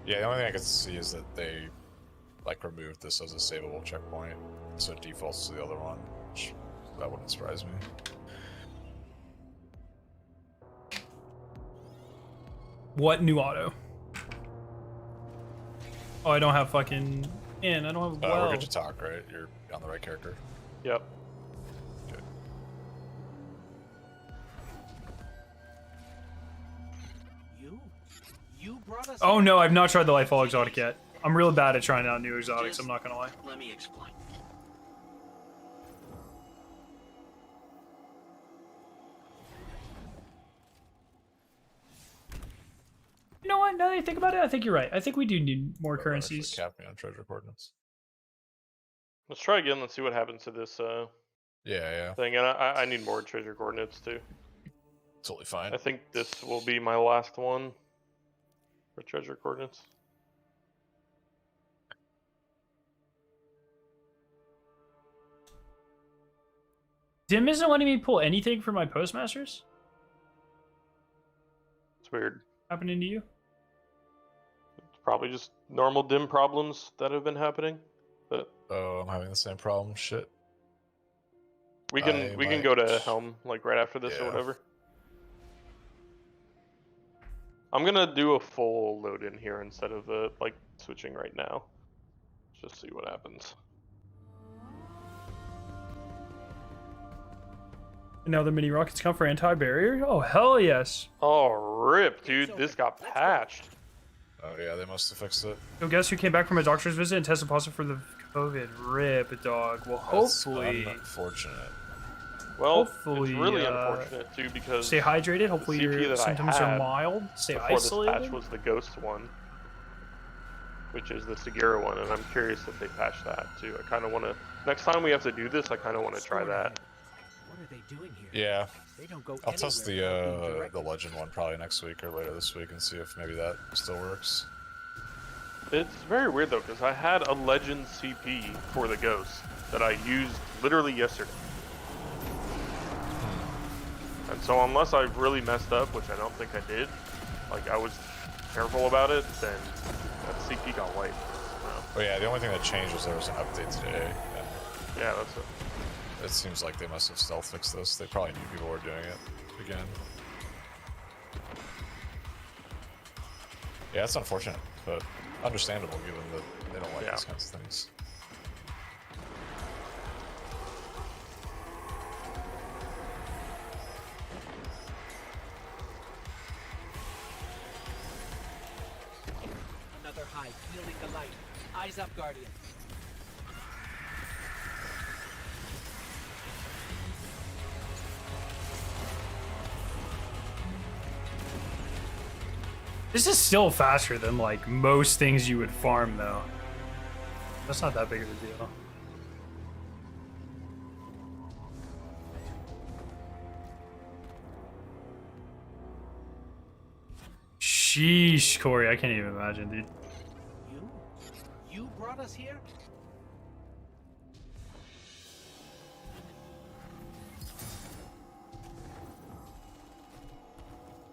Yeah, the only thing I could see is that they like removed this as a savable checkpoint, so it defaults to the other one, which that wouldn't surprise me. What new auto? Oh, I don't have fucking in. I don't have well. We're good to talk, right? You're on the right character. Yep. Good. You brought us. Oh no, I've not tried the Lightfall exotic yet. I'm real bad at trying out new exotics. I'm not gonna lie. Let me explain. You know what? Now that I think about it, I think you're right. I think we do need more currencies. Cap me on treasure coordinates. Let's try again. Let's see what happens to this Yeah. thing. And I need more treasure coordinates too. Totally fine. I think this will be my last one for treasure coordinates. Dim isn't letting me pull anything for my postmasters. It's weird. Happening to you? It's probably just normal dim problems that have been happening. But Oh, I'm having the same problem. Shit. we can go to Helm like right after this or whatever. I'm gonna do a full load in here instead of like switching right now. Just see what happens. And now the mini rockets come for anti-barrier? Oh, hell yes. Oh, rip, dude. This got patched. Oh yeah, they must have fixed it. So guess who came back from a doctor's visit and tested positive for the COVID? Rip, dog. Well, That's hopefully... unfortunate. Well, Hopefully, it's really unfortunate too because Stay hydrated. Hopefully CP your that I symptoms are had mild. Stay before isolated. this patch was the ghost one, which is the Segura one, and I'm curious if they patch that too. I kind of want to. Next time we have to do this, I kind of want to try that. What are they doing here? Yeah. They don't go I'll test anywhere without being the directed. legend one probably next week or later this week and see if maybe that still works. It's very weird though, because I had a legend CP for the ghost that I used literally yesterday. And so unless I've really messed up, which I don't think I did, like I was careful about it, then that CP got wiped. Oh yeah, the only thing that changed was there was an update today. And Yeah, that's it. it seems like they must have stealth fixed this. They probably knew people were doing it again. Yeah, it's unfortunate, but understandable given that they don't like these kinds of things. Another hive yielding the light. Eyes up, Guardian. This is still faster than like most things you would farm though. That's not that big of a deal. Sheesh, Corey, I can't even imagine, dude. You brought us here?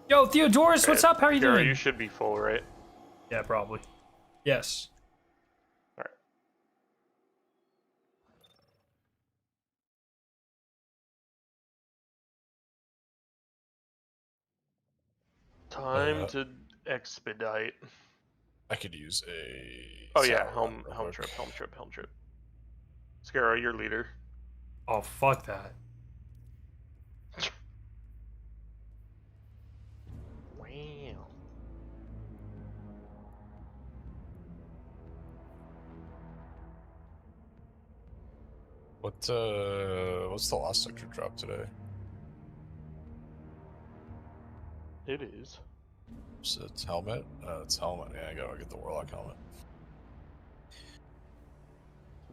Yo, Theodorus, what's up? How are you Garrett, doing? you should be full, right? Yeah, probably. Yes. All right. Time to expedite. I could use a. Oh yeah, Sparrow helm real quick. trip. Sparrow, your leader. Oh, fuck that. Wow. What's the lost sector drop today? It is. So it's helmet. It's helmet. Yeah, I gotta get the warlock helmet.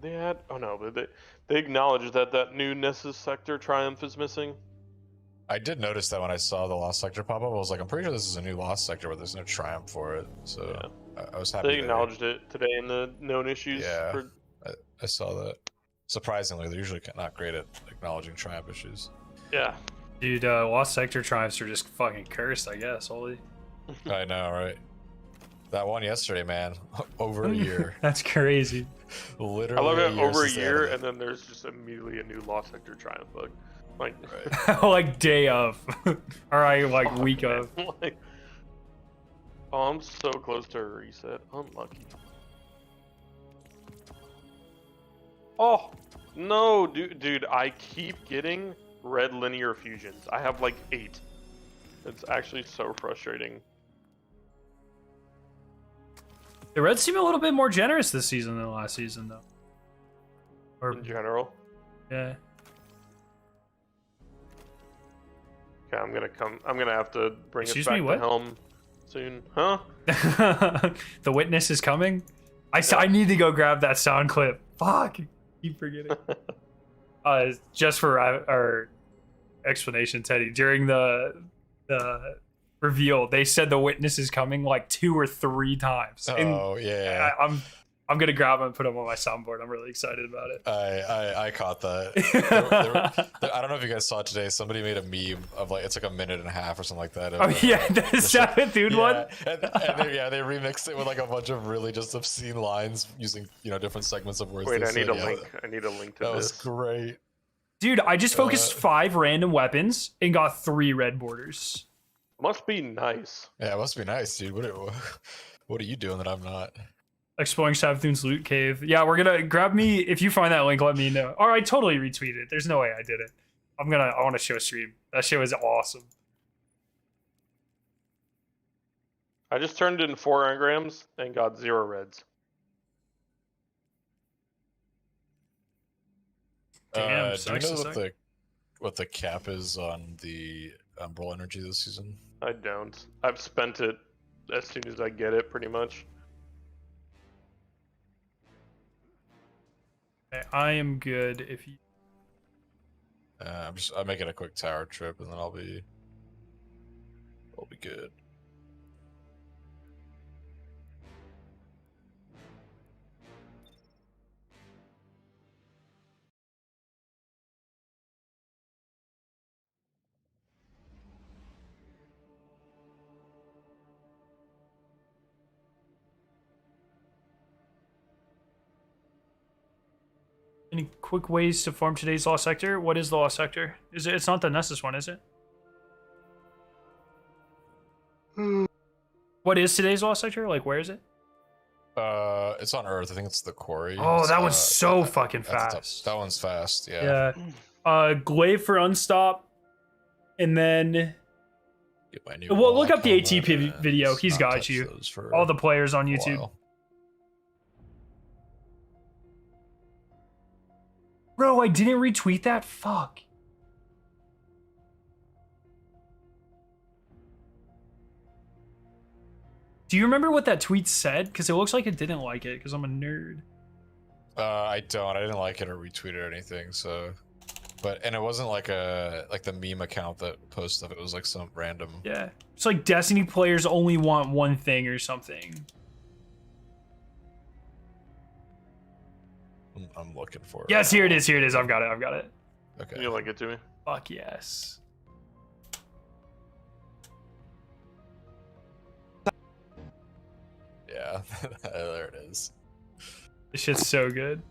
They had. Oh no, but they acknowledged that that new Nessus sector triumph is missing. I did notice that when I saw the lost sector pop up, I was like, I'm pretty sure this is a new lost sector, but there's no triumph for it. So Yeah. I was happy. They acknowledged it today in the known issues. Yeah. For... I saw that. Surprisingly, they're usually not great at acknowledging triumph issues. Yeah. Dude, Lost Sector triumphs are just fucking cursed, I guess. Holy. I know, right? That one yesterday, man. Over a year. That's crazy. Literally. I love it. Over a since the year, end and then there's just immediately a new Lost Sector Triumph bug. Like, Right. Like day of. Alright, like week of. Like, oh, I'm so close to a reset. Unlucky. Oh no, dude! I keep getting red linear fusions. I have like 8. It's actually so frustrating. The Reds seem a little bit more generous this season than last season, though. Or In general. yeah. Okay, I'm gonna have to bring Excuse us back me, what? to Helm soon, huh? The witness is coming. I need to go grab that sound clip. Fuck, keep forgetting. Just for our explanation, Teddy. During the reveal, they said the witness is coming like 2 or 3 times. Oh, yeah. I'm gonna grab them and put them on my soundboard. I'm really excited about it. I caught that. I don't know if you guys saw it today. Somebody made a meme of like, it's like a minute and a half or something like that. Oh yeah, the Sabbath-Dude one. And they remixed it with like a bunch of really just obscene lines using, different segments of words. Wait, they I need said. a link. I need a link to That this. was great. Dude, I just focused 5 random weapons and got 3 red borders. Must be nice. Yeah, it must be nice, dude. What are you doing that I'm not? Exploring Sabbath-Dude's loot cave. Yeah, we're gonna grab me. If you find that link, let me know. Or I totally retweeted it. There's no way I did it. I want to show a stream. That shit was awesome. I just turned in 4 engrams and got 0 reds. Damn, do you know sucks. what the cap is on the Umbral energy this season? I don't. I've spent it as soon as I get it, pretty much. Okay, I am good if you. I'm making a quick tower trip and then I'll be good. Any quick ways to farm today's Lost Sector? What is the Lost Sector? It's not the Nessus one, is it? What is today's Lost Sector? Like, where is it? It's on Earth. I think it's the quarry. Oh, that one's so fucking fast. That one's fast. Yeah. Glaive for unstop, and then Get my new well, look wall up the helmet ATP and video. He's not got touch you. those for All the players on a YouTube. while. Bro, I didn't retweet that. Fuck. Do you remember what that tweet said? Because it looks like it didn't like it. Because I'm a nerd. I don't. I didn't like it or retweet it or anything. So, and it wasn't like the meme account that posts stuff. It was like some random. Yeah, it's like Destiny players only want one thing or something. I'm looking for it. Yes, here it is. Here it is. I've got it. Okay. Can you link it to me? Fuck yes. Yeah, there it is. This shit's so good.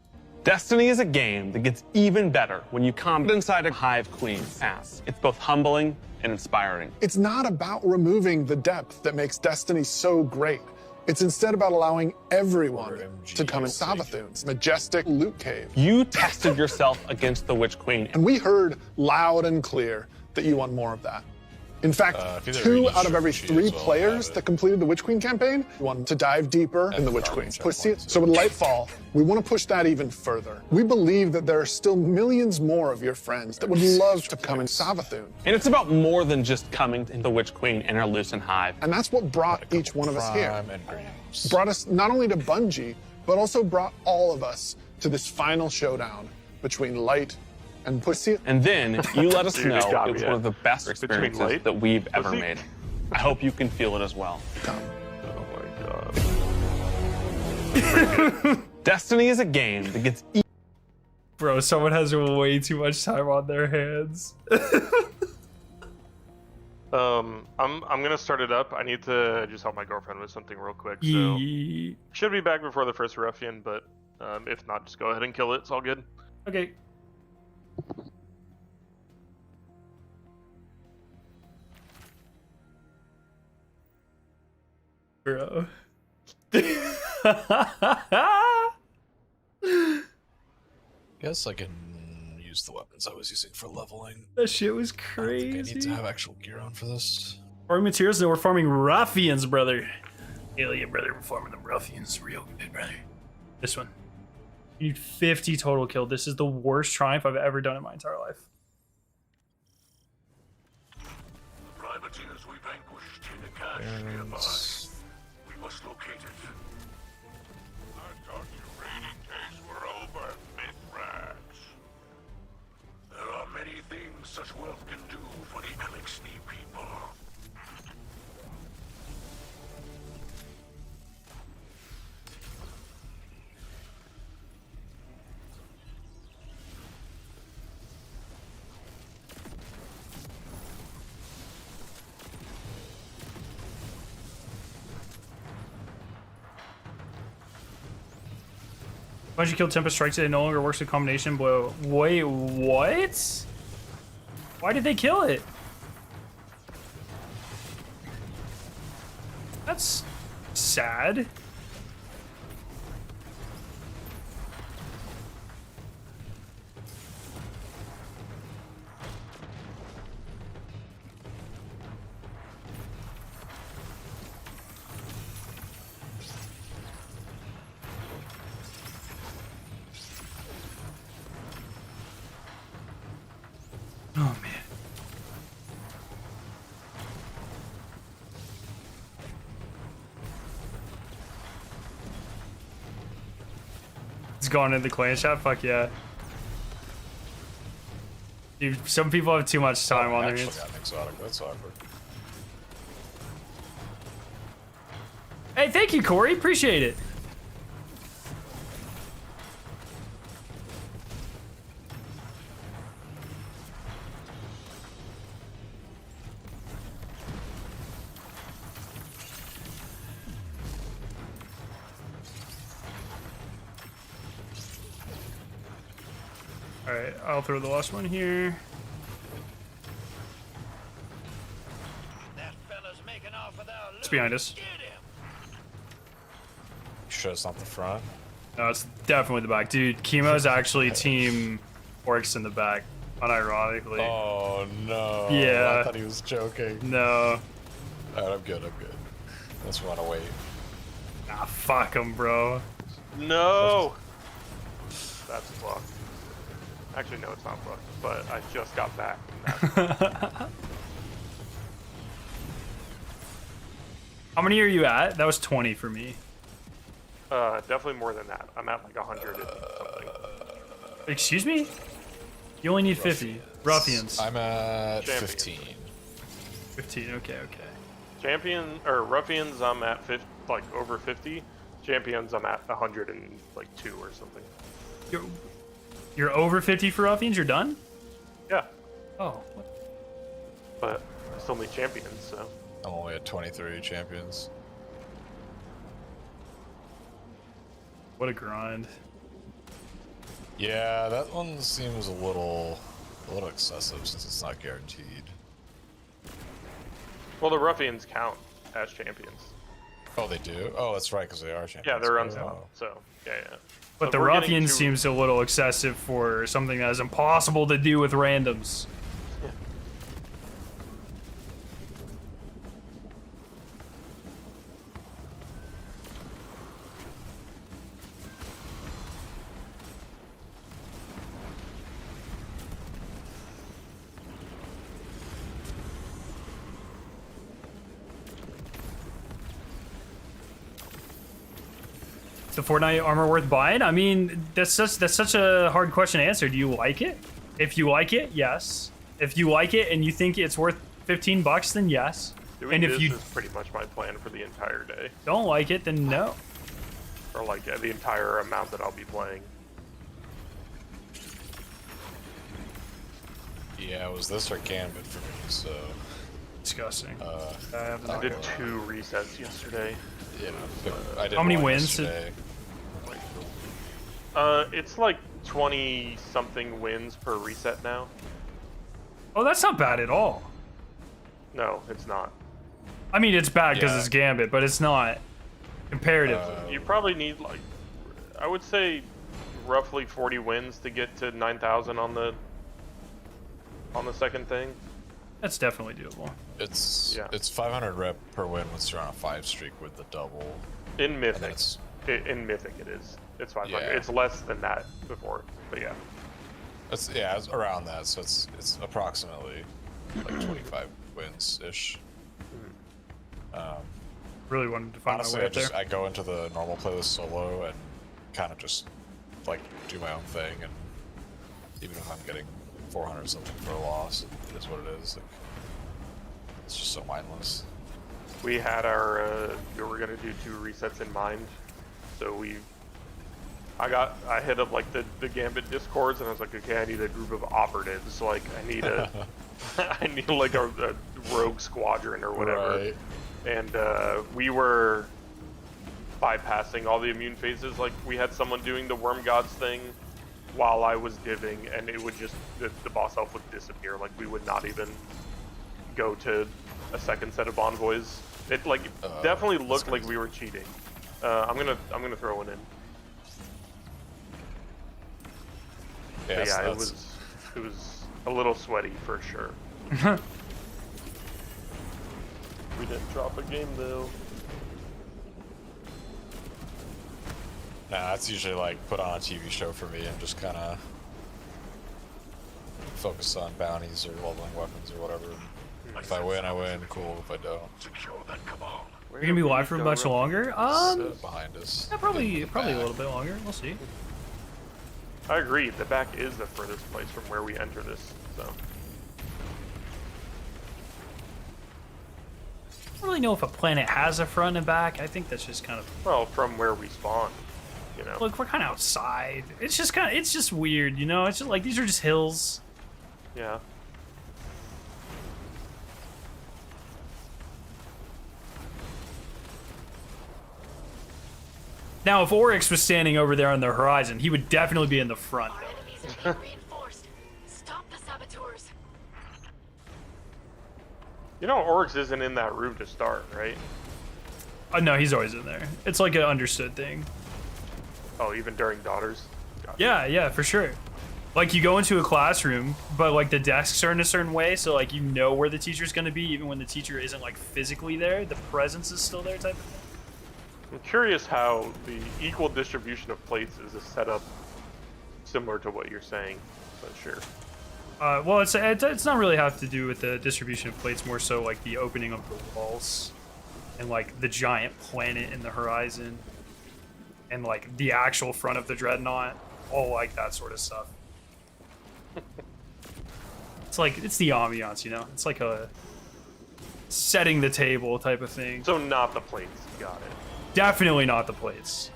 Destiny is a game that gets even better when you combat inside a Hive Queen's ass. It's both humbling and inspiring. It's not about removing the depth that makes Destiny so great. It's instead about allowing everyone to come in Savathun's majestic loot cave. You tested yourself against the Witch Queen. And we heard loud and clear that you want more of that. In fact, 2 out of every 3 players that completed the Witch Queen campaign want to dive deeper in the Witch Queen. So with Lightfall, we want to push that even further. We believe that there are still millions more of your friends that would love to come in Savathun. And it's about more than just coming to the Witch Queen and her Lucent Hive. And that's what brought each one of us here. And Brought us not only to Bungie, but also brought all of us to this final showdown between Light and Pussy. And then you let us Dude, know got it me, was yeah. one of the best Between experiences Light that we've and ever Pussy? made. I hope you can feel it as well. Oh my god. Destiny is a game that gets Bro, someone has way too much time on their hands. I'm gonna start it up. I need to just help my girlfriend with something real quick. So should be back before the first ruffian, but if not, just go ahead and kill it. It's all good. Okay. Bro. Guess I can use the weapons I was using for leveling. That shit was I crazy. think I need to have actual gear on for this. Farming materials, then we're farming ruffians, brother. Hell yeah, brother. We're farming them ruffians real good, brother. This one. You need 50 total kill. This is the worst triumph I've ever done in my entire life. Privateers we vanquished in a cache nearby. We must locate it. I thought your raiding days were over, Mythrats. There are many things such wealth can do for the Elixir people. Once you kill Tempest Strikes, it no longer works with combination blow. Wait, what? Why did they kill it? That's sad. Oh man. It's gone into the clan shop? Fuck yeah. Dude, some people have too much time on their hands. Got an exotic. That's awkward. Hey, thank you, Corey. Appreciate it. Alright, I'll throw the last one here. That fella's making off with our It's behind us. Get him. You sure it's not the front? No, it's definitely the back. Dude, Chemo's actually team Orcs in the back, unironically. Oh no. Yeah. I thought he was joking. No. Alright, I'm good. Let's run away. Nah, fuck him, bro. No. That's fucked. Actually, no, it's not fucked. But I just got back. How many are you at? That was 20 for me. Definitely more than that. I'm at like 100 and something. Excuse me? You only need 50. Ruffians. I'm at Champion. 15. 15, okay. Champion or ruffians, I'm at 50, like over 50. Champions, I'm at 102 or something. You're over 50 for ruffians? You're done? Yeah. Oh. But I still need champions, so. I'm only at 23 champions. What a grind. Yeah, that one seems a little excessive since it's not guaranteed. Well, the ruffians count as champions. Oh, they do? Oh, that's right, because they are champions. Yeah, they're Oh. unbound, so yeah. But the ruffian seems a little excessive for something that is impossible to do with randoms. Yeah. The Fortnite armor worth buying? I mean, that's such a hard question to answer. Do you like it? If you like it, yes. If you like it and you think it's worth $15, then yes. Doing and if this you is pretty much my plan for the entire day. don't like it, then no. Or like the entire amount that I'll be playing. Yeah, it was this or Gambit for me, so... Disgusting. I did 2 resets yesterday. Yeah, I did How many one wins yesterday. It's like 20-something wins per reset now. Oh, that's not bad at all. No, it's not. I mean, it's bad because Yeah. it's Gambit, but it's not comparatively. You probably need, like, I would say roughly 40 wins to get to 9,000 on the second thing. That's definitely doable. It's 500 rep per win once you're on a 5 streak with the double. In Mythic. It's In Mythic it is. It's 500. Yeah. It's less than that before, but yeah. it's around that, so it's approximately like 25 wins ish. Really wanted to find Honestly, my way up there. I go into the normal playlist solo and kind of just like do my own thing, and even if I'm getting 400 something for a loss, it is what it is. Like, it's just so mindless. We had we were gonna do 2 resets in mind, so I hit up like the Gambit discords, and I was like, okay, I need a group of operatives. Like I need I need like a rogue squadron or whatever. Right. And we were bypassing all the immune phases. Like we had someone doing the Worm Gods thing while I was diving, and it would just the boss elf would disappear. Like we would not even go to a second set of envoys. It like definitely looked like we were cheating. I'm gonna throw one in. Yeah, it was a little sweaty for sure. We didn't drop a game though. Nah, that's usually like put on a TV show for me and just kind of focus on bounties or leveling weapons or whatever. If I win, I win. Cool. If I don't, You're gonna be live for much longer? behind us. Yeah, probably a little bit longer. We'll see. I agree. The back is the furthest place from where we enter this. So I don't really know if a planet has a front and back. I think that's just kind of. well, from where we spawn, you know. Look, we're kind of outside. It's just weird, you know. It's just like these are just hills. Yeah. Now, if Oryx was standing over there on the horizon, he would definitely be in the front. Our enemies are being reinforced. Stop the saboteurs. You know, Oryx isn't in that room to start, right? No, he's always in there. It's like an understood thing. Oh, even during Daughters? Gotcha. Yeah, for sure. Like you go into a classroom, but like the desks are in a certain way, so like you know where the teacher's gonna be, even when the teacher isn't like physically there. The presence is still there, type of thing. I'm curious how the equal distribution of plates is a setup similar to what you're saying, but sure. Well, it's not really have to do with the distribution of plates, more so like the opening of the walls, and like the giant planet in the horizon, and like the actual front of the dreadnought, all like that sort of stuff. It's the ambiance, you know. It's like a setting the table type of thing. So not the plates, got it. Definitely not the plates.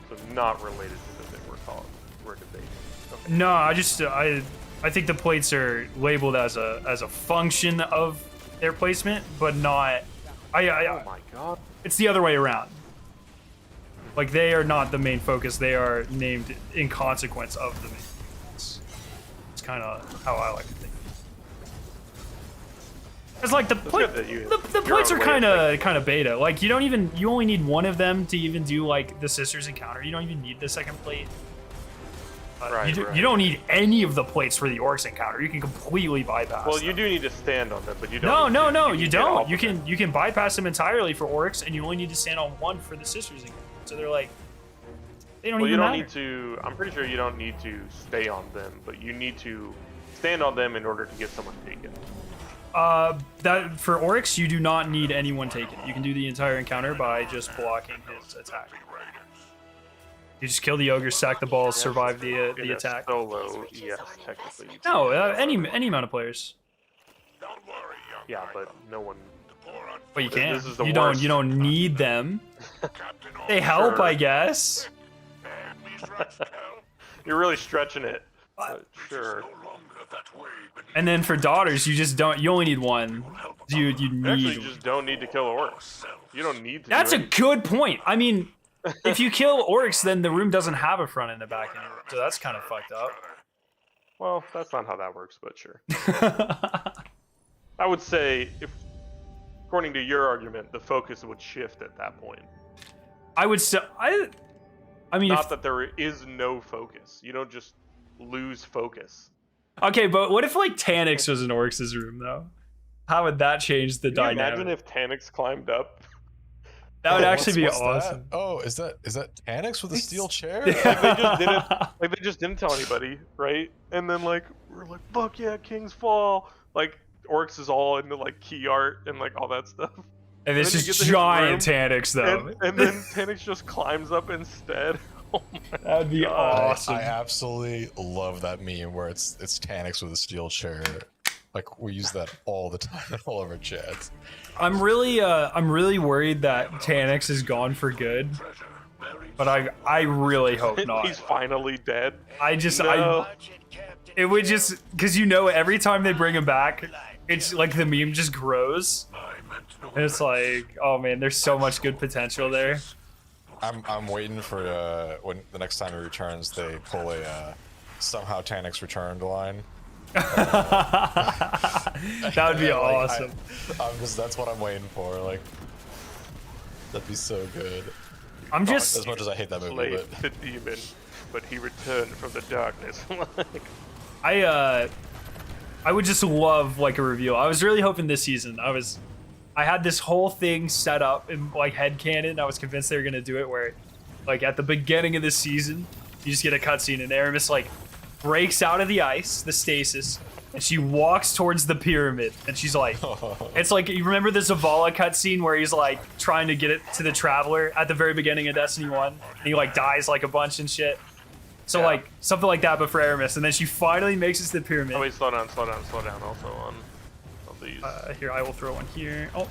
So not related to the thing we're debating. Okay. No, I think the plates are labeled as a function of their placement, but not. Oh my god. It's the other way around. Like they are not the main focus; they are named in consequence of the main focus. It's kind of how I like to think. It's like the plates are kind of beta. Like you only need one of them to even do like the sisters encounter. You don't even need the second plate. You don't need any of the plates for the Orcs encounter. You can completely bypass. Well, them. you do need to stand on them, but you don't. No, you don't. You can bypass them entirely for Orcs, and you only need to stand on one for the sisters encounter. So they're like, they don't even matter. Need to. I'm pretty sure you don't need to stay on them, but you need to stand on them in order to get someone taken. That for Oryx, you do not need anyone taken. You can do the entire encounter by just blocking his attack. You just kill the ogre, stack the balls, survive the attack. Solo, yes, technically. No, any amount of players. Yeah, but no one. But you can. This is the you worst. don't need them. They help, Sure. I guess. You're really stretching it. Sure. And then for daughters, you just don't. You only need one. You You actually need. just don't need to kill orcs. You don't need to. That's do a good point. I mean, if you kill orcs, then the room doesn't have a front and a back anymore. So that's kind of fucked up. Well, that's not how that works, but sure. I would say, if, according to your argument, the focus would shift at that point. I would say. I mean, Not that there is no focus. You don't just lose focus. Okay, but what if like Tannix was in Oryx's room though? How would that change the Can you dynamic? imagine if Tannix climbed up? That would actually be what's awesome. That? Oh, is that Tannix with a steel chair? They just didn't tell anybody, right? And then like we're like, fuck yeah, King's Fall. Like Oryx is all into like key art and like all that stuff. And it's just giant Tannix though. And then Tannix just climbs up instead. Oh my That would be awesome. I absolutely love that meme where it's Tannix with a steel chair. Like we use that all the time in all of our chats. I'm really worried that Tannix is gone for good. But I really hope not. He's finally dead. It would just, because you know every time they bring him back, it's like the meme just grows. And it's like, oh man, there's so much good potential there. I'm waiting for when the next time he returns, they pull a somehow Tannix returned line. That would be awesome. That's what I'm waiting for. Like, that'd be so good. I'm just as much as I hate that movie. Slayed the demon, but he returned from the darkness. I would just love like a reveal. I was really hoping this season. I had this whole thing set up in like headcanon. I was convinced they were gonna do it where, like at the beginning of the season, you just get a cutscene and Aramis like breaks out of the ice, the stasis, and she walks towards the pyramid. And she's like, it's like, you remember the Zavala cutscene where he's like trying to get it to the Traveler at the very beginning of Destiny 1, and he like dies like a bunch and shit. So yeah. like something like that, but for Aramis, and then she finally makes it to the pyramid. Oh wait, slow down. Also on these. Here, I will throw one here. Oh,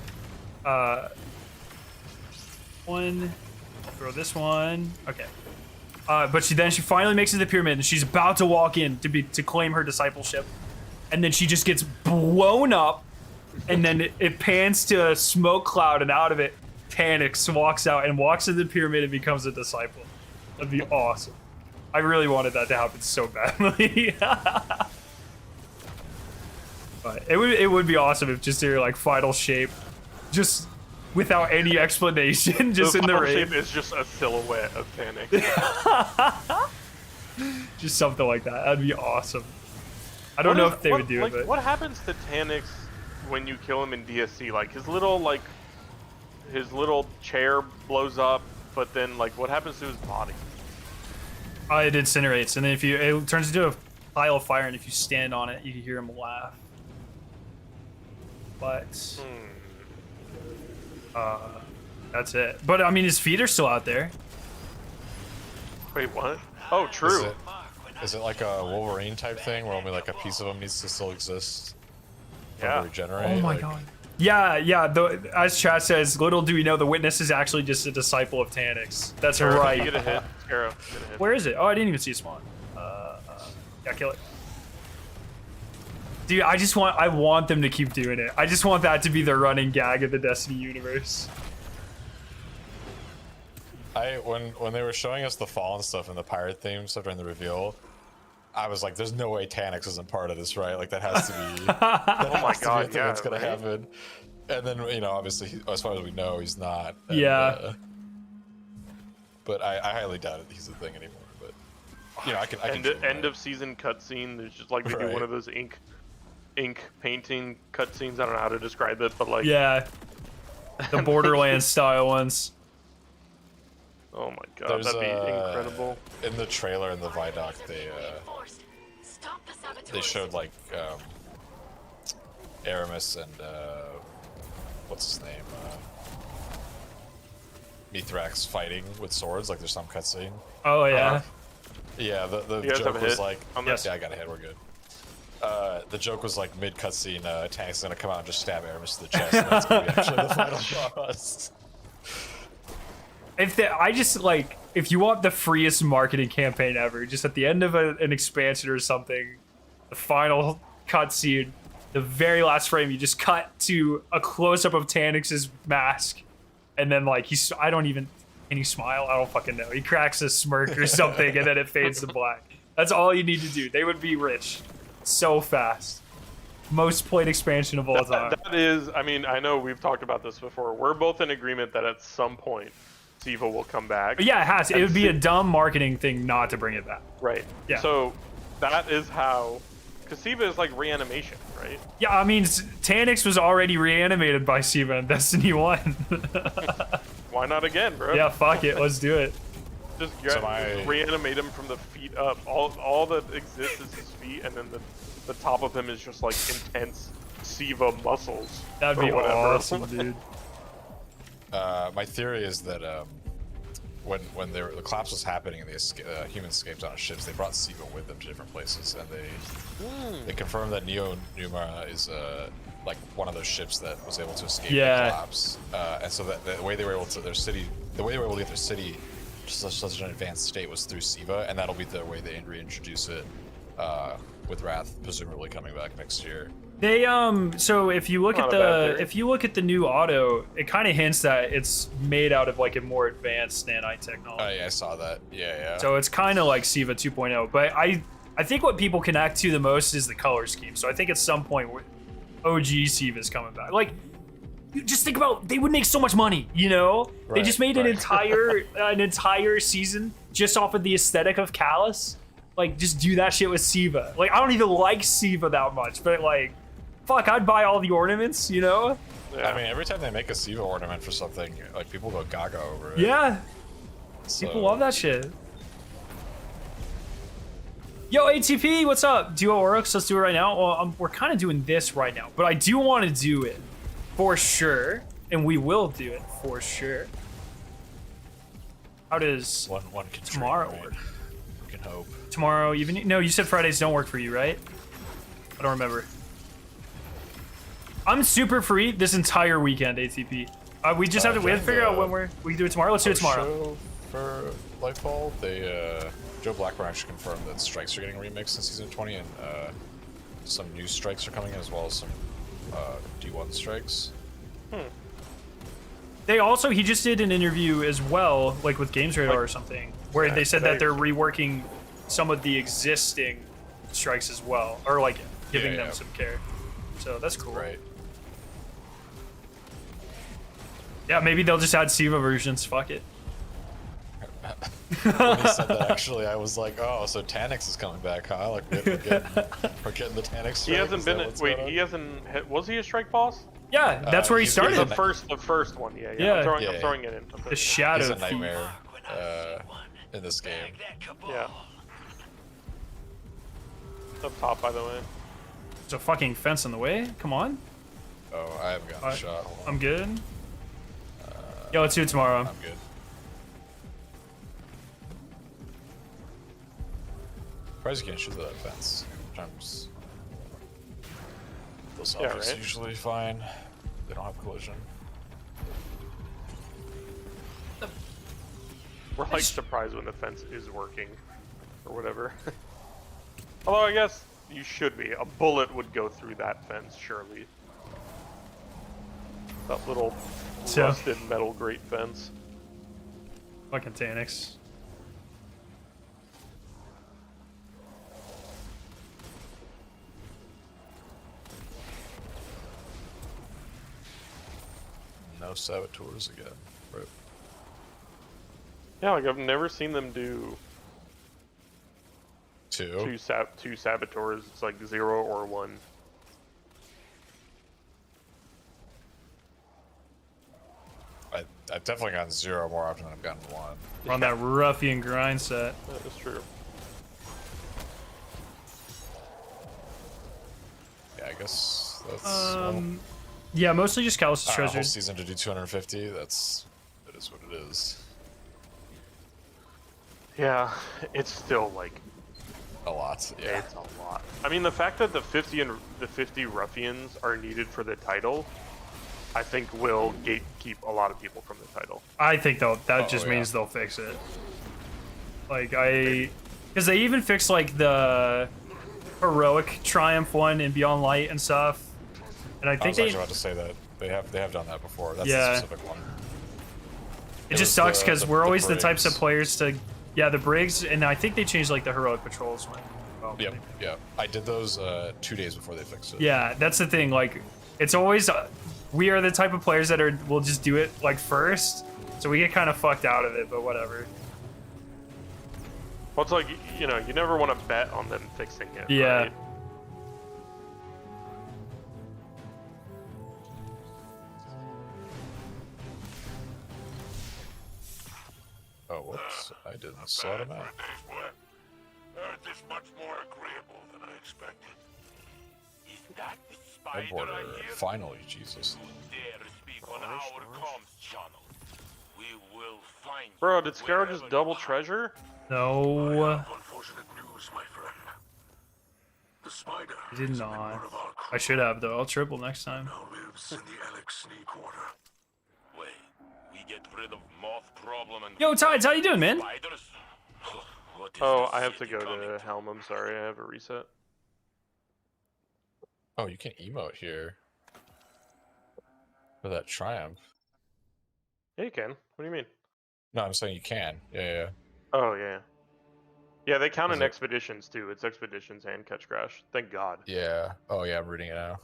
one. I'll throw this one. Okay. But she finally makes it to the pyramid, and she's about to walk in to claim her discipleship, and then she just gets blown up, and then it pans to a smoke cloud, and out of it, Tannix walks out and walks into the pyramid and becomes a disciple. That'd be awesome. I really wanted that to happen so badly. But it would be awesome if just their like final shape, just without any explanation, just in the raid. Shape is just a silhouette of Tannix. Just something like that. That'd be awesome. I don't know if they would do it, but what happens to Tannix when you kill him in DSC? Like his little chair blows up, but then like what happens to his body? It incinerates, and then it turns into a pile of fire, and if you stand on it, you can hear him laugh. But that's it. But I mean, his feet are still out there. Wait, what? Oh, true. Is it like a Wolverine type thing where only like a piece of him needs to still exist? Yeah. To regenerate? Oh my god. Yeah. As chat says, little do we know, the witness is actually just a disciple of Tannix. That's right. Get a hit. Sparrow, get a hit. Where is it? Oh, I didn't even see it spawn. Yeah, kill it. Dude, I want them to keep doing it. I just want that to be the running gag of the Destiny universe. When they were showing us the fall and stuff and the pirate theme stuff during the reveal, I was like, "There's no way Tannix isn't part of this, right? Like that has to be." Oh my god, yeah, what's gonna happen? And then obviously, as far as we know, he's not. And, yeah. But I highly doubt it. He's a thing anymore. But I can. End of season cutscene. There's just like maybe one of those ink painting cutscenes. I don't know how to describe it, but like yeah, the Borderlands style ones. Oh my god, that'd be incredible. In the trailer in the Vidoc, they showed like Aramis and what's his name, Mithrax fighting with swords. Like there's some cutscene. Oh yeah. Yeah, the joke was like, yeah, I got a hit. We're good. The joke was like mid cutscene, Tannix is gonna come out and just stab Aramis to the chest. And that's gonna be actually the final boss. I just like, if you want the freest marketing campaign ever, just at the end of an expansion or something, the final cutscene, the very last frame, you just cut to a close up of Tanix's mask, and then like can he smile? I don't fucking know. He cracks a smirk or something, and then it fades to black. That's all you need to do. They would be rich so fast. Most played expansion of all time. That is, I mean, I know we've talked about this before. We're both in agreement that at some point, Siva will come back. But yeah, it has. It would be a dumb marketing thing not to bring it back. Right. Yeah. So that is how, because Siva is like reanimation, right? Yeah, I mean, Tanix was already reanimated by Siva in Destiny 1. Why not again, bro? Yeah, fuck it. Let's do it. Just reanimate him from the feet up. All that exists is his feet, and then the top of him is just like intense Siva muscles. That'd be awesome, dude. My theory is that when the collapse was happening and the humans escaped on ships, they brought Siva with them to different places, and they confirmed that Neo Numa is like one of those ships that was able to escape the collapse, and so that the way they were able to get their city to such an advanced state was through Siva, and that'll be the way they reintroduce it with Wrath presumably coming back next year. They so if you look at the new auto, it kind of hints that it's made out of like a more advanced nanite technology. Oh yeah, I saw that. Yeah. So it's kind of like Siva 2.0, but I think what people connect to the most is the color scheme. So I think at some point OG Siva is coming back. Like, you just think about, they would make so much money, you know? They just made an entire season just off of the aesthetic of Callus. Like, just do that shit with Siva. Like, I don't even like Siva that much, but like, fuck, I'd buy all the ornaments, you know? Yeah. I mean, every time they make a Siva ornament for something, like, people go gaga over it. Yeah. So. People love that shit. Yo, ATP, what's up? Duo Oryx, let's do it right now. Well, we're kind of doing this right now, but I do want to do it for sure, and we will do it for sure. How does one tomorrow work? We can hope. Tomorrow evening? No, you said Fridays don't work for you, right? I don't remember. I'm super free this entire weekend, ATP. We just have to figure out when we can do it tomorrow. Let's do it tomorrow. For Lightfall, Joe Blackburn actually confirmed that strikes are getting remixed in Season 20, and some new strikes are coming in, as well as some D1 strikes. He just did an interview as well, like with Games Radar or something, where they said that they're reworking some of the existing strikes as well, or like giving them some care. So that's cool. Right. Yeah, maybe they'll just add Siva versions. Fuck it. When he said that, actually, I was like, oh, so Tanix is coming back, huh? Like, we're getting the Tanix strike. He hasn't been. He hasn't. Was he a strike boss? Yeah, that's where he started. The first one. Yeah. I'm throwing it in. The shadow. He's a nightmare in this game. Yeah. Up top, by the way. There's a fucking fence in the way. Come on. Oh, I haven't gotten a shot. I'm good. Yo, let's do it tomorrow. I'm good. Surprised you can't shoot that fence. Sometimes those objects are usually fine. They don't have collision. We're like surprised when the fence is working, or whatever. Although I guess you should be. A bullet would go through that fence, surely. That little rusted metal grate fence. Fucking Tanix. No saboteurs again. Right. Yeah, like I've never seen them do two saboteurs. It's like 0 or 1. I've definitely gotten 0 more often than I've gotten 1. We're on that ruffian grind set. That is true. Yeah, I guess that's. Yeah, mostly just Callus' treasure. Whole season to do 250. That is what it is. Yeah, it's still like a lot. Yeah, it's a lot. I mean, the fact that the 50 ruffians are needed for the title I think will gatekeep a lot of people from the title. I think that just means they'll fix it. Like because they even fixed like the heroic triumph one in Beyond Light and stuff. And I think I was actually about to say that they have done that before. That's the specific one. It just sucks because we're always the types of players to, the Briggs, and I think they changed like the heroic patrols one. Well, Yep. I did those 2 days before they fixed it. Yeah, that's the thing. Like, it's always we are the type of players that will just do it like first, so we get kind of fucked out of it. But whatever. Well, it's like you never want to bet on them fixing it. Yeah. Right? Oh, whoops. I didn't slot him out. Earth is much more agreeable than I expected. Is that the Head spider border. I hear? Finally, Jesus. Dare speak on our comms channel. We will find Bro, you did Sparrow just wherever double you are. treasure? No, Unfortunate news, my friend. The spider I did is a not. member of our crew. I should have though. I'll triple next time. Now lives in the Alex sneak quarter. Wait, we get rid of moth problem and Yo, Tides, how you doing, man? spiders? What is Oh, this I have to city go coming to Helm. I'm sorry, I have a reset. Oh, you can emote here. For that triumph. Yeah, you can. What do you mean? No, I'm saying you can. Yeah. Oh, yeah. Yeah, they count Is in it- expeditions, too. It's expeditions and catch crash. Thank God. Yeah. Oh, yeah, I'm reading it now.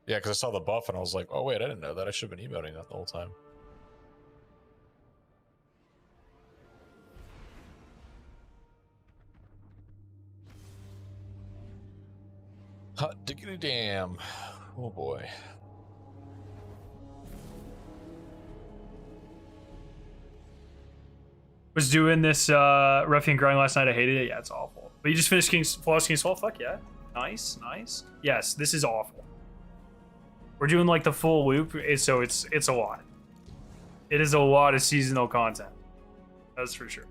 Yeah, because I saw the buff and I was like, oh, wait, I didn't know that. I should have been emoting that the whole time. Hot diggity damn. Oh, boy. Was doing this ruffian grind last night. I hated it. Yeah, it's awful. But you just finished Flawless King's Fall? Fuck yeah. Nice. Yes, this is awful. We're doing like the full loop, so it's a lot. It is a lot of seasonal content. That's for sure.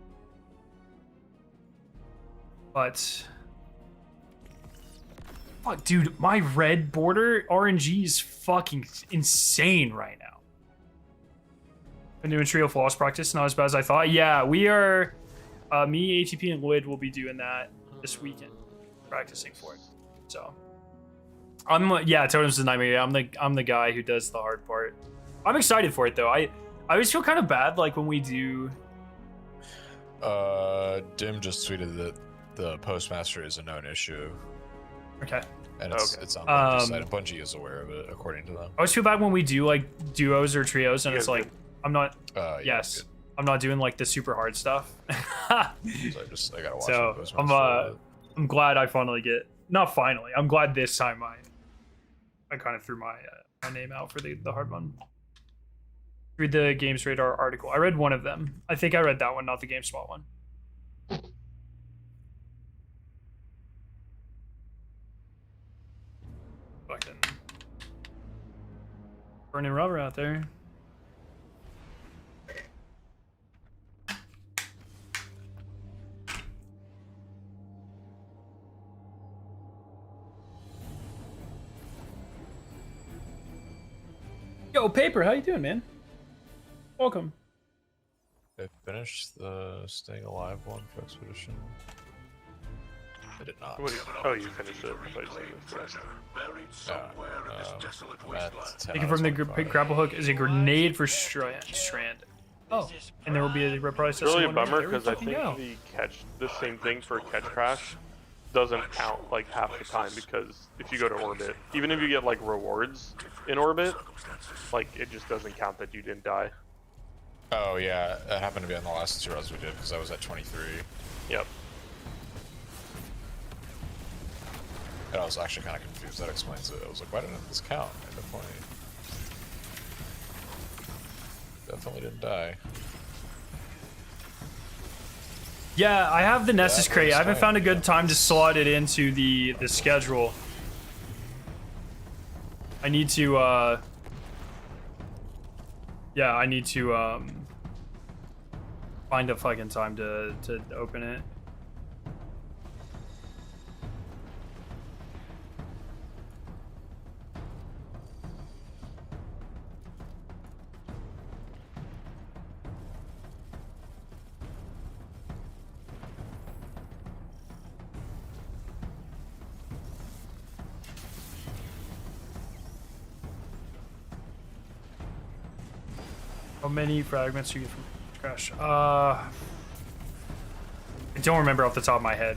But fuck, dude, my red border RNG is fucking insane right now. Been doing trio floss practice, not as bad as I thought. Yeah, we are. Me, ATP, and Lloyd will be doing that this weekend, practicing for it. So, Totems is a nightmare. I'm the guy who does the hard part. I'm excited for it though. I always feel kind of bad like when we do. Dim just tweeted that the postmaster is a known issue. Okay. And it's on Bungie's side, and Bungie is aware of it, according to them. I always feel bad when we do like duos or trios, and it's like I'm not. Yes. I'm not doing like the super hard stuff. So I gotta watch so those I'm glad I finally get. Not finally. I'm glad this time I kind of threw my name out for the hard one. Read the Games Radar article. I read one of them. I think I read that one, not the GameSpot one. Fucking burning rubber out there. Yo, Paper, how you doing, man? Welcome. They finished the Staying Alive one for Expedition. I did not. You finished it. Taken from the grapple hook is a grenade for Strand. Oh, and there will be a reprise. It's really a bummer because I think the same thing for catch crash doesn't count like half the time, because if you go to orbit, even if you get like rewards in orbit, like it just doesn't count that you didn't die. Oh yeah, that happened to be on the last 2 runs we did because I was at 23. Yep. And I was actually kind of confused. That explains it. I was like, why didn't this count? And the point. Definitely didn't die. Yeah, I have the Nessus crate. I haven't found a good time to slot it into the schedule. I need to I need to find a fucking time to open it. How many fragments do you get from crash? I don't remember off the top of my head.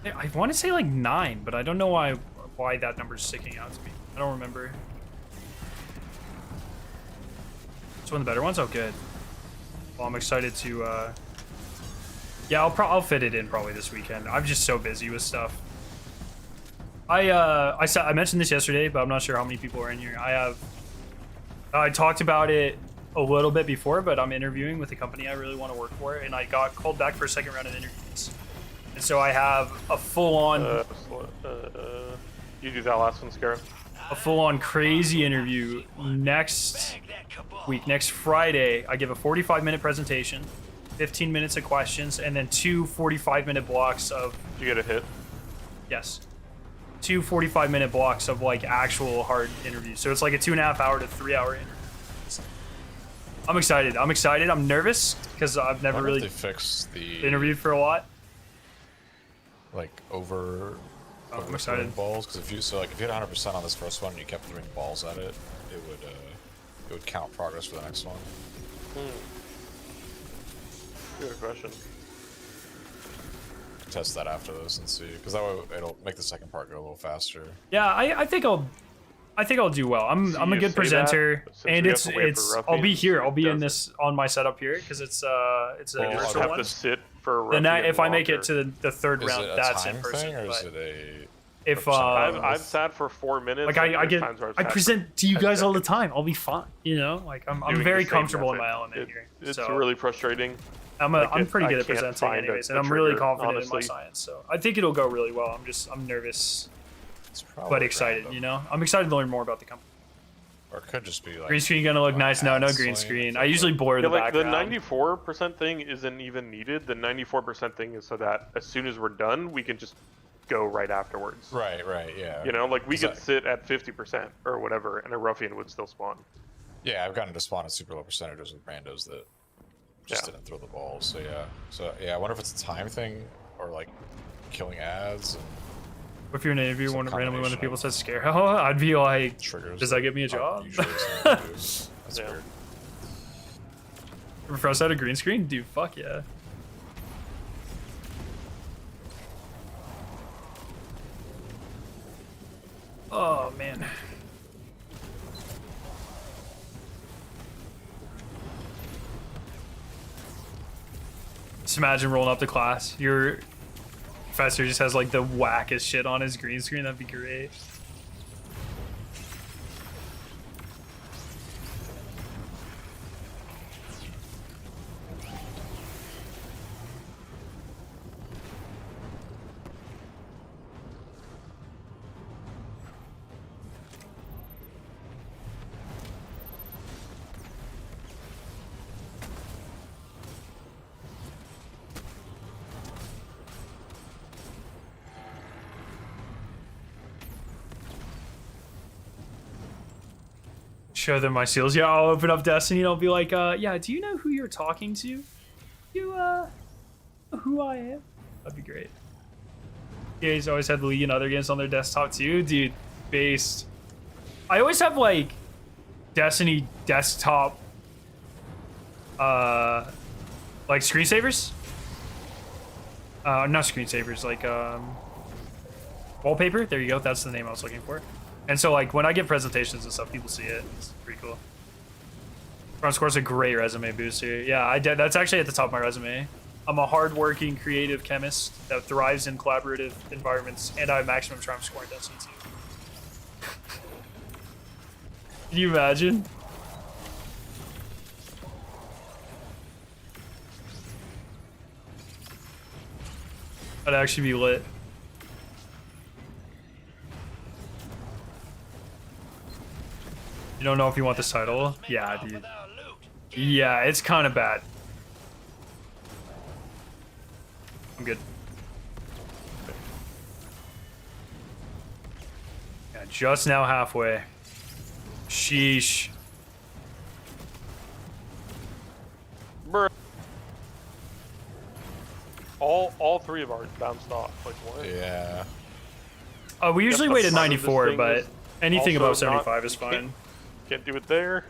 I want to say like 9, but I don't know why that number's sticking out to me. I don't remember. It's one of the better ones. Oh, good. Well, I'm excited to. Yeah, I'll fit it in probably this weekend. I'm just so busy with stuff. I mentioned this yesterday, but I'm not sure how many people are in here. I talked about it a little bit before, but I'm interviewing with a company I really want to work for, and I got called back for a second round of interviews. And so I have a full-on... you do that last one, Sparrow. A full-on crazy interview next week, next Friday. I give a 45-minute presentation, 15 minutes of questions, and then 2 45-minute blocks of... You get a hit? Yes. 2 45-minute blocks of like actual hard interviews. So it's like a 2.5 hour to 3 hour interview. I'm excited. I'm nervous because I've never really fixed the interviewed for a lot. Like over I'm excited. Balls, because if you hit 100% on this first one and you kept throwing balls at it, it would count progress for the next one. Good question. Test that after this and see, because that way it'll make the second part go a little faster. Yeah, I think I'll do well. I'm a good presenter, and it's I'll be here. I'll be in this on my setup here because it's a virtual one. To sit for then if I make it to the third round, that's in person. Or is it a... If I've sat for 4 minutes. Like I present to you guys all the time. I'll be fine. You know, like I'm very comfortable in my element here. It's really frustrating. I'm pretty good at presenting anyways, and I'm really confident in my science. So I think it'll go really well. I'm nervous, but excited. You know, I'm excited to learn more about the company. Or it could just be like green screen gonna look nice. No green screen. I usually blur the background. The 94% thing isn't even needed. The 94% thing is so that as soon as we're done, we can just go right afterwards. Right, yeah. You know, like we could sit at 50% or whatever, and a ruffian would still spawn. Yeah, I've gotten to spawn at super low percentages with randos that just didn't throw the balls. So yeah, I wonder if it's a time thing or like killing ads. And if you're in an interview randomly when the people said Sparrow, I'd be like, triggers. Does that get me a job? That's weird. Refresh out a green screen? Dude, fuck yeah. Oh, man. Just imagine rolling up to class. Your professor just has like the wackest shit on his green screen. That'd be great. Show them my seals. Yeah, I'll open up Destiny and I'll be like, yeah, do you know who you're talking to? You, know who I am? That'd be great. Yeah, he's always had the League and other games on their desktop too. Dude, based. I always have, like, Destiny desktop, like, screensavers? Not screensavers, like, wallpaper? There you go, that's the name I was looking for. And so, like, when I give presentations and stuff, people see it. It's pretty cool. Front score's a great resume booster. Yeah, that's actually at the top of my resume. I'm a hardworking, creative chemist that thrives in collaborative environments, and I have maximum charm score in Destiny 2. Can you imagine? That'd actually be lit. You don't know if you want this title? Yeah, dude. Yeah, it's kind of bad. I'm good. Yeah, just now halfway. Sheesh. Bruh. All three of ours bounced off. Like what? Yeah. We usually wait at 94, but anything above 75 is fine. Can't do it there.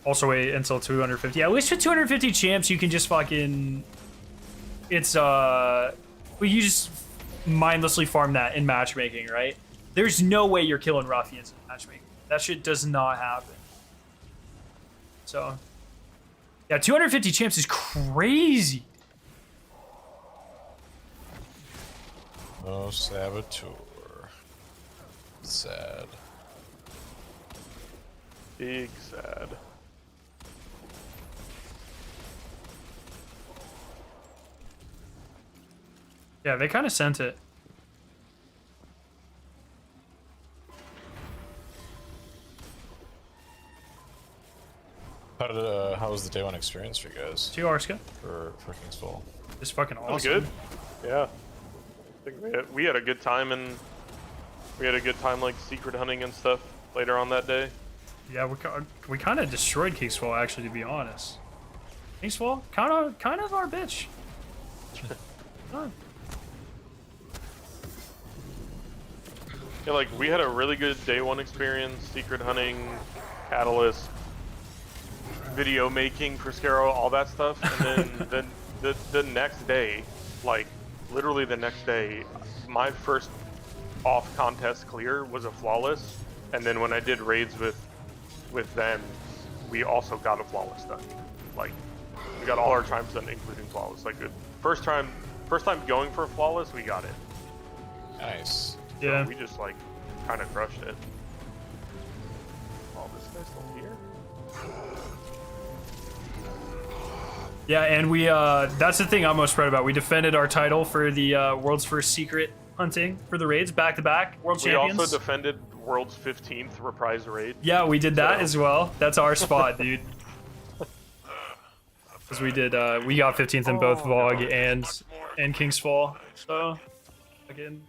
Also wait until 250. At least with 250 champs, you can just fucking... It's, well, you just mindlessly farm that in matchmaking, right? There's no way you're killing ruffians in matchmaking. That shit does not happen. So, yeah, 250 champs is crazy. No saboteur. Sad. Big sad. Yeah, they kind of sent it. How was the day one experience for you guys? To Arska. For King's Fall. It's fucking awesome. That was good. Yeah. I think we had a good time, and we had a good time like secret hunting and stuff later on that day. Yeah, we kind of destroyed Kingsfall, actually, to be honest. Kingsfall, kind of our bitch. Yeah, like we had a really good day one experience, secret hunting, catalyst, video making for Sparrow, all that stuff, and then the next day, like literally the next day, my first off contest clear was a flawless, and then when I did raids with them, we also got a flawless done. Like we got all our times done, including flawless. Like first time going for a flawless, we got it. Nice. So yeah. we just like kind of crushed it. Oh, this guy's still here? Yeah, and we, that's the thing I'm most proud about. We defended our title for the world's first secret hunting for the raids, back-to-back world champions. We also defended world's 15th reprise raid. Yeah, we did that as well. That's our spot, dude. Because we did, we got 15th in both VOG and King's Fall. So, again,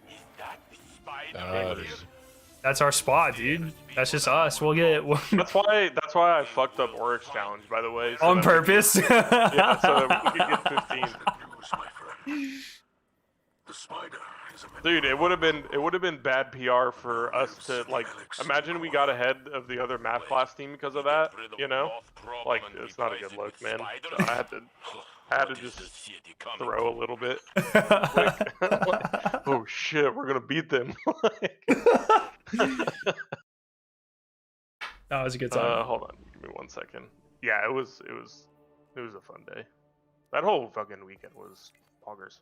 that's our spot, dude. That's just us. We'll get. That's why I fucked up Oryx challenge, by the way. So on purpose. Yeah, so that we could get 15. Dude, it would have been bad PR for us to like. Imagine we got ahead of the other math class team because of that. You know, like it's not a good look, man. So I had to just throw a little bit. Oh shit, we're gonna beat them. That was a good time. Hold on, give me 1 second. Yeah, it was a fun day. That whole fucking weekend was poggers.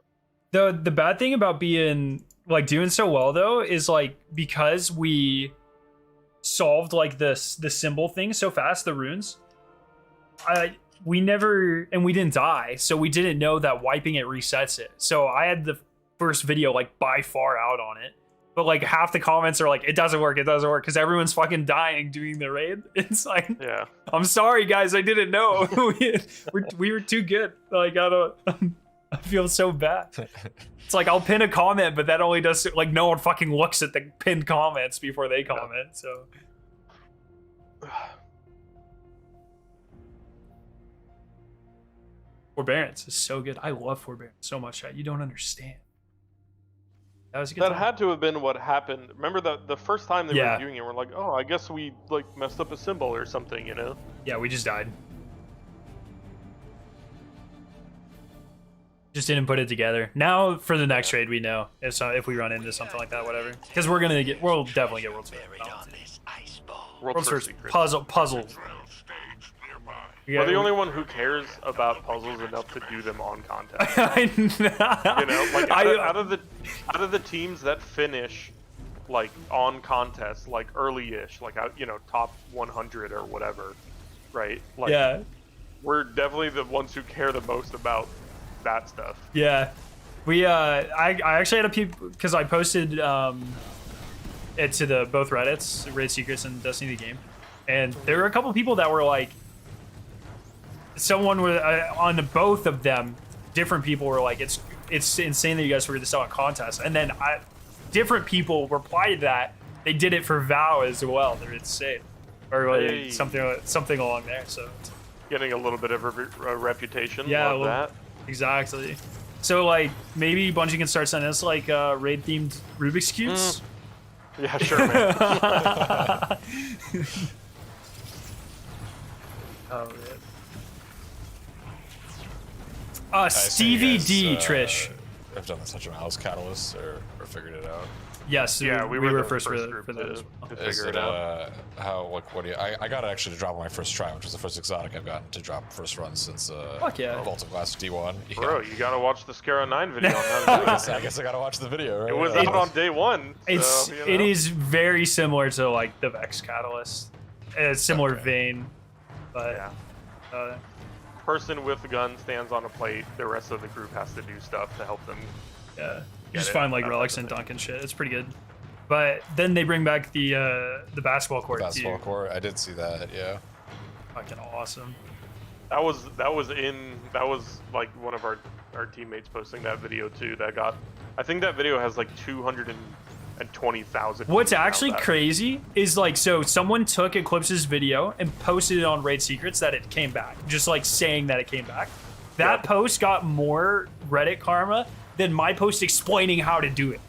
The bad thing about being like doing so well though is like because we solved like the symbol thing so fast, the runes. We didn't die, so we didn't know that wiping it resets it. So I had the first video like by far out on it, but like half the comments are like, it doesn't work, because everyone's fucking dying doing the raid. It's like, yeah, I'm sorry guys, I didn't know. we were too good. Like I feel so bad. It's like I'll pin a comment, but that only does like no one fucking looks at the pinned comments before they comment. So. Forbearance is so good. I love Forbearance so much. You don't understand. That was a good That time. had to have been what happened. Remember the first time they were doing it, we're like, oh, I guess we like messed up a symbol or something, you know? Yeah, we just died. Just didn't put it together. Now for the next raid, we know if we run into something like that, whatever. Because we'll definitely get world's first. World's first puzzle. We're the only one who cares about puzzles enough to do them on contest. I know. You know, like out of the teams that finish like on contest, like early-ish, like top 100 or whatever, right? Like, yeah. We're definitely the ones who care the most about that stuff. Yeah. We I actually had a people because I posted it to the both Reddits, Raid Secrets and Destiny the Game, and there were a couple people that were like. Someone with on both of them, different people were like, "It's insane that you guys figured this out on contest." And then different people replied to that they did it for Vow as well. They're insane, or like something along there. So getting a little bit of a reputation. Yeah, love that. Exactly. So like maybe Bungie can start sending us like raid themed Rubik's cubes. Yeah, sure, man. Oh, man. Stevie D, Trish. I've done the touch of mouse catalyst or figured it out. Yes, Yeah, we were the first for group that as well. to Is figure it it out. how what do you? I got it actually to drop on my first try, which was the first exotic I've gotten to drop first run since Fuck yeah. Vault of Glass D1. Yeah. Bro, you gotta watch the Scarrow 9 video on how to do I guess I gotta watch the video. Right? it. It was out on day one. It's So, you it know. is very similar to like the Vex Catalyst, a similar vein, but Yeah. Person with the gun stands on a plate. The rest of the group has to do stuff to help them. yeah, you Get just it, find like that relics type and of dunk and shit. It's pretty good. But then they bring back the basketball court Basketball too. court. I did see that. Yeah. Fucking awesome. That was like one of our teammates posting that video too. I think that video has like 220,000. What's actually crazy is like, so someone took Eclipse's video and posted it on Raid Secrets that it came back, just like saying that it came back. That post got more Reddit karma than my post explaining how to do it.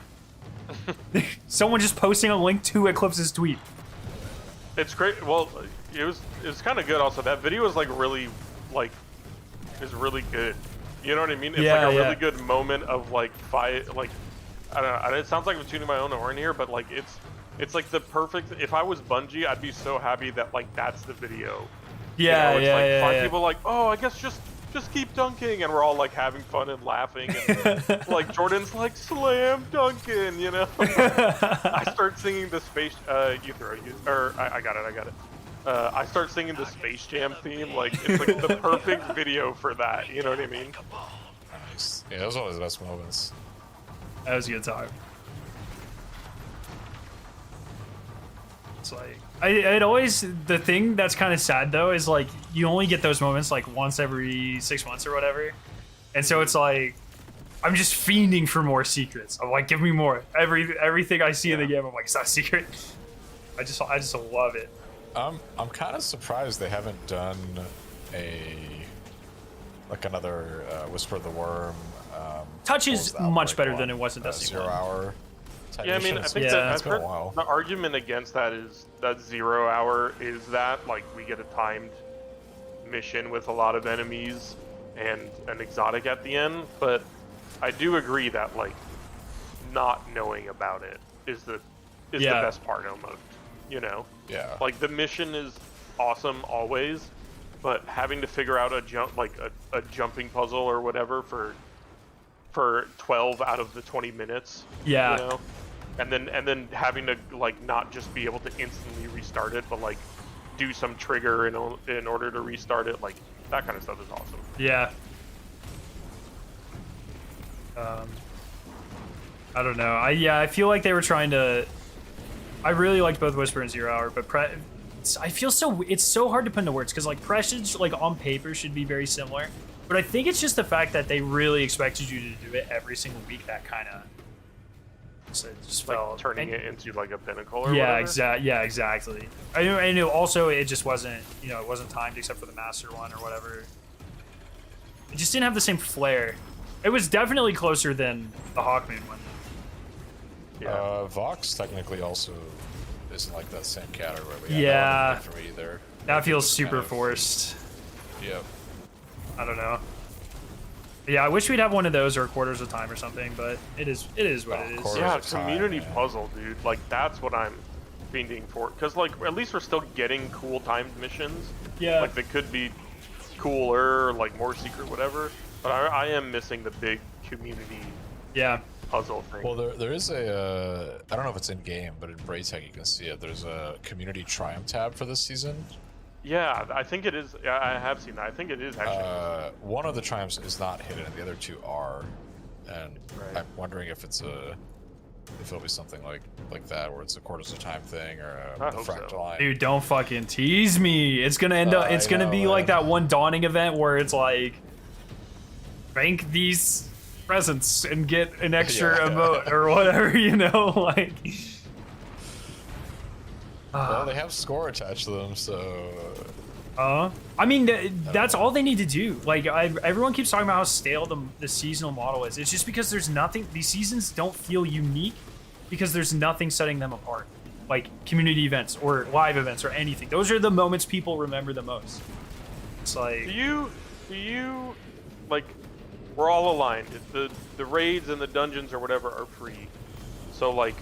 Someone just posting a link to Eclipse's tweet. It's great. Well, it was kind of good. Also, that video is like really is really good. You know what I mean? It's like a really good moment of like fight. Like I don't know. It sounds like I'm tuning my own horn here, but like it's like the perfect. If I was Bungie, I'd be so happy that like that's the video. Yeah, you know, it's like 5 people like, oh, I guess just keep dunking, and we're all like having fun and laughing, and like Jordan's like slam dunking, you know. I start singing the space. I got it. I start singing the Space Jam theme. Like it's like the perfect video for that. You know what I mean? Nice. Yeah, those are always the best moments. That was a good time. It's like it always, the thing that's kind of sad though is like you only get those moments like once every 6 months or whatever, and so it's like I'm just fiending for more secrets. I'm like, give me more. Everything I see in the game, I'm like, is that a secret? I just love it. I'm kind of surprised they haven't done another Whisper of the Worm. Touch is much better than it was in Destiny 0 hour. Yeah, I mean, I think that I've heard the argument against that is that 0 hour is that like we get a timed mission with a lot of enemies and an exotic at the end, but I do agree that like not knowing about it is the best part almost, you know? Yeah. Like the mission is awesome always, but having to figure out a jumping puzzle or whatever for 12 out of the 20 minutes. Yeah. You know? And then having to like not just be able to instantly restart it, but like do some trigger in order to restart it, like that kind of stuff is awesome. Yeah. I don't know. I feel like they were trying to. I really liked both Whisper and 0 Hour, but I feel it's so hard to put into words because like Presage like on paper should be very similar, but I think it's just the fact that they really expected you to do it every single week that kind of. So it just like felt turning it into like a pinnacle or yeah, whatever. Exactly. I knew also it just wasn't, it wasn't timed except for the master one or whatever. It just didn't have the same flair. It was definitely closer than the Hawkmoon one. Yeah. Vox technically also isn't like that same category. Yeah. For me either. That feels super forced. Yep. I don't know. Yeah, I wish we'd have one of those or quarters of time or something, but it is what it is. Yeah, community puzzle, dude. Like that's what I'm fiending for, because like at least we're still getting cool timed missions. Yeah. Like they could be cooler, like more secret, whatever. But I am missing the big community. Yeah. Puzzle thing. Well, there is a I don't know if it's in game, but in Braytech you can see it. There's a community triumph tab for this season. Yeah, I think it is. Yeah, I have seen that. I think it is actually. One of the triumphs is not hidden, and the other two are. And I'm wondering if it'll be something like that, where it's a quarters of time thing or the fractal line. Dude, don't fucking tease me. It's gonna end up. It's gonna be like that one dawning event where it's like, rank these presents and get an extra emote or whatever, like. Well, they have score attached to them, so. I mean, that's all they need to do. Like, everyone keeps talking about how stale the seasonal model is. It's just because there's nothing. These seasons don't feel unique because there's nothing setting them apart. Like community events or live events or anything. Those are the moments people remember the most. It's like, do you like, we're all aligned. The raids and the dungeons or whatever are free, so like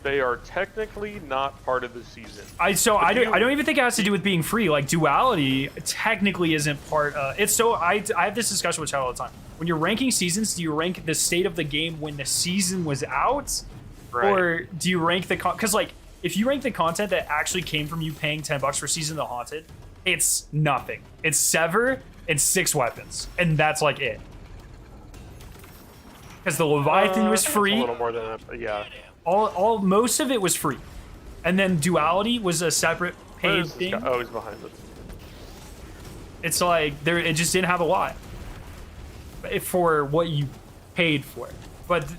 they are technically not part of the season. I don't even think it has to do with being free. Like, duality technically isn't part of it's. So I have this discussion with Chad all the time. When you're ranking seasons, do you rank the state of the game when the season was out, or do you rank the because like if you rank the content that actually came from you paying $10 for Season of the Haunted, it's nothing. It's Sever and 6 weapons, and that's like it. Because the Leviathan was free. A little more than that, but yeah. Most of it was free, and then duality was a separate paid thing. Oh, he's behind us. It's like it just didn't have a lot for what you paid for it, but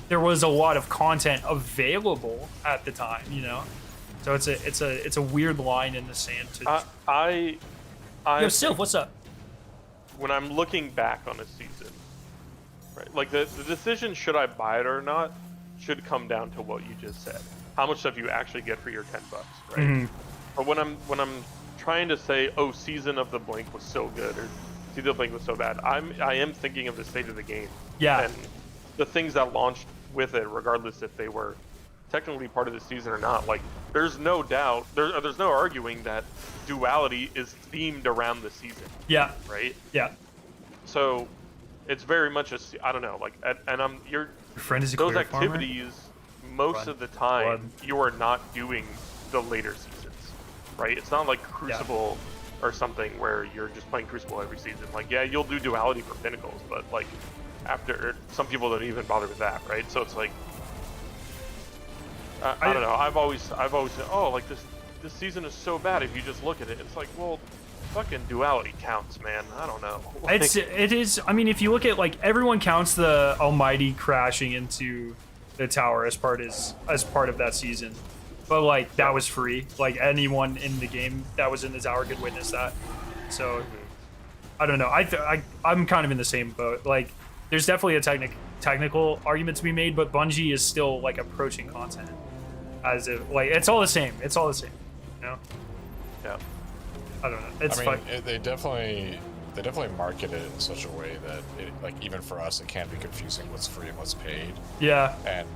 there was a lot of content available at the time, you know. So it's a weird line in the sand. Yo, Sylph, what's up? When I'm looking back on a season, right, like the decision should I buy it or not should come down to what you just said. How much stuff you actually get for your $10, right? Mm-hmm. But when I'm trying to say, oh, Season of the Blink was so good, or Season of the Blink was so bad, I am thinking of the state of the game. Yeah. And the things that launched with it, regardless if they were technically part of the season or not. Like, there's no doubt, there's no arguing that duality is themed around the season. Yeah. Right? Yeah. So it's very much I don't know, like, and your friend is a those clear activities most of the time you are not doing the later seasons, right? It's not like Crucible or something where you're just playing Crucible every season. Like, yeah, you'll do duality for Pinnacles, but like after, some people don't even bother with that, right? So it's like I don't know. I've always said, oh, like this season is so bad if you just look at it. It's like, well, fucking duality counts, man. I don't know. Like, it is. I mean, if you look at, like, everyone counts the Almighty crashing into the tower as part of that season, but like that was free. Like, anyone in the game that was in the tower could witness that. So I don't know. I'm kind of in the same boat. Like, there's definitely a technical argument to be made, but Bungie is still like approaching content as if like it's all the same. It's all the same. You know? Yeah. I don't know. It's fun. They definitely market it in such a way that it, like, even for us, it can be confusing what's free and what's paid. Yeah. And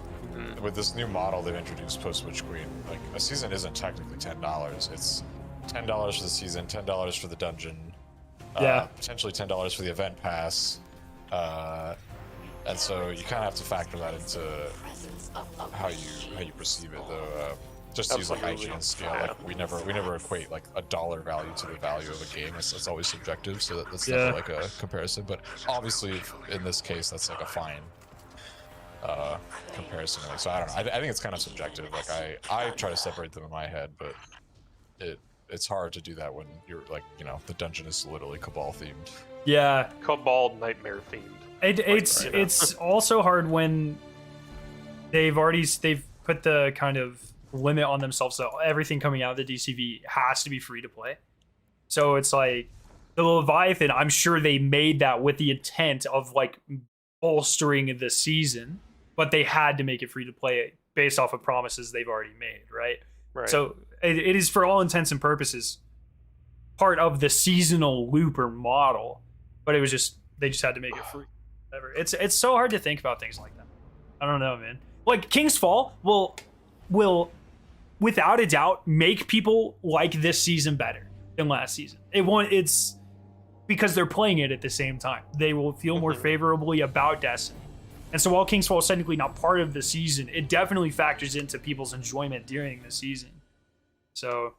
with this new model they've introduced post Witch Queen, like, a season isn't technically $10. It's $10 for the season, $10 for the dungeon, potentially $10 for the event pass, and so you kind of have to factor that into how you perceive it, though. Just to use like IGN scale, like we never equate like a dollar value to the value of a game. It's always subjective, so that's definitely like a comparison. But obviously, in this case, that's like a fine comparison. So I don't know. I think it's kind of subjective. Like I try to separate them in my head, but it's hard to do that when you're like, you know, the dungeon is literally Cabal themed. Yeah. Cabal Nightmare themed. It's also hard when they've put the kind of limit on themselves, so everything coming out of the DCV has to be free to play. So it's like the Leviathan, I'm sure they made that with the intent of like bolstering the season, but they had to make it free to play based off of promises they've already made, right? So it is, for all intents and purposes, part of the seasonal looper model, but they just had to make it free. Whatever. It's so hard to think about things like that. I don't know, man. Like, King's Fall will without a doubt make people like this season better than last season. It's because they're playing it at the same time. They will feel more favorably about Destiny. And so while King's Fall is technically not part of the season, it definitely factors into people's enjoyment during the season. So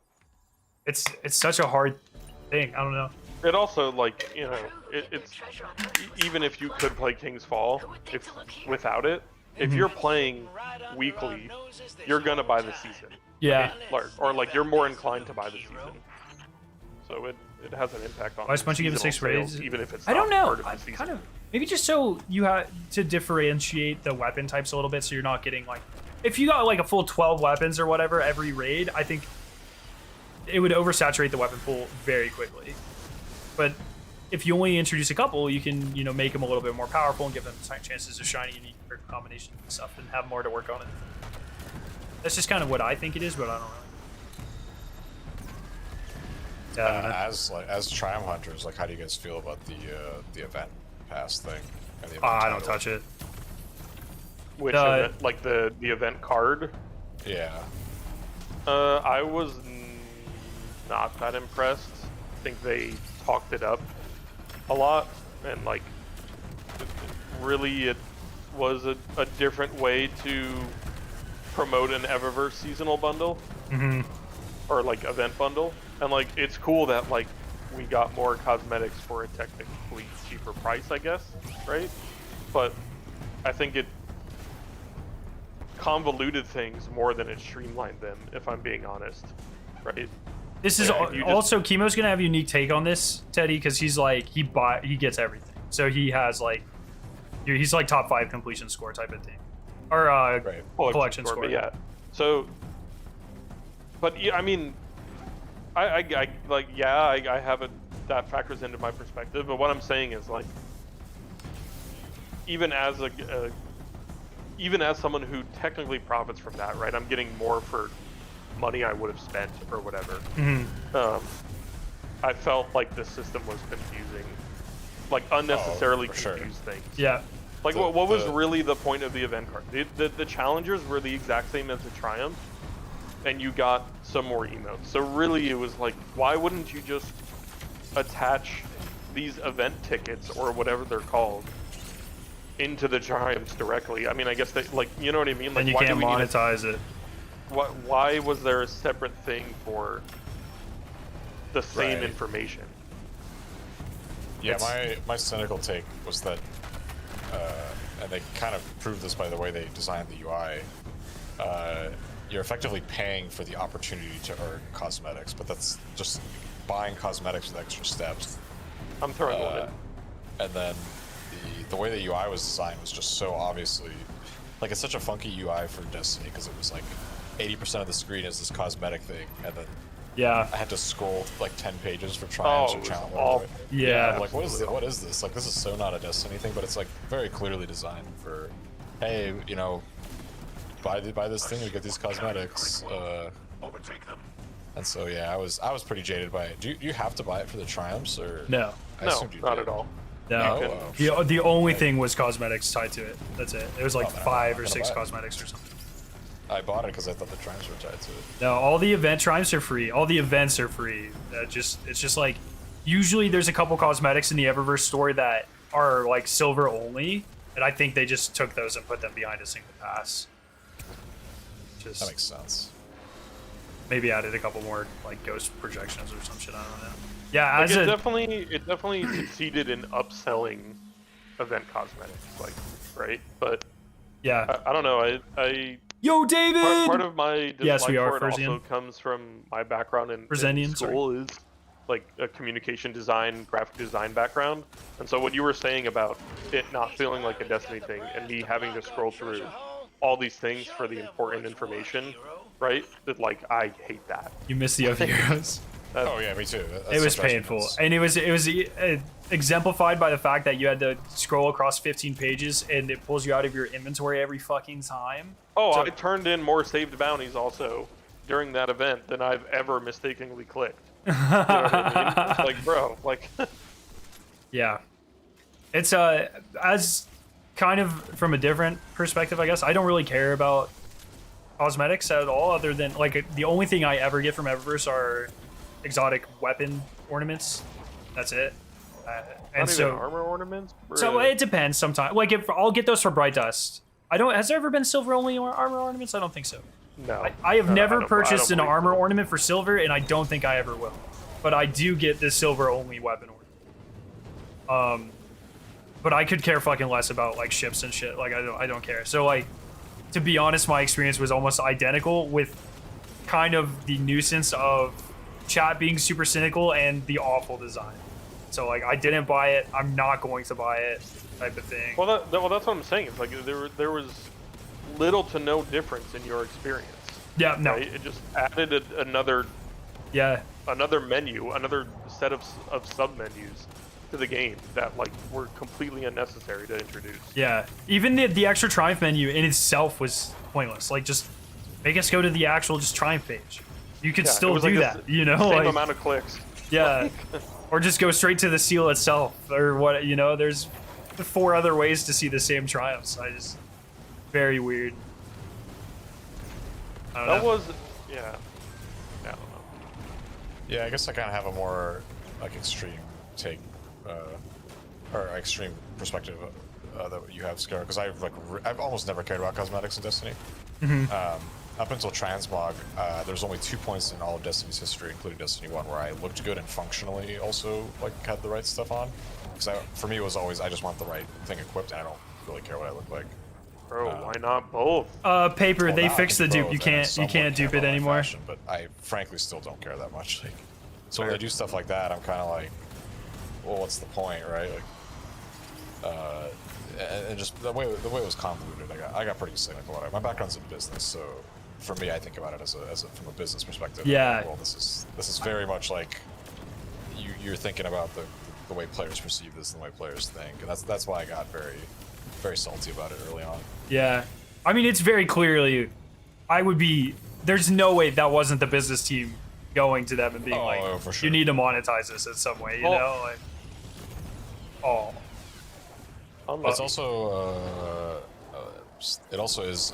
it's such a hard thing. I don't know. It also, like, you know, it's even if you could play King's Fall without it, if you're playing weekly, you're gonna buy the season. Yeah. Or like, you're more inclined to buy the season. So it has an impact on. Why is Bungie giving 6 raids? Even if it's I don't know. Part of the season. Kind of, maybe just so you have to differentiate the weapon types a little bit, so you're not getting like, if you got like a full 12 weapons or whatever every raid, I think it would oversaturate the weapon pool very quickly. But if you only introduce a couple, you can, you know, make them a little bit more powerful and give them chances of shining unique combinations and stuff, and have more to work on it. That's just kind of what I think it is, but I don't As Triumph Hunters, like, how do you guys feel about the event pass thing? And the event I don't title? touch it. Which event, like the event card? Yeah. I was not that impressed. I think they talked it up a lot, and like, really, it was a different way to promote an Eververse seasonal bundle, or like event bundle. And like, it's cool that like we got more cosmetics for a technically cheaper price, I guess, right? But I think it convoluted things more than it streamlined them, if I'm being honest, right? This is also Chemo's gonna have a unique take on this, Teddy, because he's like he gets everything, so he has like he's like top 5 completion score type of thing, or collection score. But yeah, so, but yeah, I mean, I like, yeah, I have that factors into my perspective, but what I'm saying is like, even as someone who technically profits from that, right? I'm getting more for money I would have spent or whatever. I felt like the system was confusing, like unnecessarily confused things. Yeah. Like, what was really the point of the event card? The challengers were the exact same as the Triumph, and you got some more emotes. So really, it was like, why wouldn't you just attach these event tickets, or whatever they're called, into the Triumphs directly? I mean, I guess they, like, you know what I mean? Like, and you can't monetize it. Why was there a separate thing for the same information? Yeah, my cynical take was that, and they kind of proved this by the way they designed the UI, you're effectively paying for the opportunity to earn cosmetics, but that's just buying cosmetics with extra steps. I'm throwing one in. And then the way the UI was designed was just so obviously, like, it's such a funky UI for Destiny, because it was like 80% of the screen is this cosmetic thing, and then I had to scroll like 10 pages for triumphs or challenge. Yeah. Like, what is this? Like, this is so not a Destiny thing, but it's like very clearly designed for, hey, you know, buy this thing, we get these cosmetics. Overtake them. And so yeah, I was pretty jaded by it. Do you have to buy it for the triumphs, or no? No, not at all. No. The only thing was cosmetics tied to it. That's it. It was like 5 or 6 cosmetics or something. I bought it because I thought the triumphs were tied to it. No, all the event triumphs are free. All the events are free. It's just like, usually there's a couple cosmetics in the Eververse store that are like silver only, and I think they just took those and put them behind a single pass. That makes sense. Maybe added a couple more like ghost projections or some shit. I don't know. Yeah, like, it definitely succeeded in upselling event cosmetics, like, right? But yeah, I don't know. I Yo, David. Part of my dislike yes, we are for it also comes from my background in school is like a communication design, graphic design background, and so what you were saying about it not feeling like a Destiny thing and me having to scroll through all these things for the important information, right? That, like, I hate that. You miss the other heroes. Oh yeah, me too. It was painful, and it was exemplified by the fact that you had to scroll across 15 pages, and it pulls you out of your inventory every fucking time. Oh, so I turned in more saved bounties also during that event than I've ever mistakenly clicked. You know what I mean? It's like, bro, like. Yeah, it's as kind of from a different perspective, I guess. I don't really care about cosmetics at all, other than like the only thing I ever get from Eververse are exotic weapon ornaments. That's it. And so armor ornaments. So it depends. Sometimes, like, if I'll get those for Bright Dust. I don't. Has there ever been silver only armor ornaments? I don't think so. No. I have never purchased an armor ornament for silver, and I don't think I ever will. But I do get this silver only weapon ornament. But I could care fucking less about like ships and shit. Like, I don't care. So, like, to be honest, my experience was almost identical, with kind of the nuisance of chat being super cynical and the awful design. So, like, I didn't buy it. I'm not going to buy it, type of thing. Well, that's what I'm saying. It's like there was little to no difference in your experience. Yeah, no. Right? It just added another menu, another set of sub menus to the game that, like, were completely unnecessary to introduce. Yeah, even the extra Triumph menu in itself was pointless. Like, just make us go to the actual Triumph page. You could still do that, you know? Same like, amount of clicks. Yeah, or just go straight to the seal itself, or what, you know, there's 4 other ways to see the same triumphs. Very weird. I don't know. was, yeah. I don't know. Yeah, I guess I kind of have a more like extreme take, or extreme perspective that you have, Scar, because I've almost never cared about cosmetics in Destiny. Up until Transmog, there's only 2 points in all of Destiny's history, including Destiny 1, where I looked good and functionally also like had the right stuff on. Because for me, it was always I just want the right thing equipped, and I don't really care what I look like. Bro, why not both? Paper, Well, they now I fixed the can dupe. both, You and can't somewhat dupe care it about my anymore. fashion, but I frankly still don't care that much. Like, so when they do stuff like that, I'm kind of like, well, what's the point, right? Like, and just the way it was convoluted, I got pretty cynical about it. My background's in business, so for me, I think about it as a from a business perspective. Yeah. Like, well, this is very much like you're thinking about the way players perceive this and the way players think, and that's why I got very, very salty about it early on. Yeah, I mean, it's very clearly, there's no way that wasn't the business team going to them and being for sure. you need to monetize this in some way, you know? Like, It's also, it also is,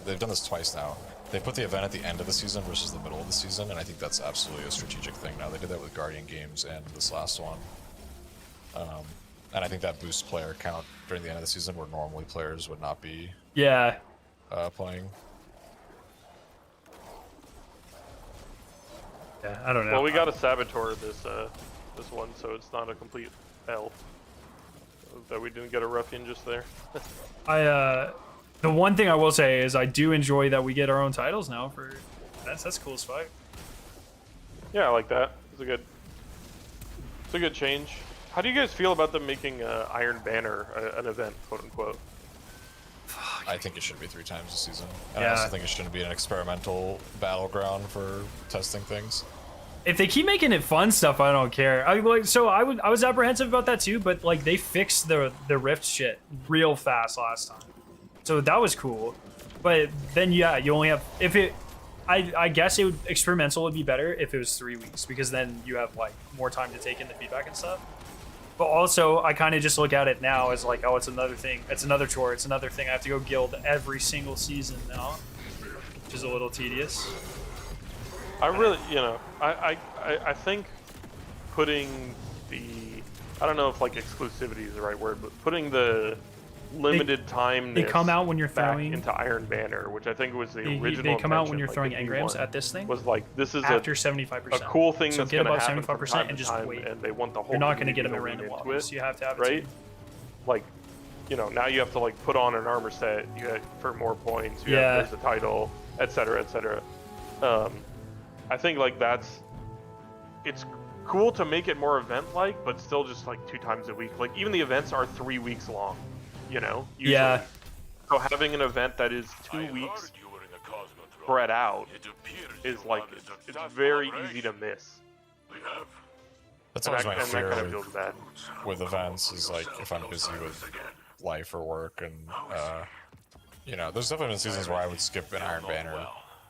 they've done this twice now. They put the event at the end of the season versus the middle of the season, and I think that's absolutely a strategic thing now. They did that with Guardian Games and this last one. And I think that boosts player count during the end of the season where normally players would not be playing. Yeah, I don't know. Well, we got a Saboteur this one, so it's not a complete L. That we didn't get a Ruffian just there. The one thing I will say is I do enjoy that we get our own titles now for that's cool as fuck. Yeah, I like that. It's a good change. How do you guys feel about them making Iron Banner an event, quote unquote? I think it should be 3 times a season. And I also think it shouldn't be an experimental battleground for testing things. If they keep making it fun stuff, I don't care. I was apprehensive about that too, but like they fixed the Rift shit real fast last time, so that was cool. But then you only have I guess experimental would be better if it was 3 weeks, because then you have like more time to take in the feedback and stuff. But also, I kind of just look at it now as like, oh, it's another thing, it's another chore, it's another thing I have to go guild every single season now, which is a little tedious. I really, I think putting I don't know if like exclusivity is the right word, but putting the limited time they come out when you're back throwing into Iron Banner, which I think was the original. They come out when intention, you're like, throwing if you engrams want, at this thing. Was like this is after 75%. a cool thing so that's get going to above happen 75% from time and to just time, wait. and they want the whole. You're not going to get them in community random to lean into lobbies. You have to have it. right? Like, now you have to like put on an armor set for more points. There's a title, etc., etc. I think like it's cool to make it more event-like, but still just like 2 times a week. Like even the events are 3 weeks long, usually. Yeah. So having an event that is 2 weeks spread out is like it's very easy to miss. That's always my fear kind of feels bad. with events, is like if I'm busy with life or work, and there's definitely been seasons where I would skip an Iron Banner,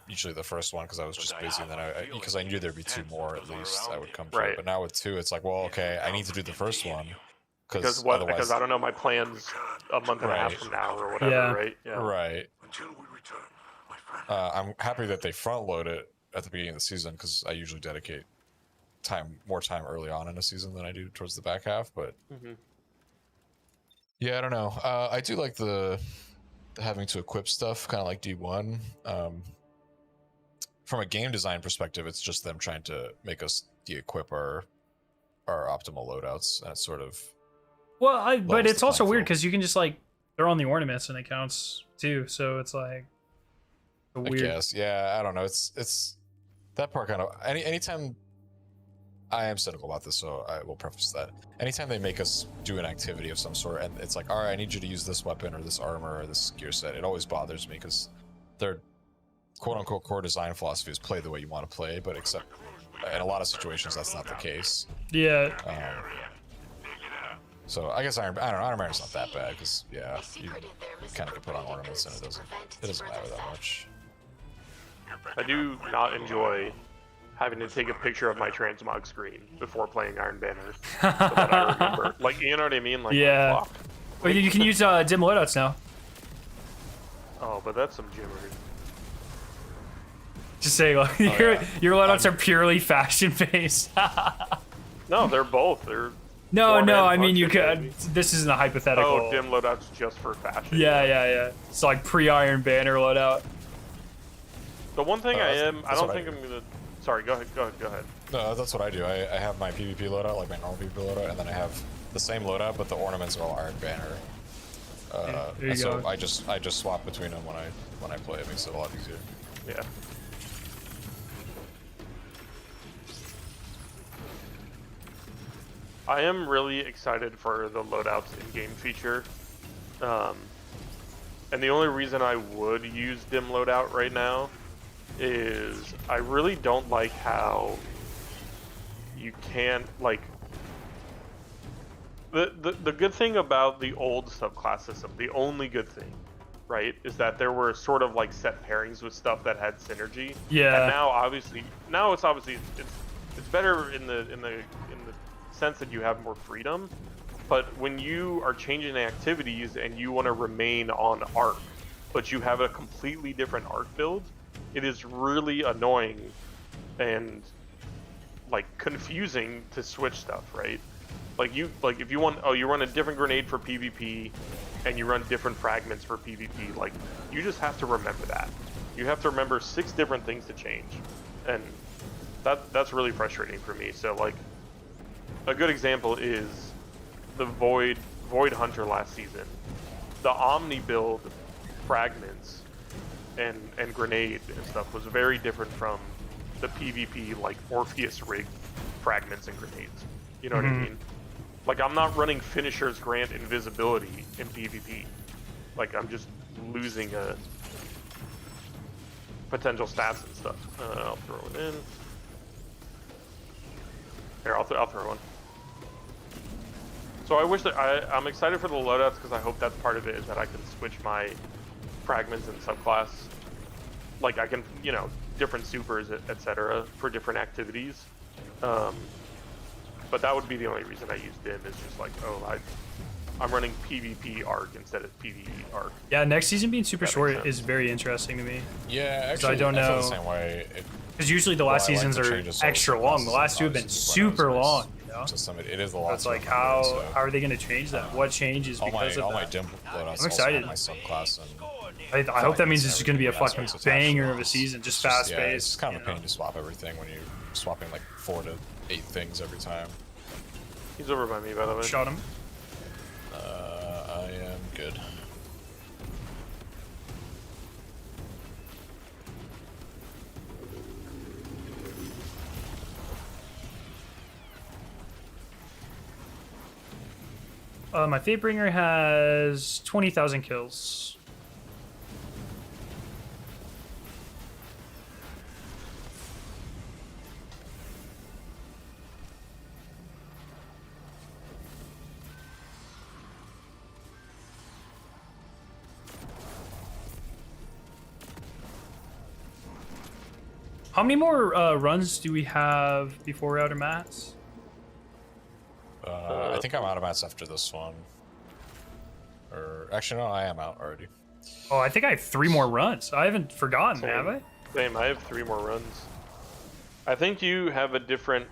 usually the first one, because I was just busy, and then because I knew there'd be 2 more at least, I would come through. But now with 2, it's like, well, okay, I need to do the first one because otherwise, because I don't know my plans a month and a half from now or whatever, right? Yeah. Right. I'm happy that they front load it at the beginning of the season, because I usually dedicate more time early on in a season than I do towards the back half. But yeah, I don't know. I do like the having to equip stuff, kind of like D1. From a game design perspective, it's just them trying to make us de-equip our optimal loadouts, and it's sort of but it's also weird because you can just like throw on the ornaments and it counts too, so it's like weird. I guess, yeah, I don't know. It's that part kind of anytime. I am cynical about this, so I will preface that. Anytime they make us do an activity of some sort, and it's like, all right, I need you to use this weapon or this armor or this gear set, it always bothers me, because their quote-unquote core design philosophy is play the way you want to play, but except in a lot of situations that's not the case. Yeah. So I guess Iron Banner's not that bad, because you kind of can put on ornaments and it doesn't matter that much. I do not enjoy having to take a picture of my transmog screen before playing Iron Banner, so that I remember. Like, you know what I mean? Like, yeah. fuck. But you can use dim loadouts now. Oh, but that's some gibberish. Just saying, like, your loadouts are purely faction based. No, they're both. They're no, form I and mean you function, could. baby. This isn't a hypothetical. Oh, dim loadouts just for fashion. Yeah. It's like pre-Iron Banner loadout. The one thing I don't think I'm gonna. Sorry, go ahead. No, that's what I do. I have my PvP loadout, like my normal PvP loadout, and then I have the same loadout, but the ornaments are all Iron Banner. There you so go. I just swap between them when I play. It makes it a lot easier. Yeah. I am really excited for the loadouts in-game feature. And the only reason I would use dim loadout right now is I really don't like how you can't, like, the good thing about the old subclass system, the only good thing, right, is that there were sort of like set pairings with stuff that had synergy. Yeah. And now it's obviously it's better in the sense that you have more freedom. But when you are changing the activities and you want to remain on arc, but you have a completely different arc build, it is really annoying and like confusing to switch stuff, right? Like if you want, you run a different grenade for PvP and you run different fragments for PvP, like you just have to remember that. You have to remember 6 different things to change. And that's really frustrating for me. So like a good example is the Void Hunter last season. The Omni build fragments and grenade and stuff was very different from the PvP like Orpheus rig fragments and grenades. You know what I mean? Like I'm not running finishers grant invisibility in PvP. Like I'm just losing a potential stats and stuff. I'll throw it in. Here, I'll throw one. So I wish that I'm excited for the loadouts because I hope that's part of it, is that I can switch my fragments and subclass. Like I can, you know, different supers, etc. for different activities. But that would be the only reason I use dim, is just like, I'm running PvP arc instead of PvE arc. Yeah, next season being super short is very interesting to me. Yeah, actually, I don't know. I feel the same way. Because usually the last seasons are extra long. The last 2 have been super long. You know? It is a lot. It's like how are they going to change that? What changes because of all that? my dim loadouts I'm excited. my subclass, and I hope that means it's going to be a fucking banger of a season, just fast paced. Yeah, it's kind of a pain to swap everything when you're swapping like 4 to 8 things every time. He's over by me, by the way. Shot him. I am good. My Fatebringer has 20,000 kills. How many more runs do we have before we're out of mats? I think I'm out of mats after this one. Or actually, no, I am out already. Oh, I think I have 3 more runs. I haven't forgotten, have I? Same. I have 3 more runs. I think you have a different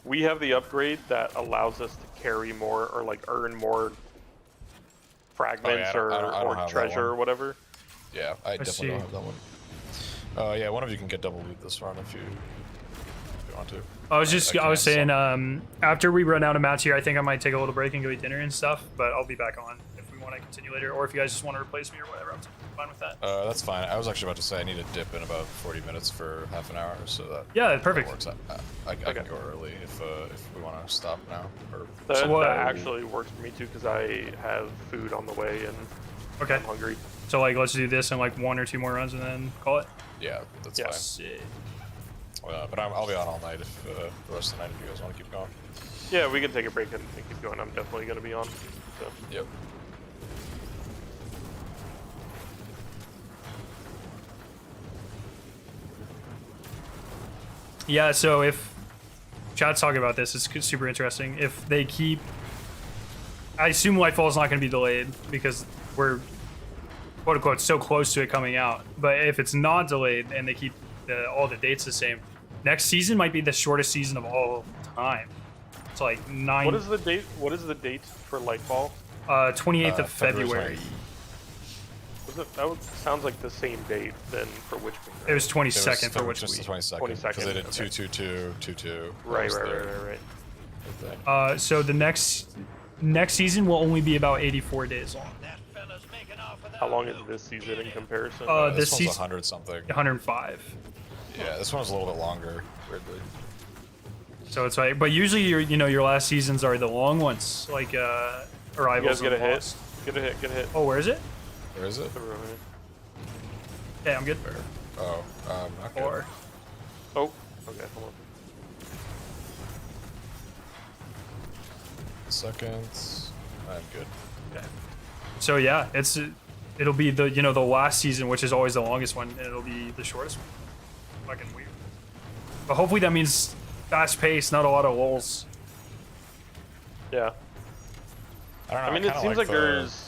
we have the upgrade that allows us to carry more or like earn more fragments or treasure or whatever. Yeah, I definitely don't have that one. Yeah, one of you can get double loot this run if you want to. I was saying, after we run out of mats here, I think I might take a little break and go eat dinner and stuff, but I'll be back on if we want to continue later, or if you guys just want to replace me or whatever, I'm fine with that. That's fine. I was actually about to say I need a dip in about 40 minutes for half an hour, so that perfect. Works. I can go early if we want to stop now. Or that actually works for me too, because I have food on the way and I'm hungry. So like, let's do this in like 1 or 2 more runs and then call it. Yeah, that's fine. But I'll be on all night if the rest of the night if you guys want to keep going. Yeah, we can take a break and keep going. I'm definitely going to be on. So. Yep. Yeah, so if chat's talking about this, it's super interesting. If they keep, I assume Lightfall is not going to be delayed because we're quote unquote so close to it coming out. But if it's not delayed and they keep all the dates the same, next season might be the shortest season of all time. It's like 9. What is the date? What is the date for Lightfall? 28th of February. Sounds like the same date then for Witch Queen. Right? It was 22nd for Witch Just the Queen. 22nd. Because they did 222, 22. Right. So the next season will only be about 84 days long. How long is this season in comparison? This one's 100 something. 105. Yeah, this one's a little bit longer, weirdly. So it's like, but usually your last seasons are the long ones, like Arrivals. You guys get a hit. Lost. Get a hit. Oh, where is it? Where is it? Okay, I'm good. Oh, not good. Or. Oh, okay, hold on. Seconds. I'm good. Okay. So yeah, it'll be the the last season, which is always the longest one, and it'll be the shortest one. Fucking weird. But hopefully that means fast pace, not a lot of lulls. Yeah. I mean, it seems like there's.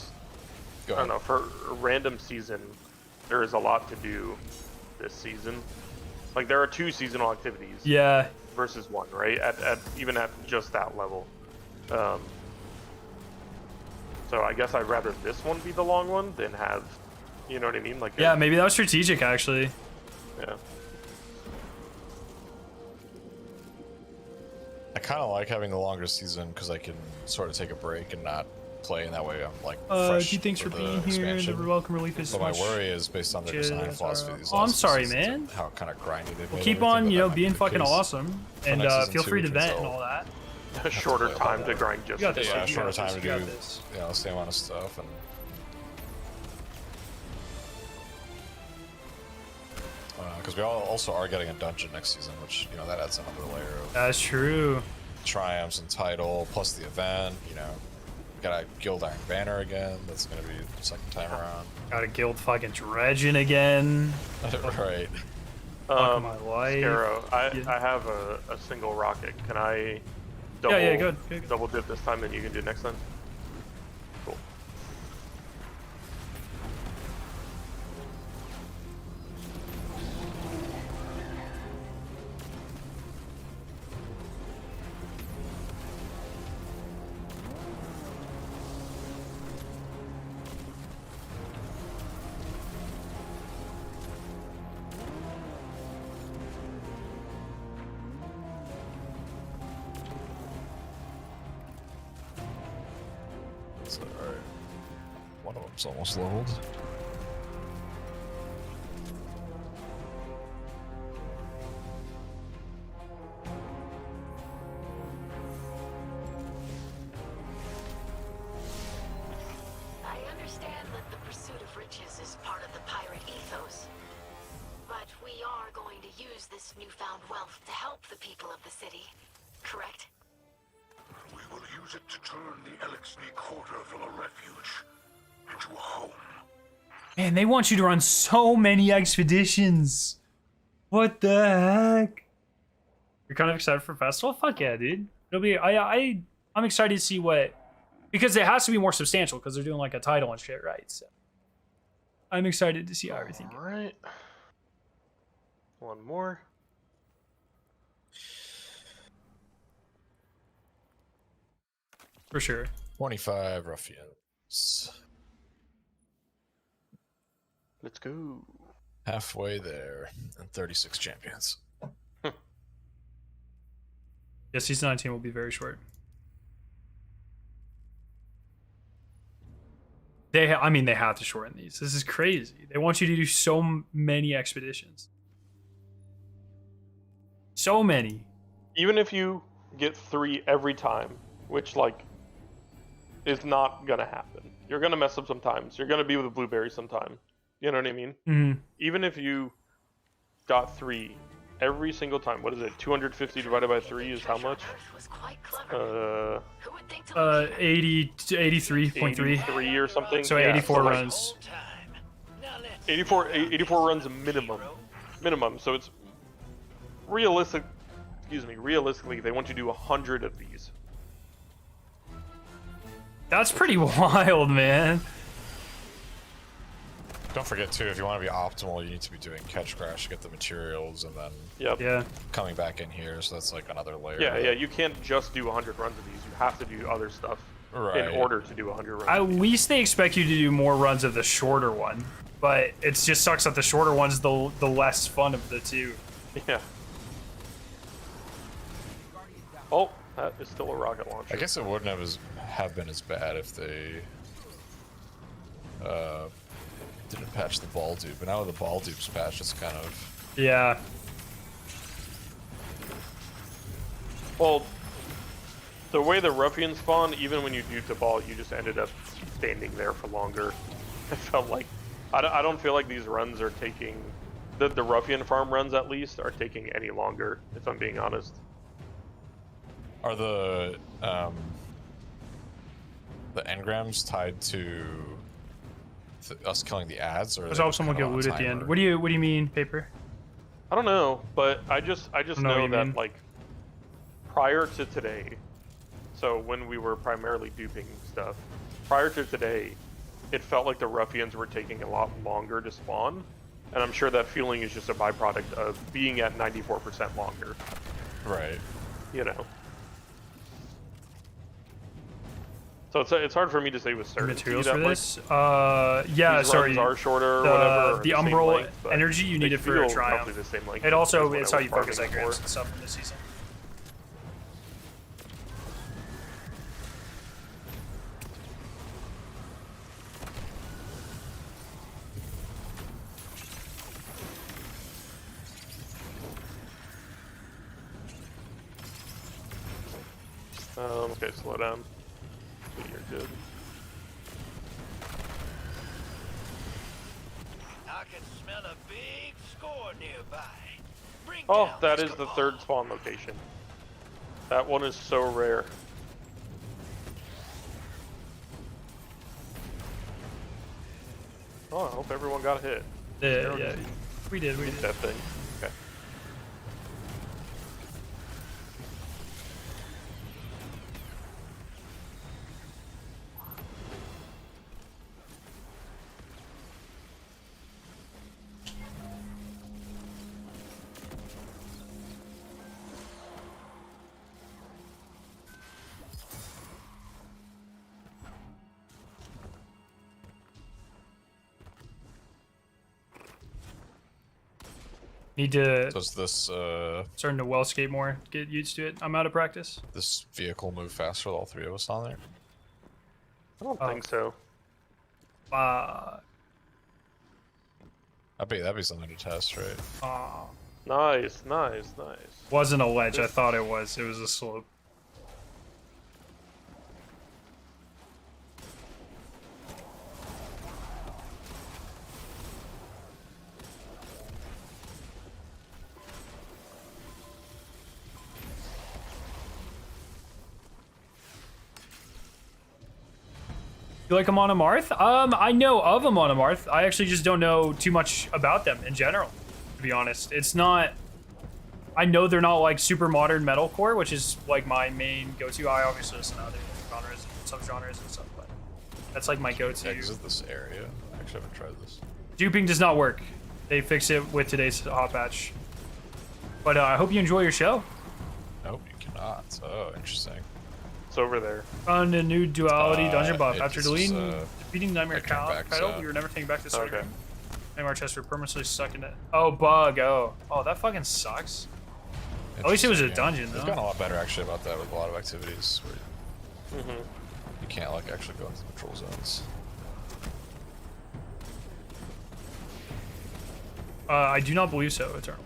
I don't know, for a random season, there is a lot to do this season. Like, there are 2 seasonal activities. Yeah. Versus 1, right? Even at just that level. So I guess I'd rather this one be the long one than have, you know what I mean? Like. Yeah, maybe that was strategic, actually. Yeah. I kind of like having the longer season because I can sort of take a break and not play in that way. I'm like fresh. Thanks for being here. The welcome relief is. But my worry is based on their design philosophy. Oh, I'm sorry, man. How kind of grindy they've made. Keep on, being fucking awesome, and feel free to vent and all that. A shorter time to grind just. Yeah, shorter time to do same amount of stuff and. Because we also are getting a dungeon next season, which that adds another layer of. That's true. Triumphs and title plus the event. Got a Guild Iron Banner again. That's gonna be the second time around. Got a Guild fucking Dredgen again. Right. Fuck my life. Sparrow, I have a single rocket. Can I double, good. double dip this time, then you can do next time? Cool. Alright. One of them's almost leveled. I understand that the pursuit of riches is part of the pirate ethos. But we are going to use this newfound wealth to help the people of the city, correct? We will use it to turn the Elixir Quarter from a refuge into a home. Man, they want you to run so many expeditions. What the heck? You're kind of excited for festival? Fuck yeah, dude. It'll be. I'm excited to see what, because it has to be more substantial because they're doing like a title and shit, right? So I'm excited to see how everything. All right. One more. For sure. 25 ruffians. Let's go. Halfway there, and 36 champions. Yeah, season 19 will be very short. They have to shorten these. This is crazy. They want you to do so many expeditions. So many. Even if you get 3 every time, which is not gonna happen. You're gonna mess up sometimes. You're gonna be with a blueberry sometime. You know what I mean? Mm-hmm. Even if you got 3 every single time, what is it? 250 divided by 3 is how much? 83.3. 83 or something. So 84 runs. 84 runs minimum. So it's realistically, they want you to do 100 of these. That's pretty wild, man. Don't forget too, if you want to be optimal, you need to be doing catch crash to get the materials, and then Yeah. coming back in here. So that's like another layer. Yeah. You can't just do 100 runs of these. You have to do other stuff in order to do 100 runs. At least they expect you to do more runs of the shorter one, but it just sucks that the shorter one's the less fun of the two. Yeah. Oh, that is still a rocket launcher. I guess it wouldn't have been as bad if they didn't patch the ball dupe, but now with the ball dupe's patch, it's kind of... Yeah. Well, the way the ruffians spawn, even when you duped the ball, you just ended up standing there for longer. I felt like... I don't feel like these runs are taking... The ruffian farm runs, at least, are taking any longer, if I'm being honest. Are the engrams tied to us killing the ads, or There's also someone get loot at the end. What do you mean, Paper? I don't know, but I just know that mean. like prior to today, so when we were primarily duping stuff, prior to today, it felt like the ruffians were taking a lot longer to spawn, and I'm sure that feeling is just a byproduct of being at 94% longer. Right. You know. So it's hard for me to say with certainty. Materials that, for like, this? Yeah, these sorry. runs are shorter or whatever. The same umbral length, but energy you they needed for a feel triumph. roughly the same length It also as what it's I how was you focus farming engrams before. and stuff in this season. Okay, slow down. So you're good. I can smell a big score nearby. Bring Oh, down that Mr. is the Ball. third spawn location. That one is so rare. Oh, I hope everyone got a hit. Yeah, we did. That thing. Okay. Need to Does this starting to well skate more. Get used to it. I'm out of practice. this vehicle move faster with all three of us on there? I don't think so. Uh, That'd be something to test, right? Nice. wasn't a ledge. I thought it was. It was a slope. You like Amon Amarth? I know of Amon Amarth. I actually just don't know too much about them in general, to be honest. It's not... I know they're not like super modern metalcore, which is like my main go-to. I obviously listen to other genres and subgenres and stuff, but that's like my go-to. Exit this area. I actually haven't tried this. Duping does not work. They fix it with today's hot patch. But I hope you enjoy your show. Nope, you cannot. Oh, interesting. It's over there. Found a new duality dungeon buff. After it's, defeating Nightmare I turned back Title, south. we were never taking back this Okay. okay. Nightmare chest were permanently stuck in it. Oh, bug. Oh, that fucking sucks. At least it was a Interesting, yeah. dungeon, They've though. gotten a lot better actually about that with a lot of activities where Mm-hmm. you can't like actually go into the patrol zones. I do not believe so, Eternal.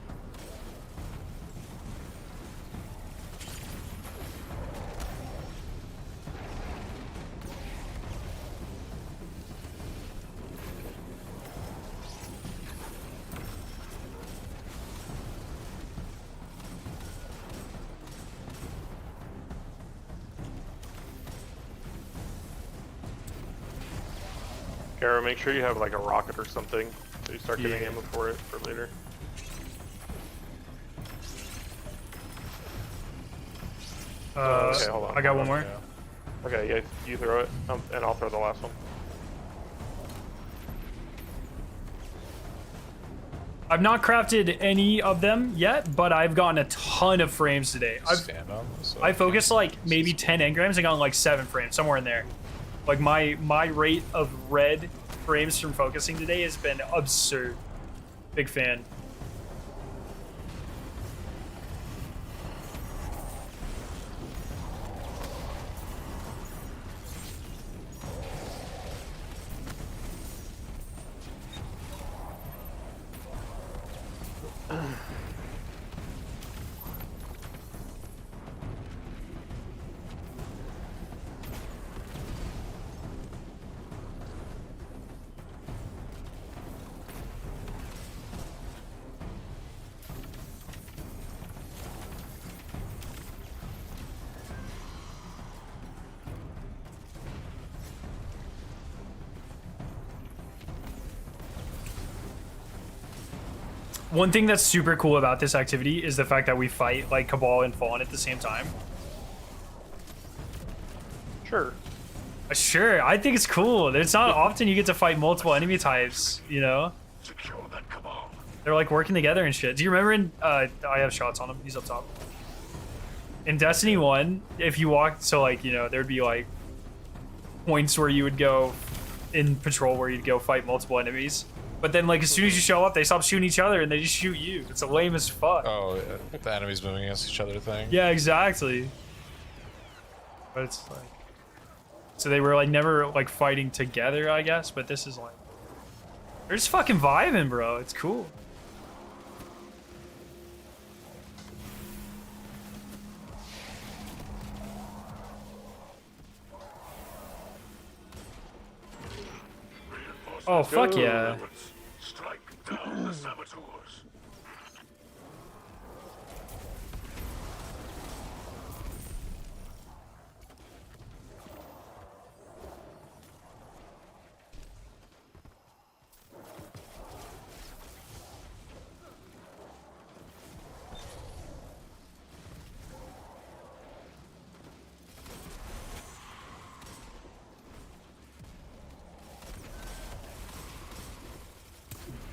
Kara, make sure you have like a rocket or something so you start getting Yeah. ammo for it for later. Okay, hold on. I got one more. Yeah. Okay, yeah, you throw it, and I'll throw the last one. I've not crafted any of them yet, but I've gotten a ton of frames today. Stand on, so I focused like maybe 10 engrams and gotten like 7 frames, somewhere in there. Like my rate of red frames from focusing today has been absurd. Big fan. One thing that's super cool about this activity is the fact that we fight like Cabal and Fallen at the same time. Sure. Sure, I think it's cool. It's not often you get to fight multiple enemy types, you know? Secure that Cabal. They're like working together and shit. Do you remember in, I have shots on him, he's up top. In Destiny 1, if you walked, so like, you know, there'd be like points where you would go in patrol where you'd go fight multiple enemies. But then, like, as soon as you show up, they stop shooting each other and they just shoot you. It's a lame as fuck. Oh, the enemies moving against each other thing. Yeah, exactly. But it's like, so they were like never like fighting together, I guess. But this is like, they're just fucking vibing, bro. It's cool. Oh, fuck yeah. Strike down the saboteurs.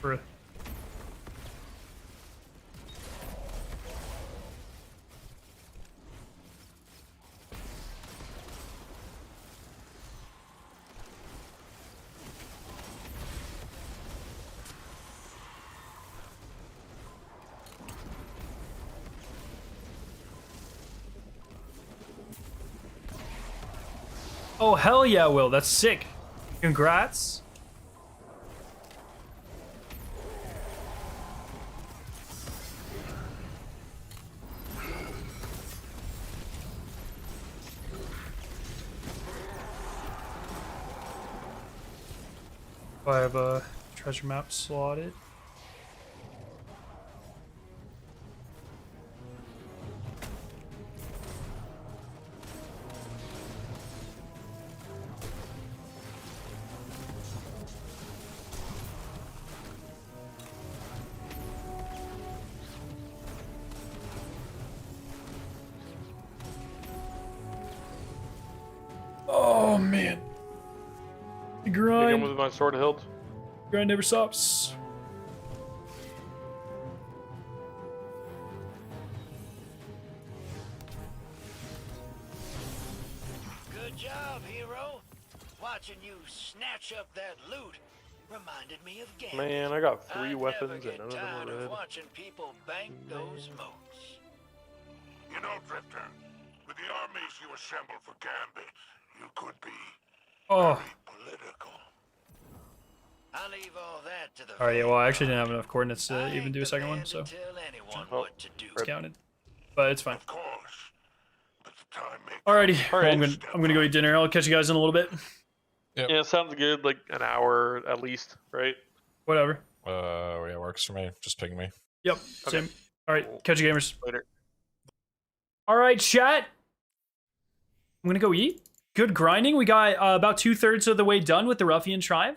Bruh. Oh, hell yeah, Will. That's sick. Congrats. I have a treasure map slotted. Oh man. The Hit him grind. with my sword hilt. Grind never stops. Good job, hero. Watching you snatch up that loot reminded me of Gambit. Man, I got 3 I weapons never and get none of them tired are of red. watching people bank those moats. You know, Drifter, with the armies you assembled for Gambit, you could be Oh. very political. I leave all that to the Alright, yeah, well, I actually didn't have enough coordinates to I even ain't do a the second man one, to so tell anyone Oh, what to do. it's counted. But it's fine. Of course. But the time may Alrighty, All right. well, I'm gonna go eat dinner. I'll catch you guys in a little bit. Yep. Yeah, sounds good. Like an hour at least, right? Whatever. Yeah, works for me. Just ping me. Yep, Okay. same. Alright, catch you gamers. Later. Alright, chat. I'm gonna go eat. Good grinding. We got about 2/3 of the way done with the Ruffian Tribe.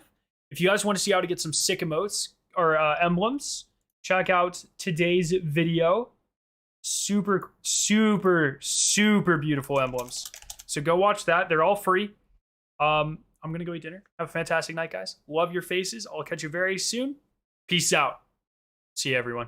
If you guys want to see how to get some sick emotes or emblems, check out today's video. Super, super, super beautiful emblems. So go watch that. They're all free. I'm going to go eat dinner. Have a fantastic night, guys. Love your faces. I'll catch you very soon. Peace out. See you, everyone.